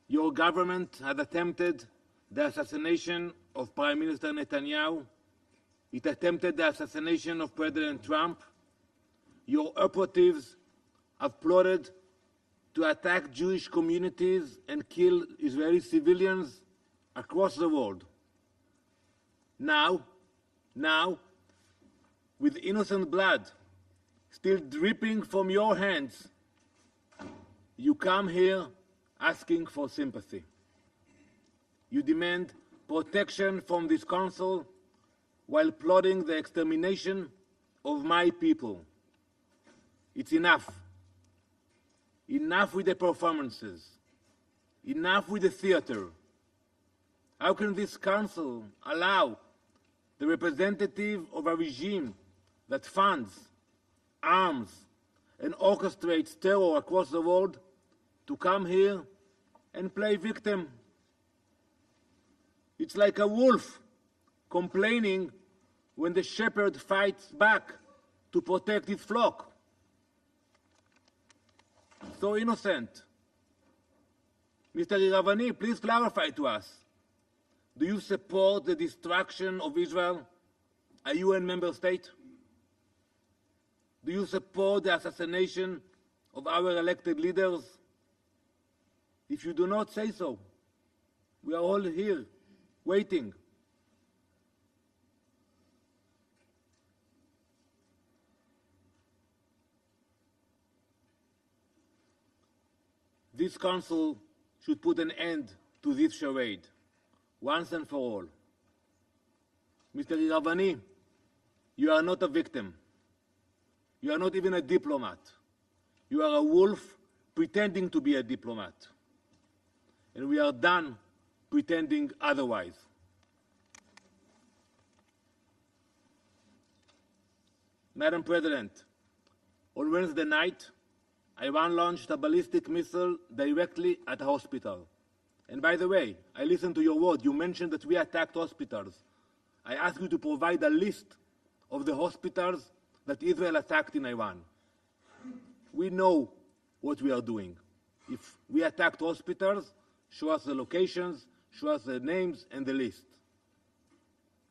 [SPEAKER 2] Your government has attempted the assassination of Prime Minister Netanyahu. It attempted the assassination of President Trump. Your operatives have plotted to attack Jewish communities and kill Israeli civilians across the world. Now, with innocent blood still dripping from your hands, you come here asking for sympathy. You demand protection from this Council while plotting the extermination of my people. It's enough. Enough with the performances. Enough with the theater. How can this Council allow the representative of a regime that funds, arms, and orchestrates terror across the world to come here and play victim? It's like a wolf complaining when the shepherd fights back to protect his flock. So innocent. Mr. Iravani, please clarify to us. Do you support the destruction of Israel, a UN member state? Do you support the assassination of our elected leaders? If you do not, say so. We are all here, waiting. This Council should put an end to this charade, once and for all. Mr. Iravani, you are not a victim. You are not even a diplomat. You are a wolf pretending to be a diplomat. And we are done pretending otherwise. Madam President, on Wednesday night, Iran launched a ballistic missile directly at a hospital. And by the way, I listened to your word. You mentioned that we attacked hospitals. I ask you to provide a list of the hospitals that Israel attacked in Iran. We know what we are doing. If we attacked hospitals, show us the locations, show us the names and the list.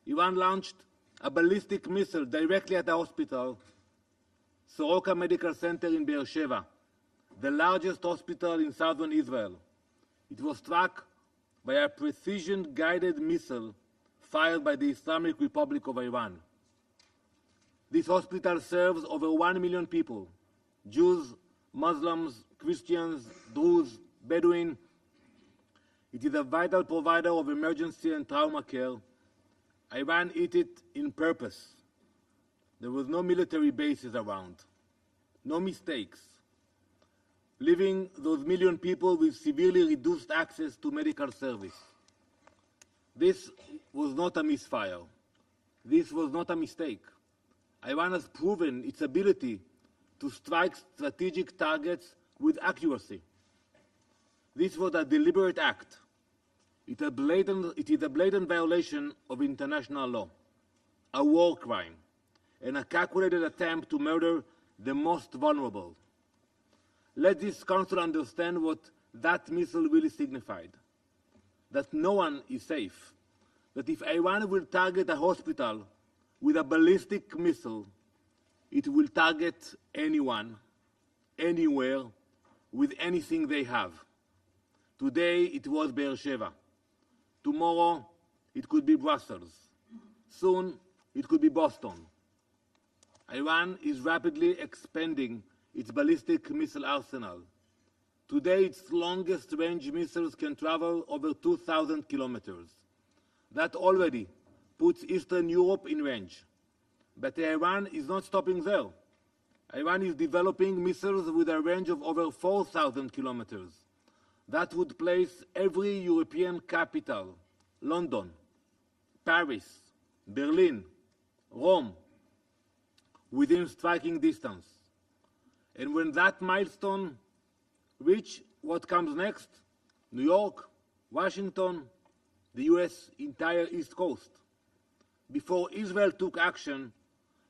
[SPEAKER 2] Iran launched a ballistic missile directly at the hospital, Soroka Medical Center in Beersheba, the largest hospital in southern Israel. It was struck by a precision-guided missile fired by the Islamic Republic of Iran. This hospital serves over 1 million people, Jews, Muslims, Christians, Druze, Bedouin. It is a vital provider of emergency and trauma care. Iran hit it in purpose. There was no military bases around, no mistakes, leaving those million people with severely reduced access to medical service. This was not a misfire. This was not a mistake. Iran has proven its ability to strike strategic targets with accuracy. This was a deliberate act. It is a blatant violation of international law, a war crime, and a calculated attempt to murder the most vulnerable. Let this Council understand what that missile really signified, that no one is safe, that if Iran will target a hospital with a ballistic missile, it will target anyone, anywhere, with anything they have. Today it was Beersheba. Tomorrow it could be Brussels. Soon it could be Boston. Iran is rapidly expanding its ballistic missile arsenal. Today its longest range missiles can travel over 2,000 kilometers. That already puts Eastern Europe in range. But Iran is not stopping there. Iran is developing missiles with a range of over 4,000 kilometers. That would place every European capital, London, Paris, Berlin, Rome, within striking distance. And when that milestone reaches, what comes next? New York, Washington, the US entire East Coast. Before Israel took action,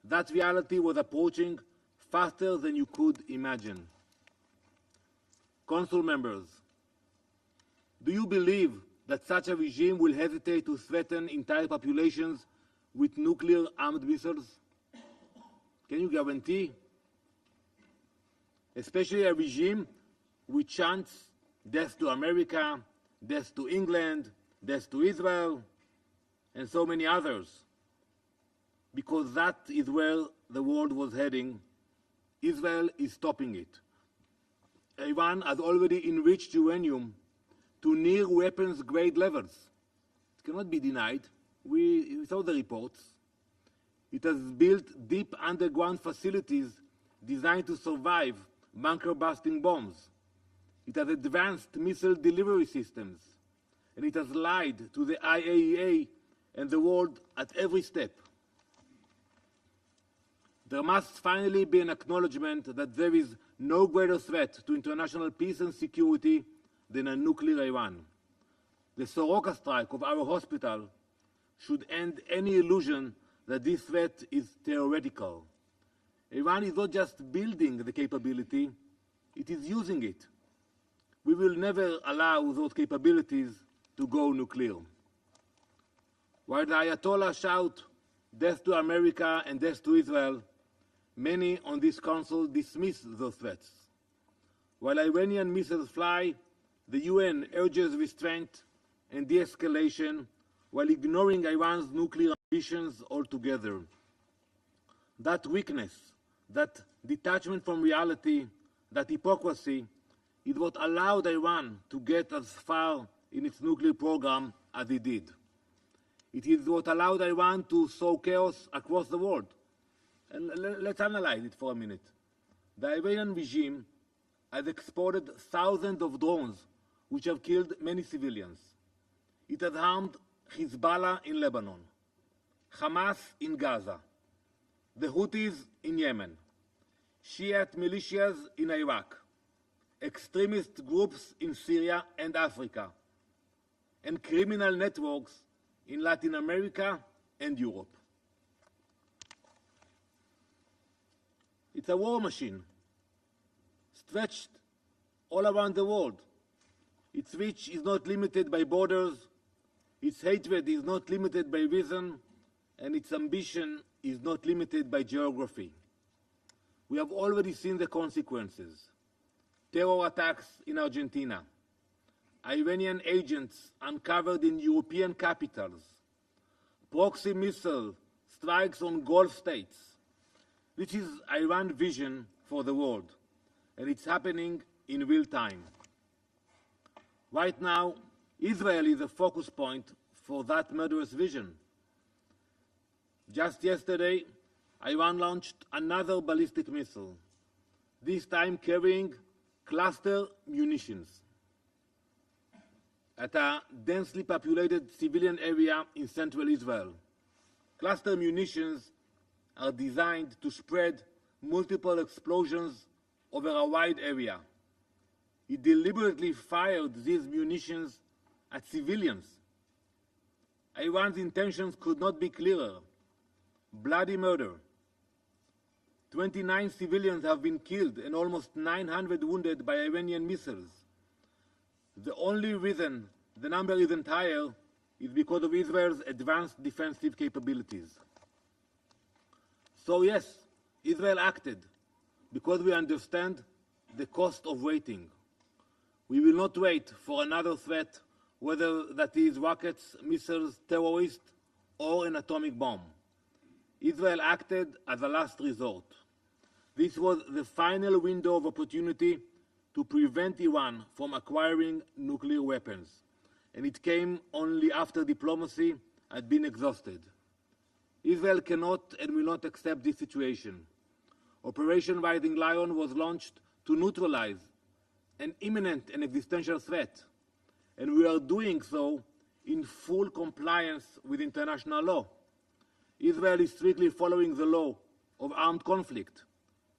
[SPEAKER 2] that reality was approaching faster than you could imagine. Council members, do you believe that such a regime will hesitate to threaten entire populations with nuclear armed missiles? Can you guarantee? Especially a regime which chants death to America, death to England, death to Israel, and so many others. Because that is where the world was heading. Israel is stopping it. Iran has already enriched uranium to near weapons-grade levels. It cannot be denied. We saw the reports. It has built deep underground facilities designed to survive bunker-busting bombs. It has advanced missile delivery systems. And it has lied to the IAEA and the world at every step. There must finally be an acknowledgement that there is no greater threat to international peace and security than a nuclear Iran. The Soroka strike of our hospital should end any illusion that this threat is theoretical. Iran is not just building the capability, it is using it. We will never allow those capabilities to go nuclear. While the Ayatollah shout death to America and death to Israel, many on this council dismiss those threats. While Iranian missiles fly, the UN urges restraint and de-escalation while ignoring Iran's nuclear ambitions altogether. That weakness, that detachment from reality, that hypocrisy is what allowed Iran to get as far in its nuclear program as it did. It is what allowed Iran to sow chaos across the world. And let's analyze it for a minute. The Iranian regime has exported thousands of drones which have killed many civilians. It has harmed Hezbollah in Lebanon, Hamas in Gaza, the Houthis in Yemen, Shiite militias in Iraq, extremist groups in Syria and Africa, and criminal networks in Latin America and Europe. It's a war machine, stretched all around the world. Its reach is not limited by borders, its hatred is not limited by reason, and its ambition is not limited by geography. We have already seen the consequences. Terror attacks in Argentina, Iranian agents uncovered in European capitals, proxy missile strikes on Gulf states. This is Iran's vision for the world, and it's happening in real time. Right now, Israel is a focus point for that murderous vision. Just yesterday, Iran launched another ballistic missile, this time carrying cluster munitions at a densely populated civilian area in central Israel. Cluster munitions are designed to spread multiple explosions over a wide area. He deliberately fired these munitions at civilians. Iran's intentions could not be clearer. Bloody murder. 29 civilians have been killed and almost 900 wounded by Iranian missiles. The only reason the number isn't higher is because of Israel's advanced defensive capabilities. So yes, Israel acted because we understand the cost of waiting. We will not wait for another threat, whether that is rockets, missiles, terrorists, or an atomic bomb. Israel acted as a last resort. This was the final window of opportunity to prevent Iran from acquiring nuclear weapons, and it came only after diplomacy had been exhausted. Israel cannot and will not accept this situation. Operation Rising Lion was launched to neutralize an imminent and existential threat, and we are doing so in full compliance with international law. Israel is strictly following the law of armed conflict,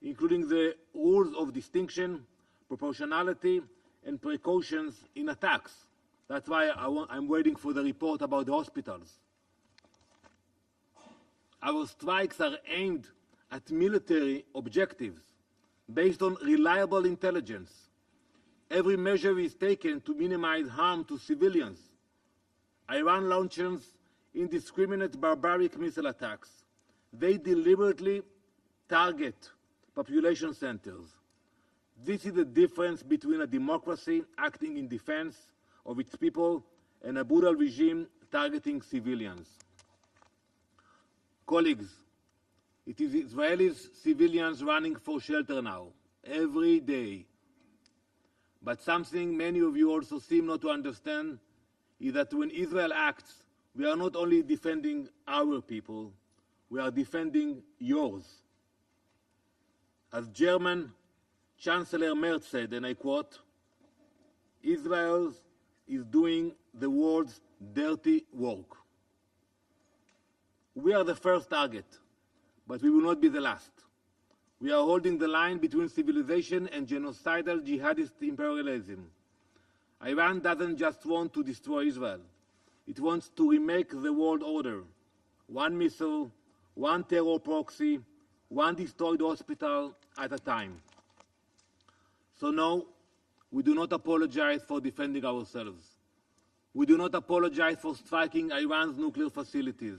[SPEAKER 2] including the rules of distinction, proportionality, and precautions in attacks. That's why I'm waiting for the report about the hospitals. Our strikes are aimed at military objectives based on reliable intelligence. Every measure is taken to minimize harm to civilians. Iran launches indiscriminate barbaric missile attacks. They deliberately target population centers. This is the difference between a democracy acting in defense of its people and a brutal regime targeting civilians. Colleagues, it is Israeli civilians running for shelter now, every day. But something many of you also seem not to understand is that when Israel acts, we are not only defending our people, we are defending yours. As German Chancellor Merz said, and I quote, Israel is doing the world's dirty work. We are the first target, but we will not be the last. We are holding the line between civilization and genocidal jihadist imperialism. Iran doesn't just want to destroy Israel. It wants to remake the world order. One missile, one terror proxy, one destroyed hospital at a time. So no, we do not apologize for defending ourselves. We do not apologize for striking Iran's nuclear facilities.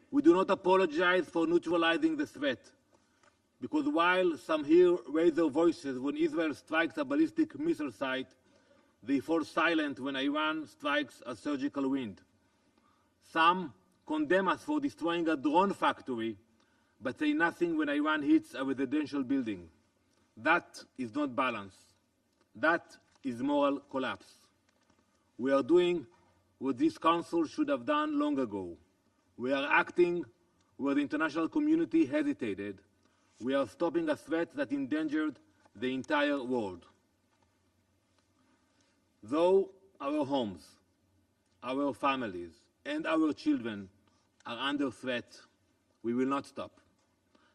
[SPEAKER 2] We do not apologize for neutralizing the threat, because while some here raise their voices when Israel strikes a ballistic missile site, they fall silent when Iran strikes a surgical wind. Some condemn us for destroying a drone factory, but say nothing when Iran hits a residential building. That is not balance. That is moral collapse. We are doing what this Council should have done long ago. We are acting where the international community hesitated. We are stopping a threat that endangered the entire world. Though our homes, our families, and our children are under threat, we will not stop.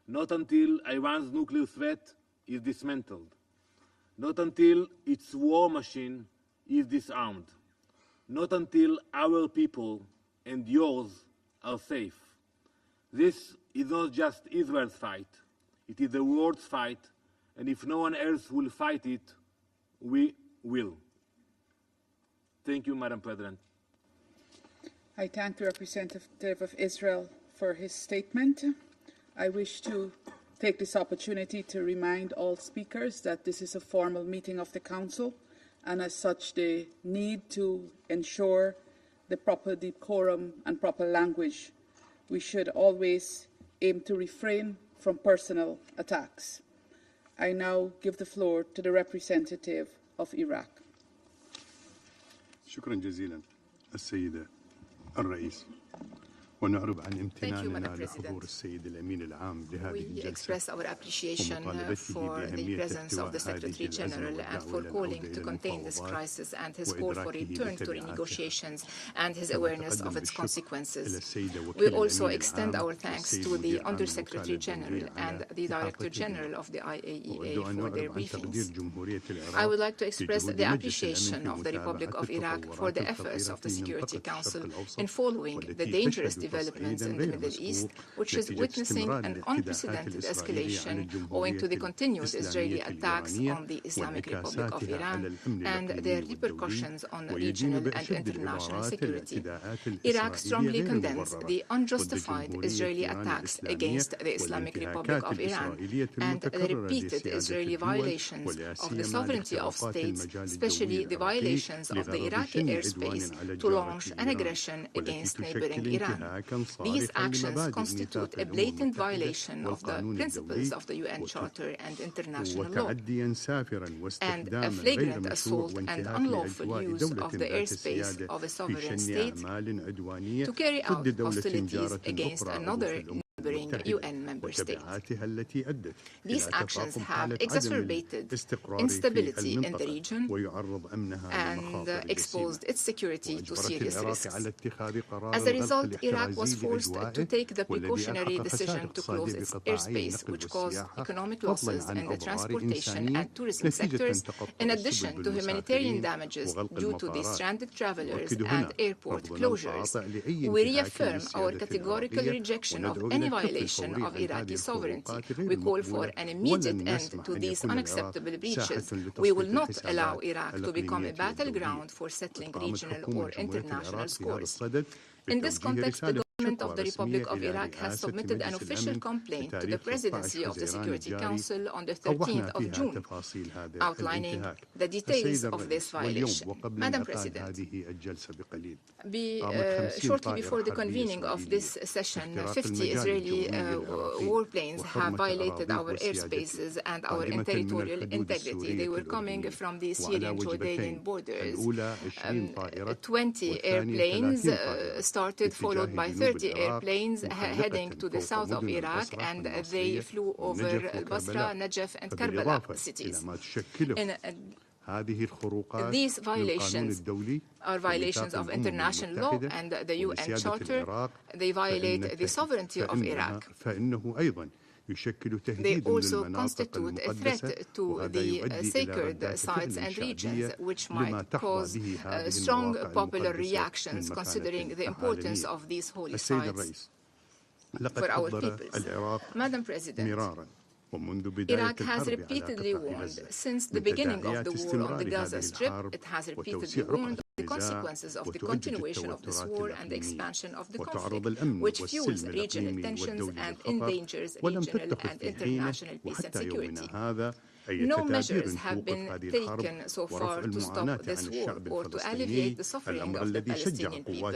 [SPEAKER 2] Not until Iran's nuclear threat is dismantled. Not until its war machine is disarmed. Not until our people and yours are safe. This is not just Israel's fight. It is the world's fight, and if no one else will fight it, we will. Thank you, Madam President.
[SPEAKER 7] I thank the representative of Israel for his statement. I wish to take this opportunity to remind all speakers that this is a formal meeting of the Council, and as such they need to ensure the proper decorum and proper language. We should always aim to refrain from personal attacks. I now give the floor to the representative of Iraq.
[SPEAKER 4] شكرا جزيلا السيدة الرئيس. ونعرب عن امتناننا لحضور السيد الأمين العام لهذه الجلسة.
[SPEAKER 11] We express our appreciation for the presence of the Secretary General and for calling to contain this crisis and his call for return to renegotiations and his awareness of its consequences. We also extend our thanks to the Under-Secretary General and the Director General of the IAEA for their briefings. I would like to express the appreciation of the Republic of Iraq for the efforts of the Security Council in following the dangerous developments in the Middle East, which is witnessing an unprecedented escalation owing to the continued Israeli attacks on the Islamic Republic of Iran and their repercussions on regional and international security. Iraq strongly condemns the unjustified Israeli attacks against the Islamic Republic of Iran and the repeated Israeli violations of the sovereignty of states, especially the violations of the Iraqi airspace to launch an aggression against neighboring Iran. These actions constitute a blatant violation of the principles of the UN Charter and international law, and a flagrant assault and unlawful use of the airspace of a sovereign state to carry out hostilities against another neighboring UN member state. These actions have exacerbated instability in the region and exposed its security to serious risks. As a result, Iraq was forced to take the precautionary decision to close its airspace, which caused economic losses in the transportation and tourism sectors, in addition to humanitarian damages due to the stranded travelers and airport closures. We reaffirm our categorical rejection of any violation of Iraqi sovereignty. We call for an immediate end to these unacceptable breaches. We will not allow Iraq to become a battleground for settling regional or international scores. In this context, the government of the Republic of Iraq has submitted an official complaint to the Presidency of the Security Council on the 13th of June, outlining the details of this violation. Madam President, shortly before the convening of this session, 50 Israeli warplanes have violated our airspaces and our territorial integrity. They were coming from the Syrian-Jordanian borders. 20 airplanes started, followed by 30 airplanes heading to the south of Iraq, and they flew over Basra, Najaf, and Karbala cities. These violations are violations of international law and the UN Charter. They violate the sovereignty of Iraq. They also constitute a threat to the sacred sites and regions, which might cause strong popular reactions, considering the importance of these holy sites for our peoples. Madam President, Iraq has repeatedly warned since the beginning of the war on the Gaza Strip. It has repeatedly warned of the consequences of the continuation of this war and the expansion of the conflict, which fuels regional tensions and endangers regional and international peace and security. No measures have been taken so far to stop this war or to alleviate the suffering of the Palestinian people.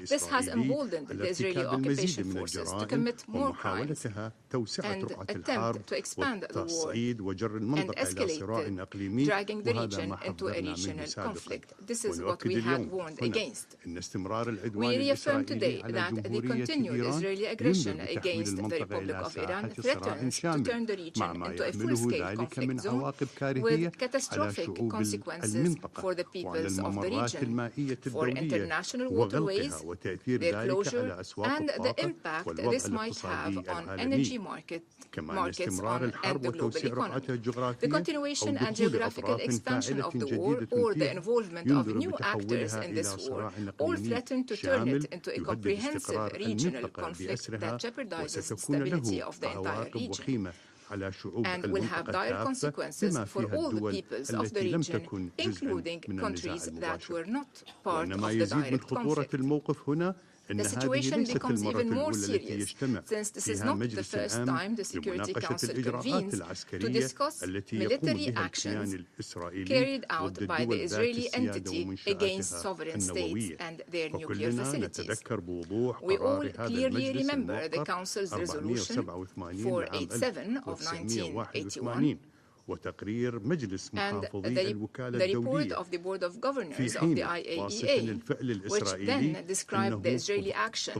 [SPEAKER 11] This has emboldened the Israeli occupation forces to commit more crimes and attempt to expand the war and escalate it, dragging the region into a regional conflict. This is what we had warned against. We reaffirm today that the continued Israeli aggression against the Republic of Iran threatens to turn the region into a full-scale conflict zone with catastrophic consequences for the peoples of the region, for international waterways, their closure, and the impact this might have on energy markets and the global economy. The continuation and geographical expansion of the war or the involvement of new actors in this war all threaten to turn it into a comprehensive regional conflict that jeopardizes the stability of the entire region and will have dire consequences for all the peoples of the region, including countries that were not part of the direct conflict. The situation becomes even more serious since this is not the first time the Security Council convenes to discuss military actions carried out by the Israeli entity against sovereign states and their nuclear facilities. We all clearly remember the Council's resolution 487 of 1981
[SPEAKER 4] وتقرير مجلس محافظي الوكالة
[SPEAKER 11] the report of the Board of Governors of the IAEA, which then described the Israeli action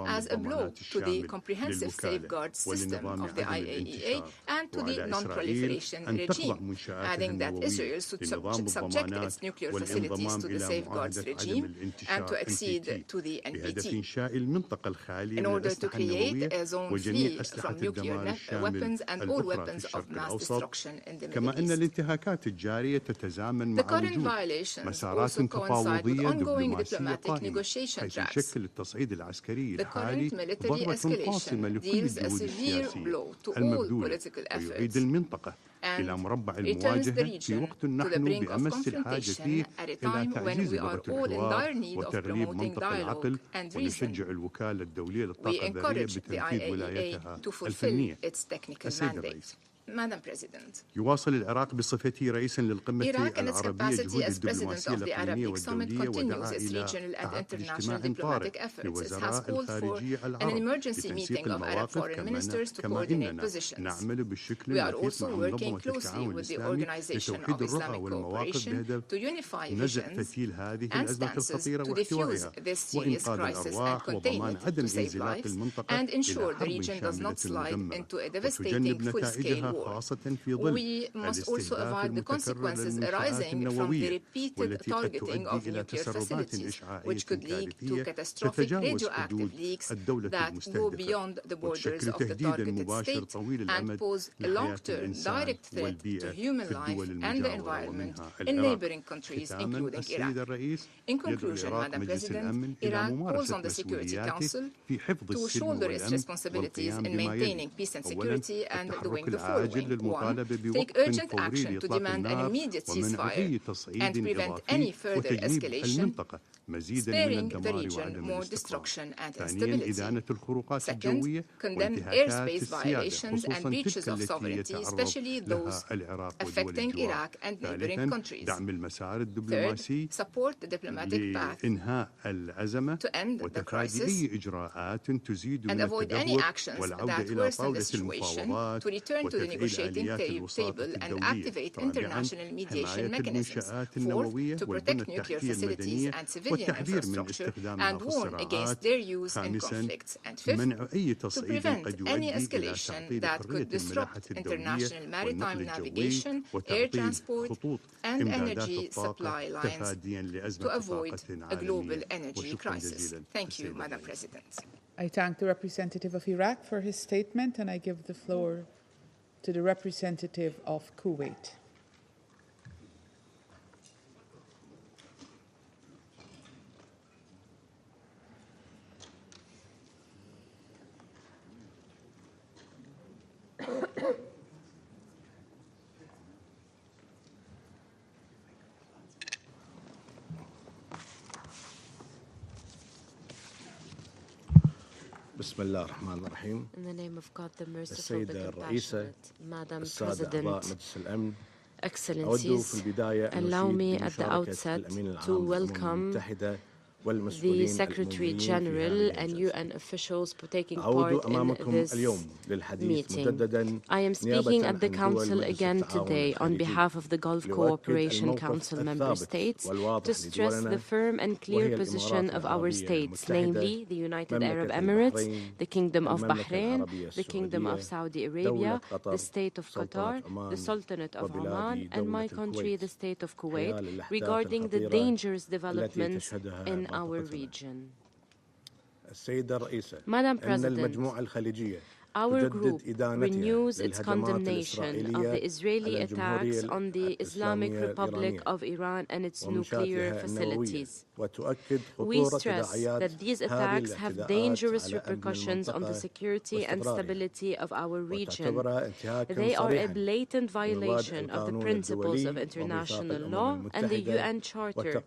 [SPEAKER 11] as a blow to the comprehensive safeguard system of the IAEA and to the non-proliferation regime, adding that Israel should subject its nuclear facilities to the safeguards regime and to accede to the NPT. In order to create a zone free from nuclear weapons and all weapons of mass destruction in the Middle East. The current violations also coincide with ongoing diplomatic negotiation tracks. The current military escalation deals a severe blow to all political efforts and returns the region to the brink of confrontation at a time when we are all in dire need of promoting dialogue and reason. We encourage the IAEA to fulfill its technical mandate. Madam President,
[SPEAKER 4] يواصل العراق بصفته رئيسا للقمة العربية جهود الدبلوماسية الإقليمية والدولية ودعا إلى عقد اجتماع طارئ لوزراء الخارجية العرب لتنسيق المواقف كما إننا نعمل بالشكل التي مع منظمة التعاون الإسلامي لتوحيد الرؤى والمواقف بهدف نزع فتيل هذه الأزمة الخطيرة واحتوائها وإنقاذ الأرواح وضمان عدم انزلاق المنطقة إلى حرب شاملة مدمرة وتجنب نتائجها
[SPEAKER 11] we must also avoid the consequences arising from the repeated targeting of nuclear facilities, which could lead to catastrophic radioactive leaks that go beyond the borders of the targeted state and pose a long-term direct threat to human life and the environment in neighboring countries, including Iraq. In conclusion, Madam President, Iraq calls on the Security Council to shoulder its responsibilities in maintaining peace and security and doing the following. 1. Take urgent action to demand an immediate ceasefire and prevent any further escalation, sparing the region more destruction and instability. Second, condemn airspace violations and breaches of sovereignty, especially those affecting Iraq and neighboring countries. Third, support the diplomatic path to end the crisis and avoid any actions that worsen the situation, to return to the negotiating table and activate international mediation mechanisms. Fourth, to protect nuclear facilities and civilian infrastructure and warn against their use in conflicts. And fifth, to prevent any escalation that could disrupt international maritime navigation, air transport, and energy supply lines to avoid a global energy crisis. Thank you, Madam President.
[SPEAKER 7] I thank the representative of Iraq for his statement, and I give the floor to the representative of Kuwait.
[SPEAKER 5] بسم الله الرحمن الرحيم.
[SPEAKER 21] In the name of God, the merciful, the
[SPEAKER 5] السيدة الرئيسة
[SPEAKER 21] Madam
[SPEAKER 5] السادة
[SPEAKER 21] President,
[SPEAKER 5] أعضاء مجلس الأمن
[SPEAKER 21] Excellencies, allow me at the outset to welcome
[SPEAKER 22] the Secretary General and UN officials for taking part in this meeting. I am speaking at the Council again today on behalf of the Gulf Cooperation Council member states to stress the firm and clear position of our states, namely the United Arab Emirates, the Kingdom of Bahrain, the Kingdom of Saudi Arabia, the State of Qatar, the Sultanate of Oman, and my country, the State of Kuwait, regarding the dangerous developments in our region. Madam President, our group renews its condemnation of the Israeli attacks on the Islamic Republic of Iran and its nuclear facilities. We stress that these attacks have dangerous repercussions on the security and stability of our region. They are a blatant violation of the principles of international law and the UN Charter,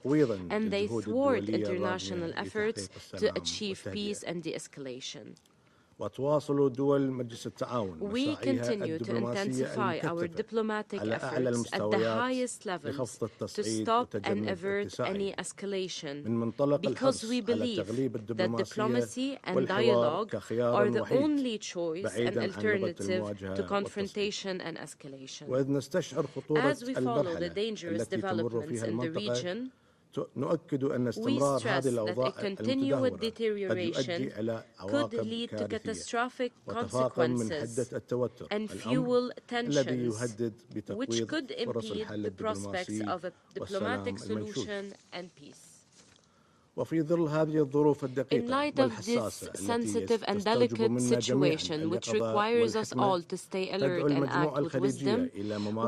[SPEAKER 22] and they thwart international efforts to achieve peace and de-escalation. We continue to intensify our diplomatic efforts at the highest levels to stop and avert any escalation, because we believe that diplomacy and dialogue are the only choice and alternative to confrontation and escalation. As we follow the dangerous developments in the region, we stress that a continued deterioration could lead to catastrophic consequences and fuel tensions, which could impede the prospects of a diplomatic solution and peace. In light of this sensitive and delicate situation, which requires us all to stay alert and act with wisdom,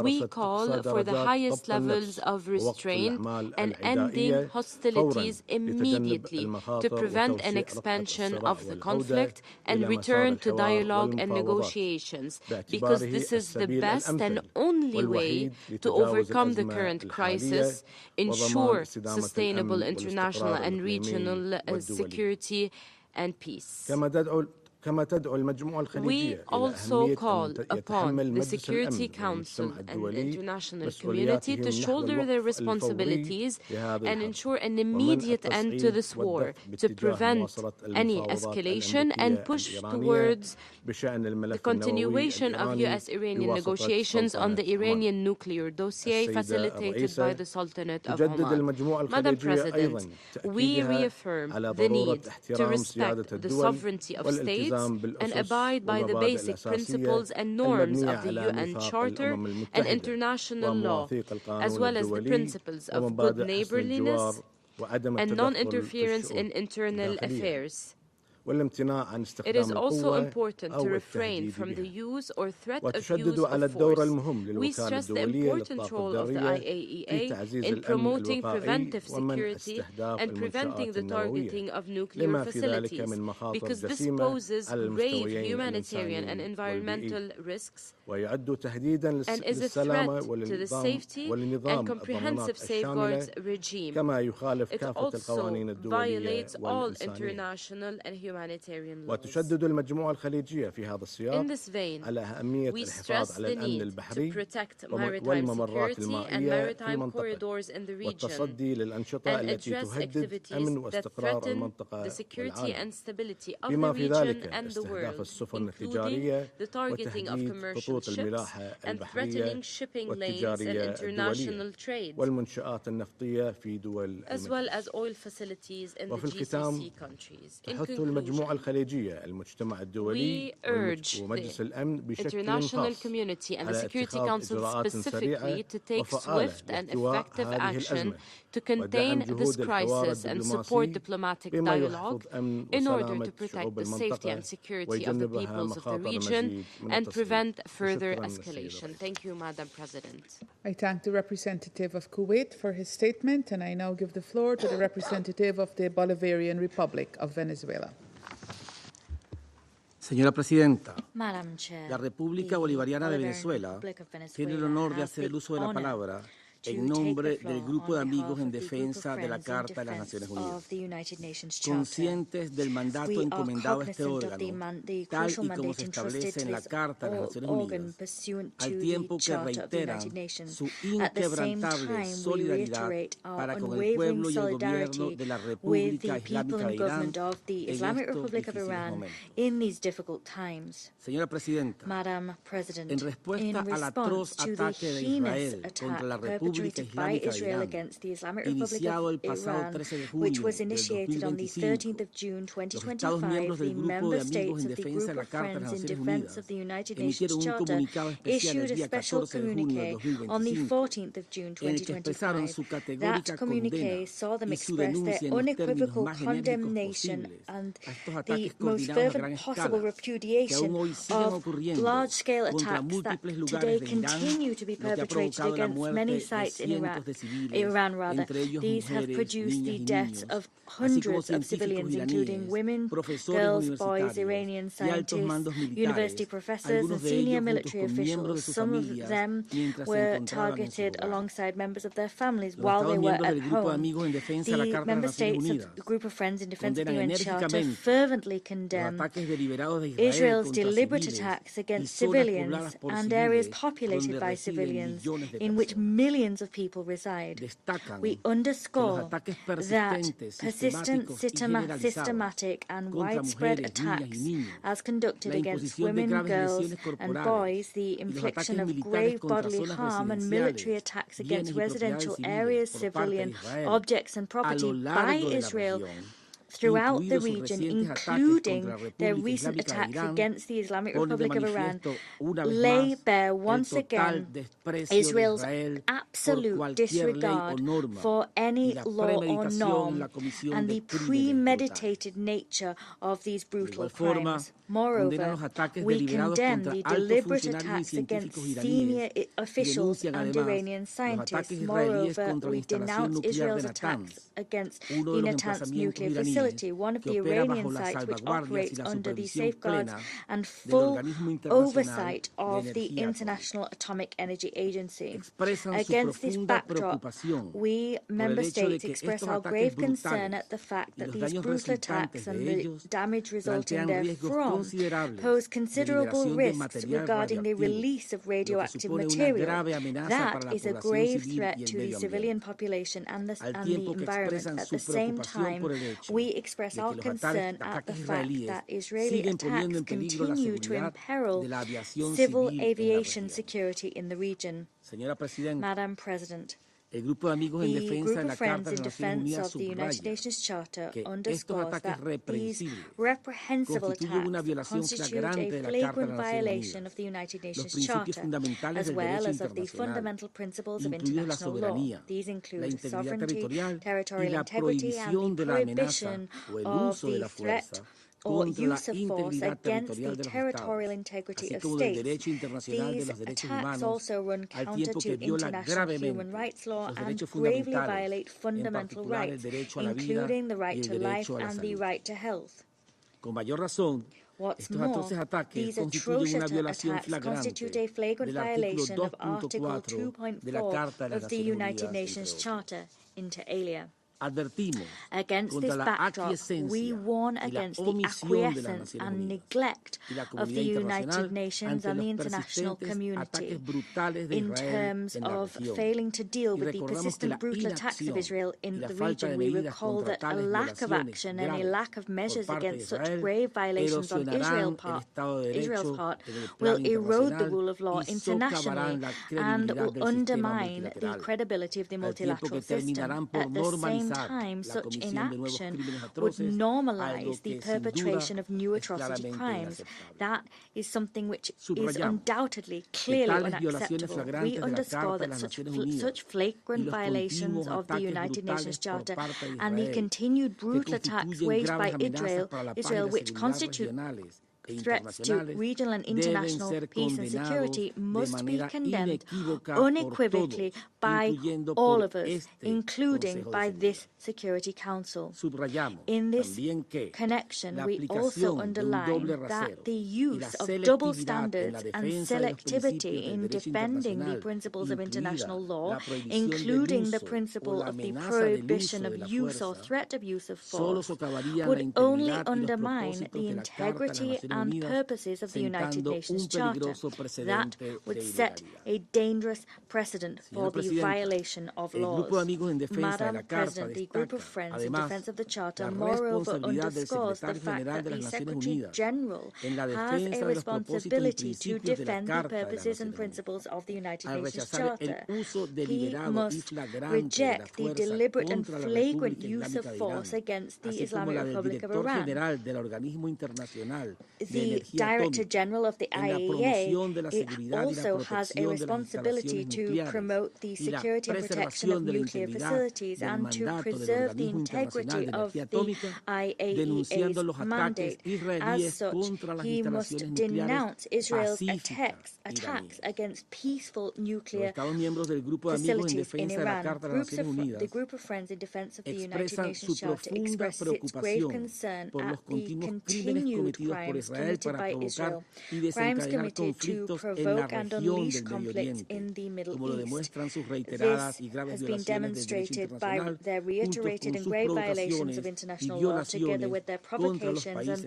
[SPEAKER 22] we call for the highest levels of restraint and ending hostilities immediately to prevent an expansion of the conflict and return to dialogue and negotiations, because this is the best and only way to overcome the current crisis, ensure sustainable international and regional security and peace. We also call upon the Security Council and the international community to shoulder their responsibilities and ensure an immediate end to this war, to prevent any escalation and push towards the continuation of U.S.-Iranian negotiations on the Iranian nuclear dossier facilitated by the Sultanate of Oman. Madam President, we reaffirm the need to respect the sovereignty of states and abide by the basic principles and norms of the UN Charter and international law, as well as the principles of good neighborliness and non-interference in internal affairs. It is also important to refrain from the use or threat of use of force. We stress the important role of the IAEA in promoting preventive security and preventing the targeting of nuclear facilities, because this poses grave humanitarian and environmental risks and is a threat to the safety and comprehensive safeguards regime. It also violates all international and humanitarian laws. In this vein, we stress the need to protect maritime security and maritime corridors in the region and address activities that threaten the security and stability of the region and the world, including the targeting of commercial ships and threatening shipping lanes in international trade, as well as oil facilities in the GCC countries. In conclusion, we urge the international community and the Security Council specifically to take swift and effective action to contain this crisis and support diplomatic dialogue in order to protect the safety and security of the peoples of the region and prevent further escalation. Thank you, Madam President.
[SPEAKER 7] I thank the representative of Kuwait for his statement, and I now give the floor to the representative of the Bolivarian Republic of Venezuela.
[SPEAKER 6] Señora Presidenta, la República Bolivariana de Venezuela tiene el honor de hacer el uso de la palabra
[SPEAKER 11] en nombre del Grupo de Amigos en Defensa de la Carta de las Naciones Unidas, conscientes del mandato encomendado a este órgano, tal y como se establece en la Carta de las Naciones Unidas, al tiempo que reiteran su inquebrantable solidaridad para con el pueblo y el gobierno de la República Islámica de Irán en estos difíciles momentos. Señora Presidenta, en respuesta al atroz ataque de Israel contra la República Islámica de Irán, iniciado el pasado 13 de junio del 2025, los Estados miembros del Grupo de Amigos en Defensa de la Carta de las Naciones Unidas emitieron un comunicado especial el día 14 de junio del 2025 en el que expresaron su categórica condena y su denuncia en los términos más enérgicos posibles a estos ataques coordinados a gran escala que aún hoy siguen ocurriendo contra múltiples lugares de Irán, lo que ha provocado la muerte de cientos de civiles, entre ellos mujeres, niñas y niños, así como científicos iraníes, profesores universitarios y altos mandos militares, algunos de ellos juntos con miembros de sus familias mientras se encontraban en su hogar. Los Estados miembros del Grupo de Amigos en Defensa de la Carta de las Naciones Unidas condenan enérgicamente los ataques deliberados de Israel contra civiles and areas populated by civilians in which millions of people reside. We underscore that persistent, systematic and widespread attacks as conducted against women, girls and boys, the infliction of grave bodily harm and military attacks against residential areas, civilian objects and property by Israel throughout the region, including their recent attacks against the Islamic Republic of Iran, lay bare once again Israel's absolute disregard for any law or norm and the premeditated nature of these brutal crimes. Moreover, we condemn the deliberate attacks against senior officials and Iranian scientists. Moreover, we denounce Israel's attacks against the Natanz nuclear facility, one of the Iranian sites which operates under the safeguards and full oversight of the International Atomic Energy Agency. Against this backdrop, we member states express our grave concern at the fact that these brutal attacks and the damage resulting therefrom pose considerable risks regarding the release of radioactive material. That is a grave threat to the civilian population and the environment. At the same time, we express our concern at the fact that Israeli attacks continue to imperil civil aviation security in the region. Madam President, the Group of Friends in Defense of the United Nations Charter underscores that these reprehensible attacks constitute a flagrant violation of the United Nations Charter, as well as of the fundamental principles of international law. These include sovereignty, territorial integrity, and the prohibition of the threat or use of force against the territorial integrity of states. These attacks also run counter to international human rights law and gravely violate fundamental rights, including the right to life and the right to health. What's more, these atrocious attacks constitute a flagrant violation of Article 2.4 of the United Nations Charter, inter alia. Against this backdrop, we warn against the acquiescence and neglect of the United Nations and the international community in terms of failing to deal with the persistent brutal attacks of Israel in the region. We recall that a lack of action and a lack of measures against such grave violations on Israel's part will erode the rule of law internationally and will undermine the credibility of the multilateral system. At the same time, such inaction would normalize the perpetration of new atrocity crimes. That is something which is undoubtedly clearly unacceptable. We underscore that such flagrant violations of the United Nations Charter and the continued brutal attacks waged by Israel which constitute threats to regional and international peace and security must be condemned unequivocally by all of us, including by this Security Council. In this connection, we also underline that the use of double standards and selectivity in defending the principles of international law, including the principle of the prohibition of use or threat of use of force, would only undermine the integrity and purposes of the United Nations Charter. That would set a dangerous precedent for the violation of laws. Madam President, the Group of Friends in Defense of the Charter moreover underscores the fact that the Secretary General has a responsibility to defend the purposes and principles of the United Nations Charter. He must reject the deliberate and flagrant use of force against the Islamic Republic of Iran. The Director General of the IAEA also has a responsibility to promote the security and protection of nuclear facilities and to preserve the integrity of the IAEA's mandate. As such, he must denounce Israel's attacks against peaceful nuclear facilities in Iran. The Group of Friends in Defense of the United Nations Charter expresses its grave concern at the continued crimes committed by Israel, crimes committed to provoke and unleash conflicts in the Middle East. This has been demonstrated by their reiterated and grave violations of international law, together with their provocations and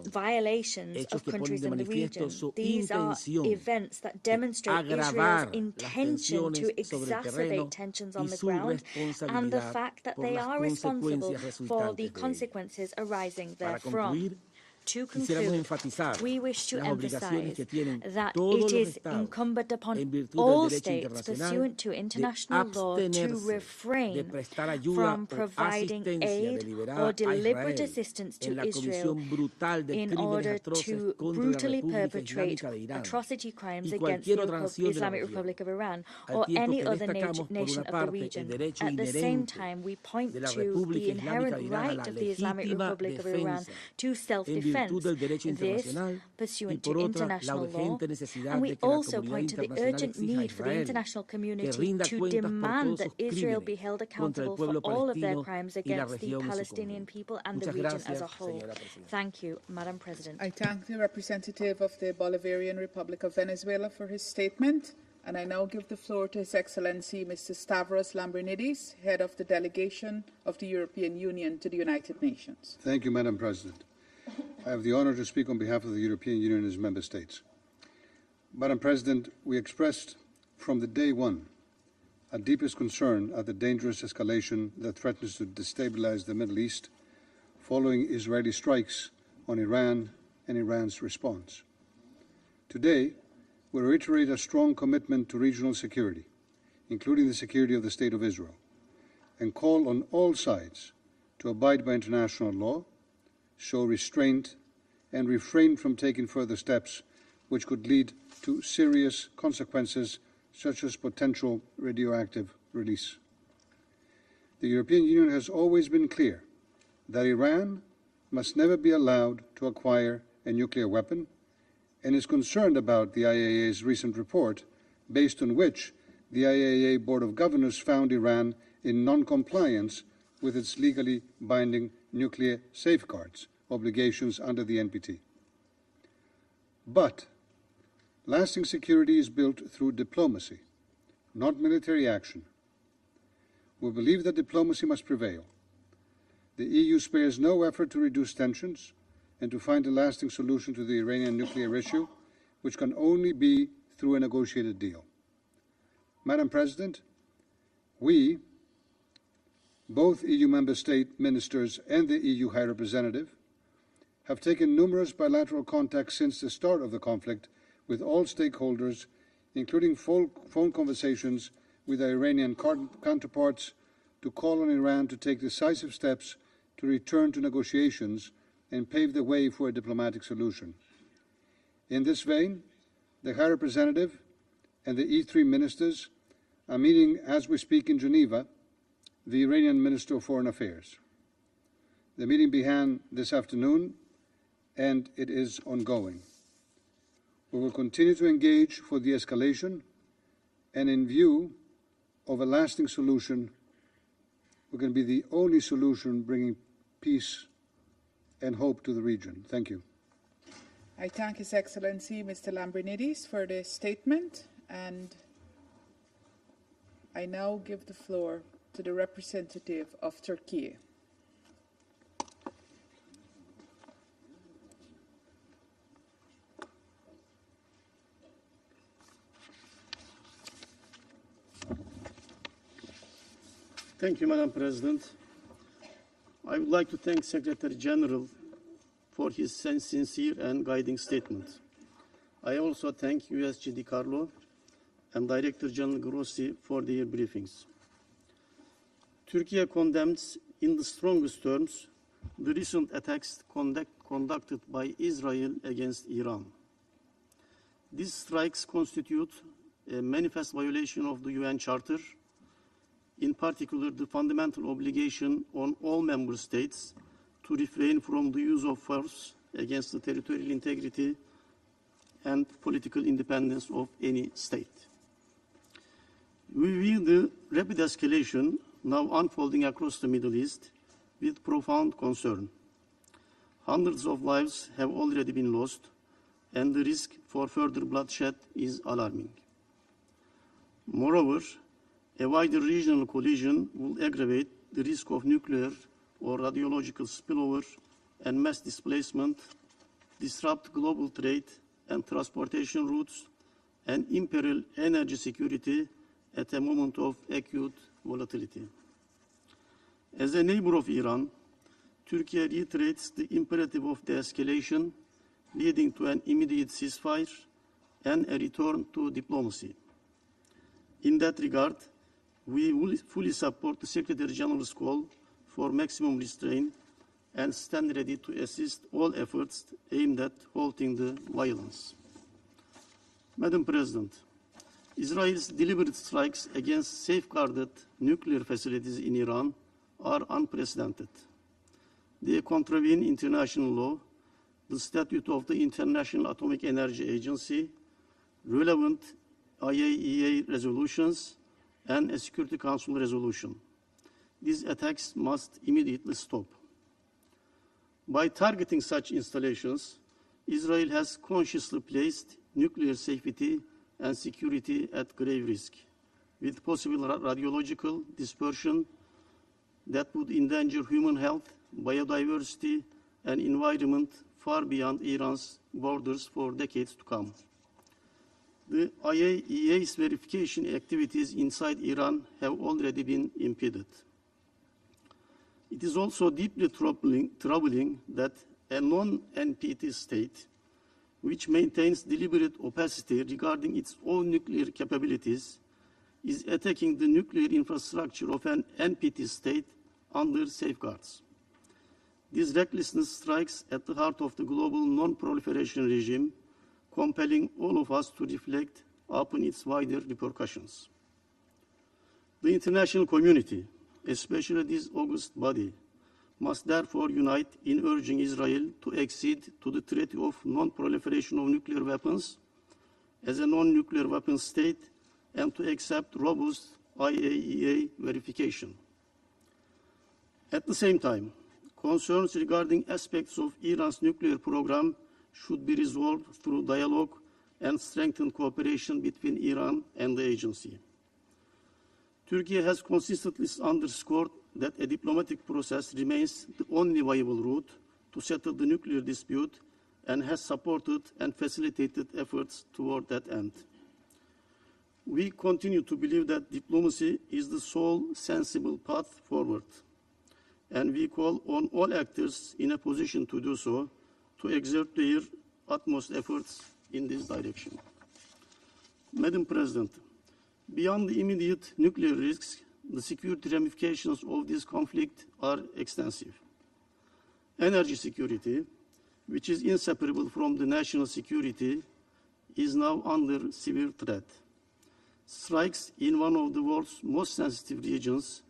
[SPEAKER 11] violations of countries in the region. These are events that demonstrate Israel's intention to exacerbate tensions on the ground and the fact that they are responsible for the consequences arising therefrom. To conclude, we wish to emphasize that it is incumbent upon all states pursuant to international law to refrain from providing aid or deliberate assistance to Israel in order to brutally perpetrate atrocity crimes against the Islamic Republic of Iran or any other nation of the region. At the same time, we point to the inherent right of the Islamic Republic of Iran to self-defense. This pursuant to international law, and we also point to the urgent need for the international community to demand that Israel be held accountable for all of their crimes against the Palestinian people and the region as a whole. Thank you, Madam President.
[SPEAKER 7] I thank the representative of the Bolivarian Republic of Venezuela for his statement, and I now give the floor to His Excellency Mr. Stavros Lambrinidis, Head of the Delegation of the European Union to the United Nations.
[SPEAKER 6] Thank you, Madam President. I have the honor to speak on behalf of the European Union and its member states. Madam President, we expressed from the day one our deepest concern at the dangerous escalation that threatens to destabilize the Middle East following Israeli strikes on Iran and Iran's response. Today, we reiterate a strong commitment to regional security, including the security of the State of Israel, and call on all sides to abide by international law, show restraint, and refrain from taking further steps which could lead to serious consequences such as potential radioactive release. The European Union has always been clear that Iran must never be allowed to acquire a nuclear weapon and is concerned about the IAEA's recent report, based on which the IAEA Board of Governors found Iran in non-compliance with its legally binding nuclear safeguards obligations under the NPT. But lasting security is built through diplomacy, not military action. We believe that diplomacy must prevail. The EU spares no effort to reduce tensions and to find a lasting solution to the Iranian nuclear issue, which can only be through a negotiated deal. Madam President, we, both EU member state ministers and the EU High Representative, have taken numerous bilateral contacts since the start of the conflict with all stakeholders, including phone conversations with our Iranian counterparts, to call on Iran to take decisive steps to return to negotiations and pave the way for a diplomatic solution. In this vein, the High Representative and the E3 ministers are meeting as we speak in Geneva the Iranian Minister of Foreign Affairs. The meeting began this afternoon and it is ongoing. We will continue to engage for de-escalation, and in view of a lasting solution, we can be the only solution bringing peace and hope to the region. Thank you.
[SPEAKER 7] I thank His Excellency Mr. Lambrinidis for the statement, and I now give the floor to the representative of Turkey.
[SPEAKER 9] Thank you, Madam President. I would like to thank Secretary General for his sincere and guiding statement. I also thank USG DiCarlo and Director General Grossi for their briefings. Turkey condemns in the strongest terms the recent attacks conducted by Israel against Iran. These strikes constitute a manifest violation of the UN Charter, in particular the fundamental obligation on all member states to refrain from the use of force against the territorial integrity and political independence of any state. We view the rapid escalation now unfolding across the Middle East with profound concern. Hundreds of lives have already been lost, and the risk for further bloodshed is alarming. Moreover, a wider regional collision will aggravate the risk of nuclear or radiological spillover and mass displacement, disrupt global trade and transportation routes, and imperil energy security at a moment of acute volatility. As a neighbor of Iran, Turkey reiterates the imperative of de-escalation, leading to an immediate ceasefire and a return to diplomacy. In that regard, we will fully support the Secretary General's call for maximum restraint and stand ready to assist all efforts aimed at halting the violence. Madam President, Israel's deliberate strikes against safeguarded nuclear facilities in Iran are unprecedented. They contravene international law, the statute of the International Atomic Energy Agency, relevant IAEA resolutions, and a Security Council resolution. These attacks must immediately stop. By targeting such installations, Israel has consciously placed nuclear safety and security at grave risk, with possible radiological dispersion that would endanger human health, biodiversity, and environment far beyond Iran's borders for decades to come. The IAEA's verification activities inside Iran have already been impeded. It is also deeply troubling that a non-NPT state, which maintains deliberate opacity regarding its own nuclear capabilities, is attacking the nuclear infrastructure of an NPT state under safeguards. This recklessness strikes at the heart of the global non-proliferation regime, compelling all of us to reflect upon its wider repercussions. The international community, especially this august body, must therefore unite in urging Israel to accede to the Treaty of Non-Proliferation of Nuclear Weapons as a non-nuclear weapon state and to accept robust IAEA verification. At the same time, concerns regarding aspects of Iran's nuclear program should be resolved through dialogue and strengthened cooperation between Iran and the agency. Turkey has consistently underscored that a diplomatic process remains the only viable route to settle the nuclear dispute and has supported and facilitated efforts toward that end. We continue to believe that diplomacy is the sole sensible path forward, and we call on all actors in a position to do so to exert their utmost efforts in this direction. Madam President, beyond the immediate nuclear risks, the security ramifications of this conflict are extensive. Energy security, which is inseparable from the national security, is now under severe threat. Strikes in one of the world's most sensitive regions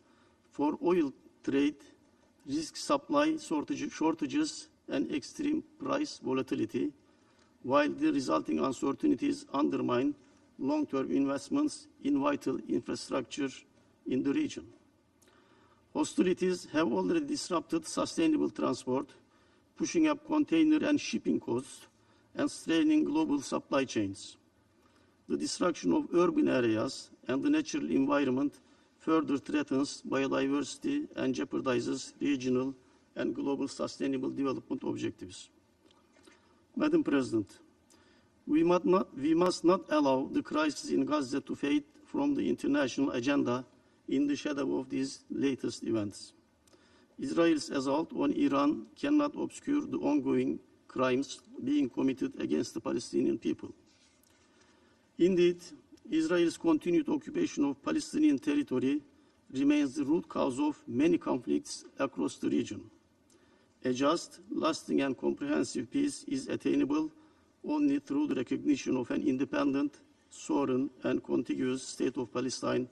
[SPEAKER 9] for oil trade risk supply shortages and extreme price volatility, while the resulting uncertainties undermine long-term investments in vital infrastructure in the region. Hostilities have already disrupted sustainable transport, pushing up container and shipping costs and straining global supply chains. The destruction of urban areas and the natural environment further threatens biodiversity and jeopardizes regional and global sustainable development objectives. Madam President, we must not allow the crisis in Gaza to fade from the international agenda in the shadow of these latest events. Israel's assault on Iran cannot obscure the ongoing crimes being committed against the Palestinian people. Indeed, Israel's continued occupation of Palestinian territory remains the root cause of many conflicts across the region. A just, lasting, and comprehensive peace is attainable only through the recognition of an independent, sovereign, and contiguous state of Palestine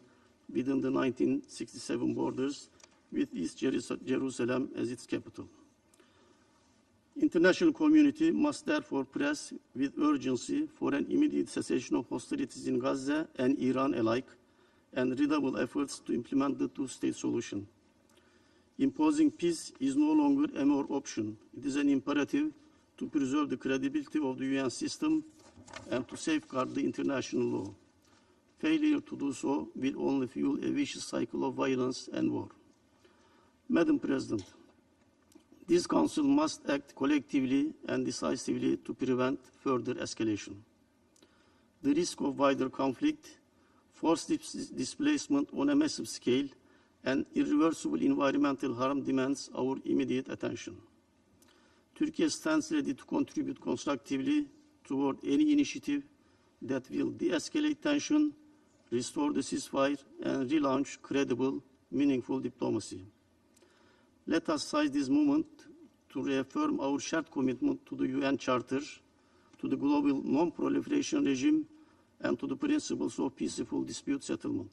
[SPEAKER 9] within the 1967 borders, with East Jerusalem as its capital. International community must therefore press with urgency for an immediate cessation of hostilities in Gaza and Iran alike, and redouble efforts to implement the two-state solution. Imposing peace is no longer a mere option. It is an imperative to preserve the credibility of the UN system and to safeguard the international law. Failure to do so will only fuel a vicious cycle of violence and war. Madam President, this Council must act collectively and decisively to prevent further escalation. The risk of wider conflict, forced displacement on a massive scale, and irreversible environmental harm demands our immediate attention. Turkey stands ready to contribute constructively toward any initiative that will de-escalate tension, restore the ceasefire, and relaunch credible, meaningful diplomacy. Let us seize this moment to reaffirm our shared commitment to the UN Charter, to the global non-proliferation regime, and to the principles of peaceful dispute settlement.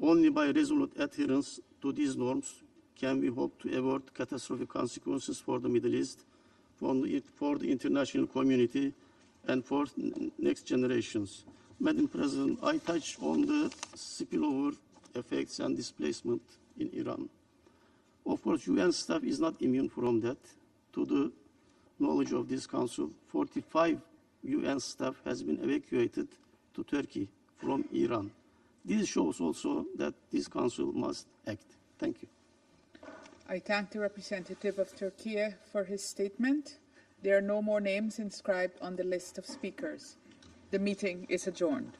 [SPEAKER 9] Only by resolute adherence to these norms can we hope to avert catastrophic consequences for the Middle East, for the international community, and for next generations. Madam President, I touched on the spillover effects and displacement in Iran. Of course, UN staff is not immune from that. To the knowledge of this Council, 45 UN staff has been evacuated to Turkey from Iran. This shows also that this Council must act. Thank you.
[SPEAKER 7] I thank the representative of Turkey for his statement. There are no more names inscribed on the list of speakers. The meeting is adjourned.